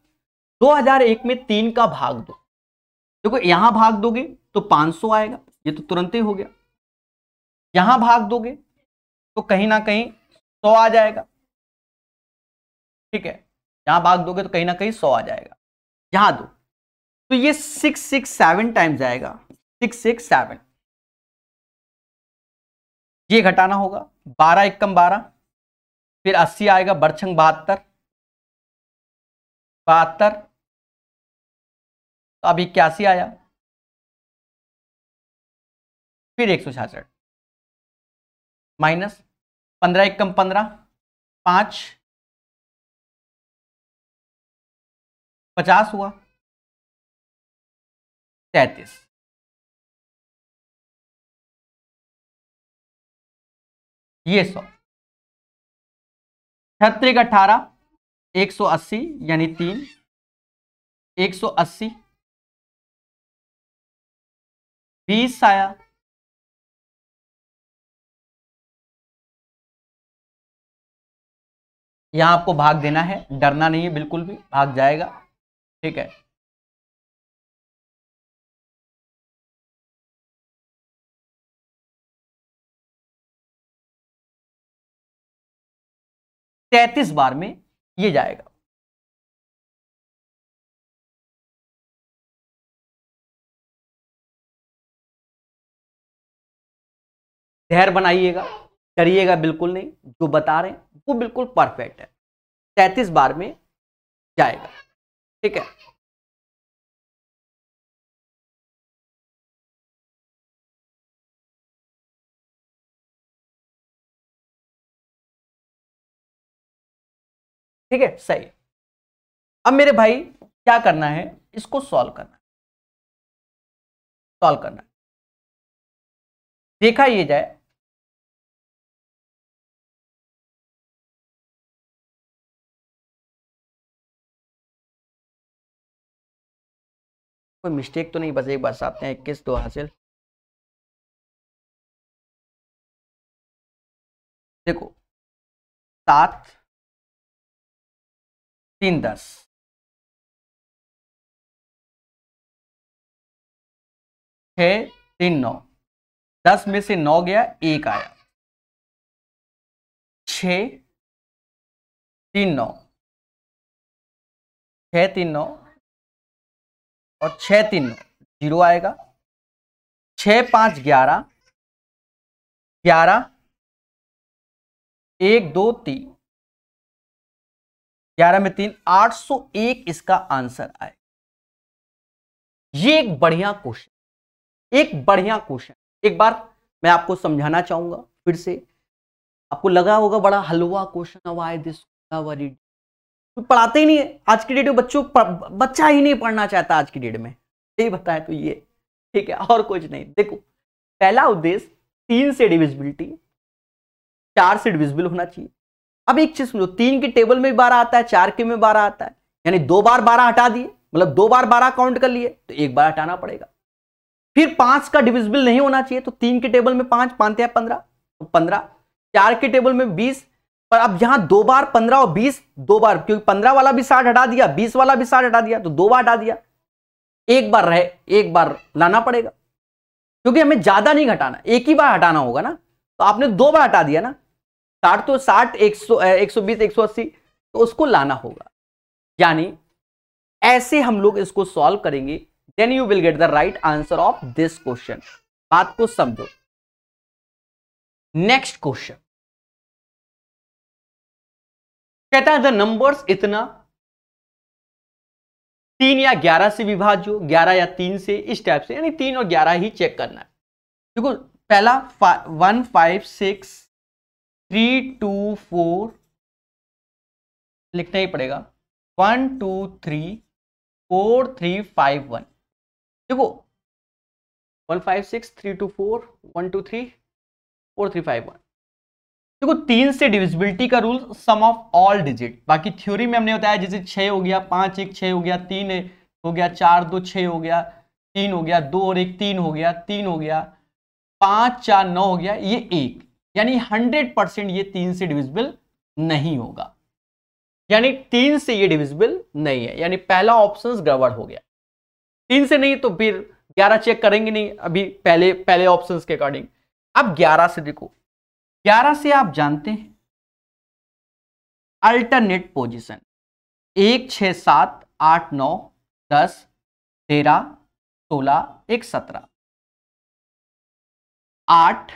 2001 में 3 का भाग दो, देखो यहां भाग दोगे तो 500 आएगा, ये तो तुरंत ही हो गया। यहां भाग दोगे तो कहीं ना कहीं 100 आ जाएगा। ठीक है, यहां भाग दोगे तो कहीं ना कहीं 100 आ जाएगा। यहां दो तो ये 667 टाइम्स आएगा, 667। ये घटाना होगा, 12 एकम 12, फिर 80 आएगा, बरछंग 72, तो अब 81 आया, फिर 166 माइनस 15 एकम 15, 5, 50 हुआ, 33। ये 100, 36 18, 180 यानी 3, 180, 20 आया, यहां आपको भाग देना है, डरना नहीं है बिल्कुल भी, भाग जाएगा। ठीक है, तैतीस बार में ये जाएगा। धैर्य बनाइएगा, करिएगा बिल्कुल नहीं, जो बता रहे हैं वो बिल्कुल परफेक्ट है। 33 बार में जाएगा। ठीक है, ठीक है, सही। अब मेरे भाई क्या करना है, इसको सॉल्व करना है, देखा ये जाए। कोई मिस्टेक तो नहीं, बस एक बार साथ हैं, 21 तो हासिल। देखो 7 3 10, 6 3 9, 10 में से 9 गया, 1 आया, 6 3 9, 6 3 9 और 6 3 9, 0 आएगा, 6 5 11, 11 1 2 3, 11 में 3, 801 इसका आंसर आए। ये एक बढ़िया क्वेश्चन, एक बार मैं आपको समझाना चाहूंगा फिर से। आपको लगा होगा बड़ा हलवा क्वेश्चन, व्हाई दिस, पढ़ाते ही नहीं है आज की डेट में, बच्चा ही नहीं पढ़ना चाहता आज की डेट में, यही बताया तो ये। ठीक है, और कुछ नहीं। देखो पहला उद्देश्य 3 से डिविजिबिलिटी, 4 से डिविजिबल होना चाहिए। अब एक चीज समझो, 3 की टेबल में 12 आता है, 4 के में 12 आता है, यानी 2 बार 12 हटा दिए, मतलब 2 बार 12 काउंट कर लिए, तो 1 बार हटाना पड़ेगा। फिर 5 का डिविजिबल नहीं होना चाहिए, तो 3 की टेबल में 5 5 या 15, तो 15, 4 की टेबल में 20, पर अब यहां 2 बार 15 और 20, 2 बार, क्योंकि 15 वाला भी 60 हटा दिया, 20 वाला भी 60 हटा दिया, तो 2 बार हटा दिया, 1 बार रहे, 1 बार लाना पड़ेगा, क्योंकि हमें ज्यादा नहीं घटाना, एक ही बार हटाना होगा ना, तो आपने 2 बार हटा दिया ना, 60 तो 60, 120 180, तो उसको लाना होगा। यानी ऐसे हम लोग इसको सॉल्व करेंगे, then you will get the right answer of this question. बात को समझो। नेक्स्ट क्वेश्चन कहता है द नंबर्स इतना 3 या 11 से विभाज्य हो, 11 या 3 से, इस टाइप से, यानी 3 और 11 ही चेक करना है। देखो पहला 1 5 6 3 2 4 लिखना ही पड़ेगा, 1 2 3 4351। देखो 156 324 123 4351। देखो 3 से डिविजिबिलिटी का rule sum of all digit. बाकी थ्योरी में हमने बताया जैसे 6 हो गया, 5 1 6 हो गया, 3 हो गया, 4 2 6 हो गया, 3 हो गया, 2 और 1 3 हो गया, 3 हो गया, 5 4 9 हो गया, ये 1, यानी 100% ये 3 से डिविजिबल नहीं होगा, यानी 3 से ये डिविजिबल नहीं है, यानी पहला ऑप्शन गड़बड़ हो गया। 3 से नहीं तो फिर 11 चेक करेंगे नहीं, अभी पहले ऑप्शंस के अकॉर्डिंग। अब 11 से देखो, 11 से आप जानते हैं अल्टरनेट पोजीशन 1 6 7 8 9 10 13 16 1 17, 8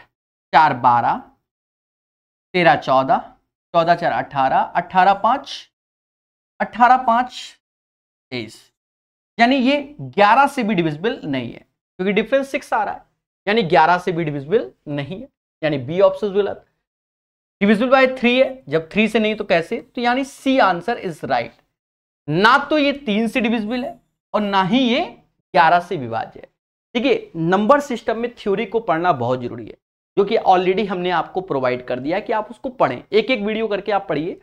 4 12 13 14 14 4 18 18 5 18 5 23, यानी ये 11 से भी डिविजिबल नहीं है क्योंकि डिफरेंस 6 आ रहा है, यानी 11 से भी डिविजिबल नहीं है, यानी बी ऑप्शन गलत। डिविजिबल बाय 3 है, जब 3 से नहीं तो कैसे, तो यानी सी आंसर इज राइट। ना तो ये 3 से डिविजिबल है और ना ही ये 11 से विभाज्य है। देखिए नंबर सिस्टम में थ्योरी को पढ़ना बहुत जरूरी है, जो कि ऑलरेडी हमने आपको प्रोवाइड कर दिया है कि आप उसको पढ़ें, एक एक वीडियो करके आप पढ़िए,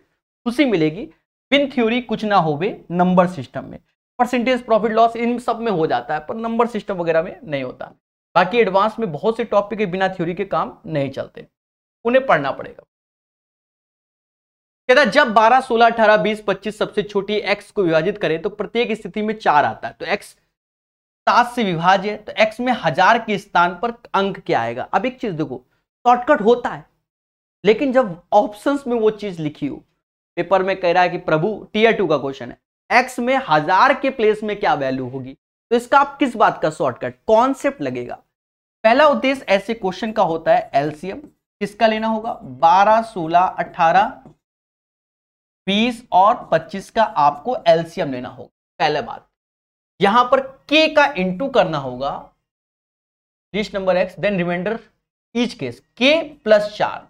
खुशी मिलेगी। बिन थ्योरी कुछ ना होवे नंबर सिस्टम में, परसेंटेज प्रॉफिट लॉस इन सब में हो जाता है पर नंबर सिस्टम वगैरह में नहीं होता। बाकी एडवांस में बहुत से टॉपिक के बिना थ्योरी के काम नहीं चलते, उन्हें पढ़ना पड़ेगा। कहता जब 12 16 18 20 25 सबसे छोटी x को विभाजित करें तो प्रत्येक स्थिति में 4 आता है, तो x 7 से विभाज्य है, तो x में 1000 के स्थान पर अंक क्या आएगा। अब एक चीज देखो, शॉर्टकट होता है, लेकिन जब ऑप्शंस में वो चीज लिखी हो, पेपर में कह रहा है कि प्रभु टीयर 2 का क्वेश्चन है, x में 1000 के प्लेस में क्या वैल्यू होगी, तो इसका आप किस बात का शॉर्टकट कॉन्सेप्ट लगेगा। पहला उद्देश्य ऐसे क्वेश्चन का होता है एलसीएम, किसका लेना होगा, 12 16 18 20 और 25 का आपको एलसीएम लेना होगा। पहले बात, यहां पर k का इंटू करना होगा list number x, then remainder each case k plus 4।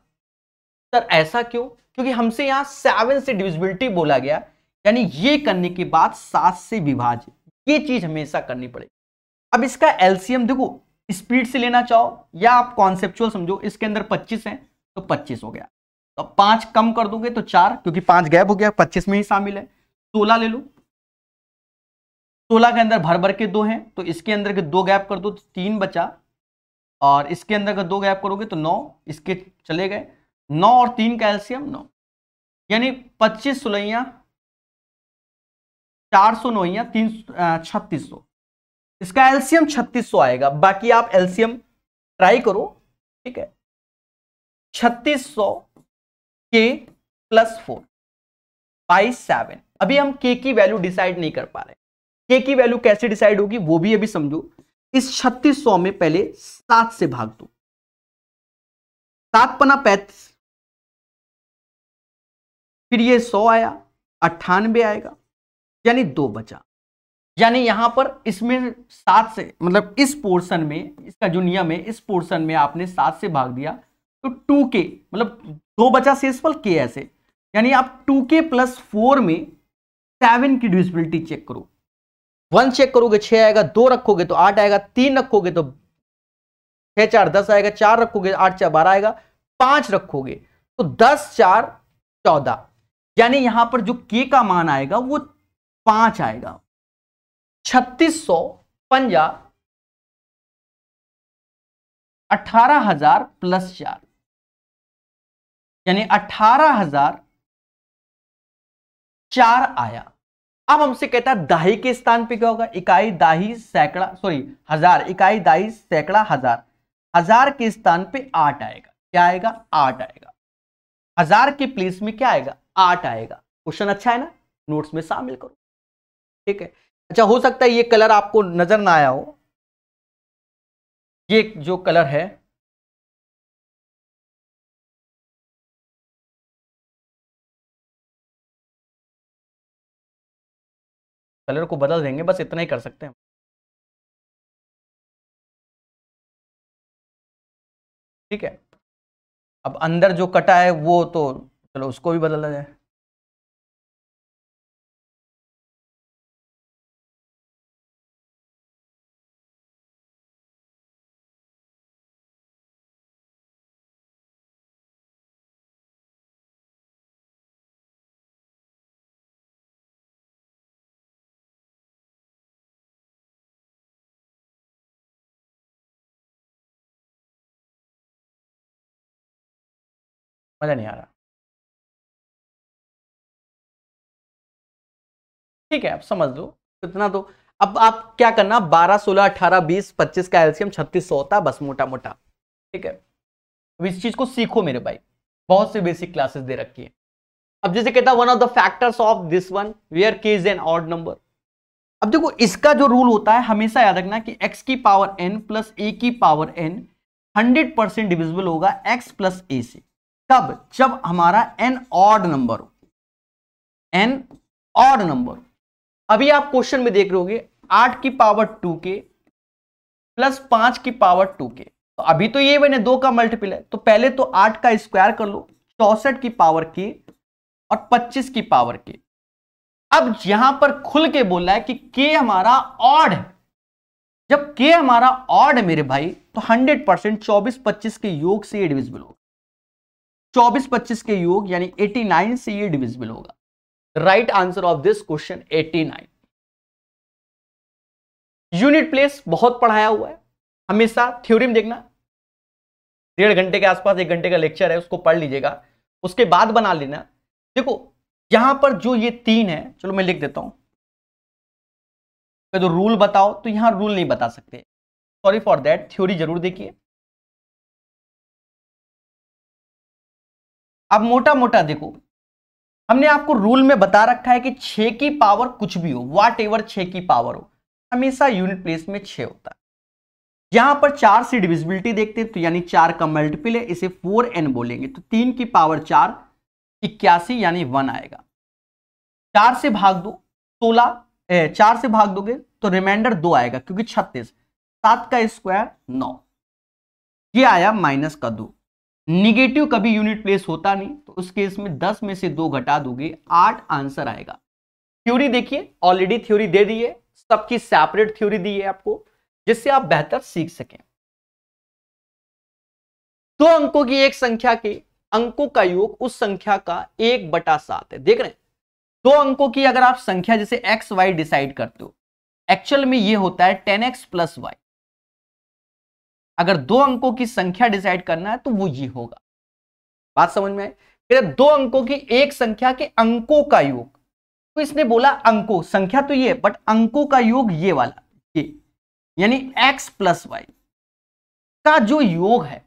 Sir ऐसा क्यों, क्योंकि हमसे यहां 7 से डिविजिबिलिटी बोला गया, यानी ये करने के बाद 7 से विभाज्य, ये चीज हमेशा करनी पड़ेगी। अब इसका एलसीएम देखो, स्पीड से लेना चाहो या आप कॉन्सेप्चुअल समझो, इसके अंदर 25 है तो 25 हो गया, तो 5 कम कर दोगे तो 4, क्योंकि 5 गैप हो गया, 25 में ही शामिल है। 16 ले लो, 16 के अंदर भर भर के 2 हैं, तो इसके अंदर के 2 गैप कर दो तो 3 बचा, और इसके अंदर का 2 गैप करोगे तो 9, इसके चले गए, 9 और 3 का एलसीएम 9, यानी 25 16 400 9 3 3600, इसका एलसीएम 3600 आएगा। बाकी आप एलसीएम ट्राई करो, ठीक है। 3600 k प्लस 4 बाई 7। अभी हम k की वैल्यू डिसाइड नहीं कर पा रहे, k की वैल्यू कैसे डिसाइड होगी वो भी अभी समझो। इस 3600 में पहले 7 से भाग दो, 7 पना 35, फिर ये 100 आया, 98 आएगा, यानी 2 बचा। यानी यहां पर इसमें 7 से, मतलब इस पोर्शन में, इसका जो नियम है, इस पोर्शन में आपने 7 से भाग दिया तो 2k, मतलब 2 बचा शेषफल k ऐसे, यानी आप 2k प्लस 4 में 7 की डिविजिबिलिटी चेक करो। 1 चेक करोगे 6 आएगा, 2 रखोगे तो 8 आएगा, 3 रखोगे तो 6 4 10 आएगा, 4 रखोगे 8 4 12 आएगा, 5 रखोगे तो 10 4 14, यानी यहां पर जो k का मान आएगा वो 5 आएगा। 3600 पंजा 18,000 प्लस 4, यानी 18,004 आया। अब हमसे कहता है दाही के स्थान पे क्या होगा, इकाई दाही सैकड़ा, सॉरी हजार, इकाई दाही सैकड़ा हजार, हजार के स्थान पे 8 आएगा, क्या आएगा 8 आएगा, हजार के प्लेस में क्या आएगा 8 आएगा। क्वेश्चन अच्छा है ना, नोट्स में शामिल करो, ठीक है। अच्छा हो सकता है ये कलर आपको नजर ना आया हो, ये जो कलर है कलर को बदल देंगे, बस इतना ही कर सकते हैं, ठीक है। अब अंदर जो कटा है वो तो चलो उसको भी बदला जाए। मजा नहीं आ रहा, ठीक है, आप समझ लो इतना तो। अब आप क्या करना, 12 16 18 20 25 का एलसीएम 3600 होता है बस, मोटा मोटा, ठीक है। अब इस चीज को सीखो मेरे भाई, बहुत से बेसिक क्लासेस दे रखी है। अब जैसे कहता है one of the factors of this one where K is an odd number. अब देखो इसका जो रूल होता है हमेशा याद रखना कि x की पावर n प्लस a की पावर n 100% डिविजिबल होगा x प्लस a से। कब? जब हमारा n ऑड नंबर हो, n ऑड नंबर। अभी आप क्वेश्चन में देख रहे होगे 8 की पावर 2k प्लस 5 की पावर 2k, तो अभी तो ये मैंने 2 का मल्टीपल है, तो पहले तो 8 का स्क्वायर कर लो, 64 की पावर k और 25 की पावर k। अब यहां पर खुल के बोला है कि k हमारा ऑड है। जब k हमारा ऑड है मेरे भाई, तो 100% 24-25 के योग से ये डिविजिबल होगा, 24-25 के योग यानी 89 से ये डिविजिबल होगा। Right answer of this question 89। Unit place बहुत पढ़ाया हुआ है, हमेशा थ्योरम देखना, 1.5 घंटे के आसपास 1 घंटे का लेक्चर है, उसको पढ़ लीजिएगा, उसके बाद बना लेना। देखो यहां पर जो ये 3 है, चलो मैं लिख देता हूं, तो रूल बताओ, तो यहां रूल नहीं बता सकते, सॉरी फॉर दैट, थ्योरी जरूर देखिए। अब मोटा मोटा देखो, हमने आपको रूल में बता रखा है कि 6 की पावर कुछ भी हो, वाट एवर 6 की पावर हो, हमेशा यूनिट प्लेस में 6 होता है। यहां पर 4 से डिविजिबिलिटी देखते हैं, तो यानी 4 का मल्टीपल है, इसे 4n बोलेंगे, तो 3 की पावर 4 81 यानी 1 आएगा। 4 से भाग दो 16, 4 से भाग दोगे तो रिमाइंडर 2 आएगा, क्योंकि 36, 7 का स्क्वायर 9, ये आया माइनस का 2। निगेटिव कभी यूनिट प्लेस होता नहीं, तो उस केस में 10 में से 2 घटा दोगे 8 आंसर आएगा। थ्योरी देखिए, ऑलरेडी थ्योरी दे दी है, सबकी सेपरेट थ्योरी दी है आपको, जिससे आप बेहतर सीख सकें। 2 अंकों की एक संख्या के अंकों का योग उस संख्या का 1/7 है। देख रहे हैं, 2 अंकों की अगर आप संख्या जैसे एक्स वाई डिसाइड करते हो, एक्चुअल में ये होता है 10x प्लस वाई। अगर 2 अंकों की संख्या डिसाइड करना है तो वो ये होगा। बात समझ में आए? 2 अंकों की एक संख्या के अंकों का योग, तो इसने बोला अंकों, संख्या तो ये, बट अंकों का योग ये वाला, ये यानी x प्लस वाई का जो योग है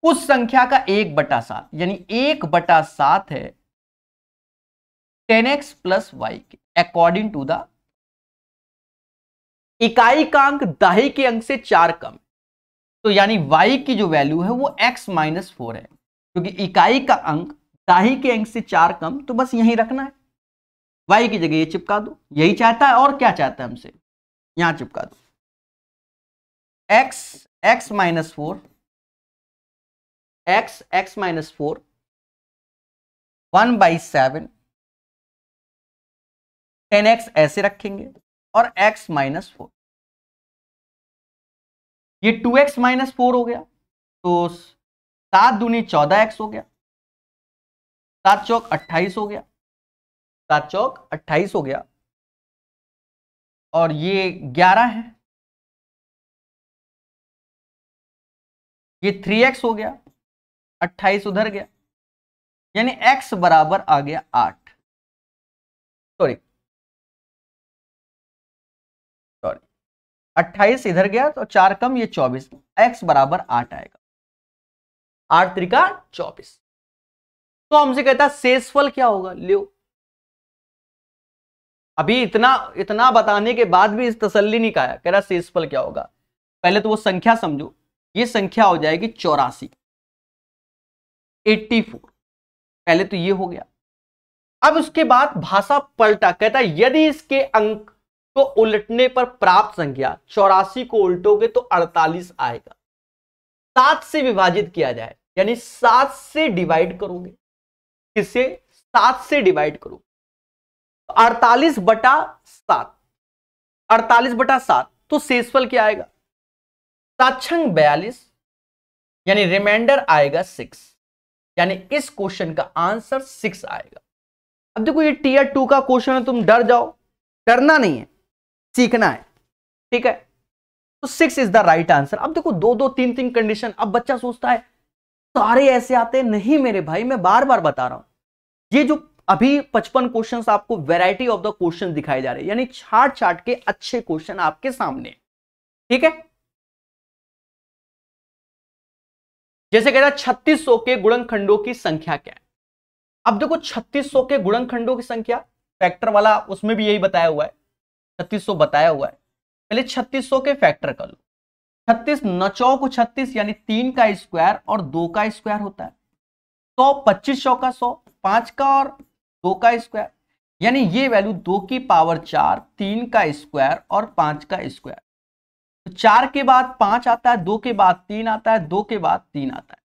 उस संख्या का 1/7, यानी 1/7 है 10x प्लस वाई के, अकॉर्डिंग टू द इकाई का अंक दाहिने के अंक से 4 कम, तो यानी y की जो वैल्यू है वो x माइनस 4 है, क्योंकि इकाई का अंक दाहिने के अंक से 4 कम, तो बस यही रखना है, y की जगह ये चिपका दो, यही चाहता है, और क्या चाहता है हमसे, यहां चिपका दो, x minus 4, x minus 4 1/7, 10x ऐसे रखेंगे और x माइनस 4, ये 2x माइनस 4 हो गया, तो 7 दूनी 14x हो गया, 7 चौक 28 हो गया, 7 चौक 28 हो गया, और ये 11 है, ये 3x हो गया, 28 उधर गया, यानी x बराबर आ गया 8, सॉरी 28 इधर गया तो 4 कम, ये 24, x बराबर 8 आएगा, 8 त्रिका 24। तो हमसे कहता शेषफल क्या होगा, लियो। अभी इतना बताने के बाद भी इस तसल्ली नहीं कहा, कह रहा शेषफल क्या होगा। पहले तो वो संख्या समझो, ये संख्या हो जाएगी 84, 84, पहले तो ये हो गया। अब उसके बाद भाषा पलटा, कहता है यदि इसके अंक को उलटने पर प्राप्त संख्या 84 को उल्टोगे तो 48 आएगा, 7 से विभाजित किया जाए, यानी 7 से डिवाइड करोगे, किससे, 7 से डिवाइड करो, 48/7, 48/7, तो शेषफल क्या आएगा, 7×6 42, यानी रिमाइंडर आएगा 6, यानी इस क्वेश्चन का आंसर 6 आएगा। अब देखो ये टीयर 2 का क्वेश्चन है, तुम डर जाओ, डरना नहीं है, सीखना है, ठीक है। तो 6 इज द राइट आंसर। अब देखो 2-2 3-3 कंडीशन, अब बच्चा सोचता है सारे ऐसे आते हैं नहीं मेरे भाई, मैं बार बार बता रहा हूं। ये जो अभी 55 क्वेश्चंस आपको वैरायटी ऑफ द क्वेश्चन दिखाए जा रहे हैं, यानी छाट छाट के अच्छे क्वेश्चन आपके सामने, ठीक है। जैसे कह रहा 3600 के गुणनखंडों की संख्या क्या है। अब देखो 3600 के गुणनखंडों की संख्या, फैक्टर वाला उसमें भी यही बताया हुआ है, 3600 बताया हुआ है। पहले 3600 के फैक्टर कर लो। 36 9 को 36 यानी 3 का स्क्वायर और 2 का स्क्वायर होता है। 100 2500 का 100, 5 का और 2 का स्क्वायर, यानी ये वैल्यू 2 की पावर 4, 3 का स्क्वायर और 5 का स्क्वायर। तो 4 के बाद 5 आता है, 2 के बाद 3 आता है, 2 के बाद 3 आता है,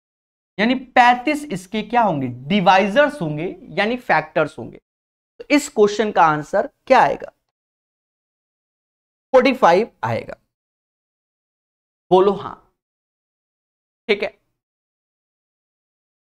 यानी 35 इसके क्या होंगे, डिवाइजर्स होंगे, यानी फैक्टर्स होंगे। तो इस क्वेश्चन का आंसर क्या आएगा, 45 आएगा। बोलो हां, ठीक है।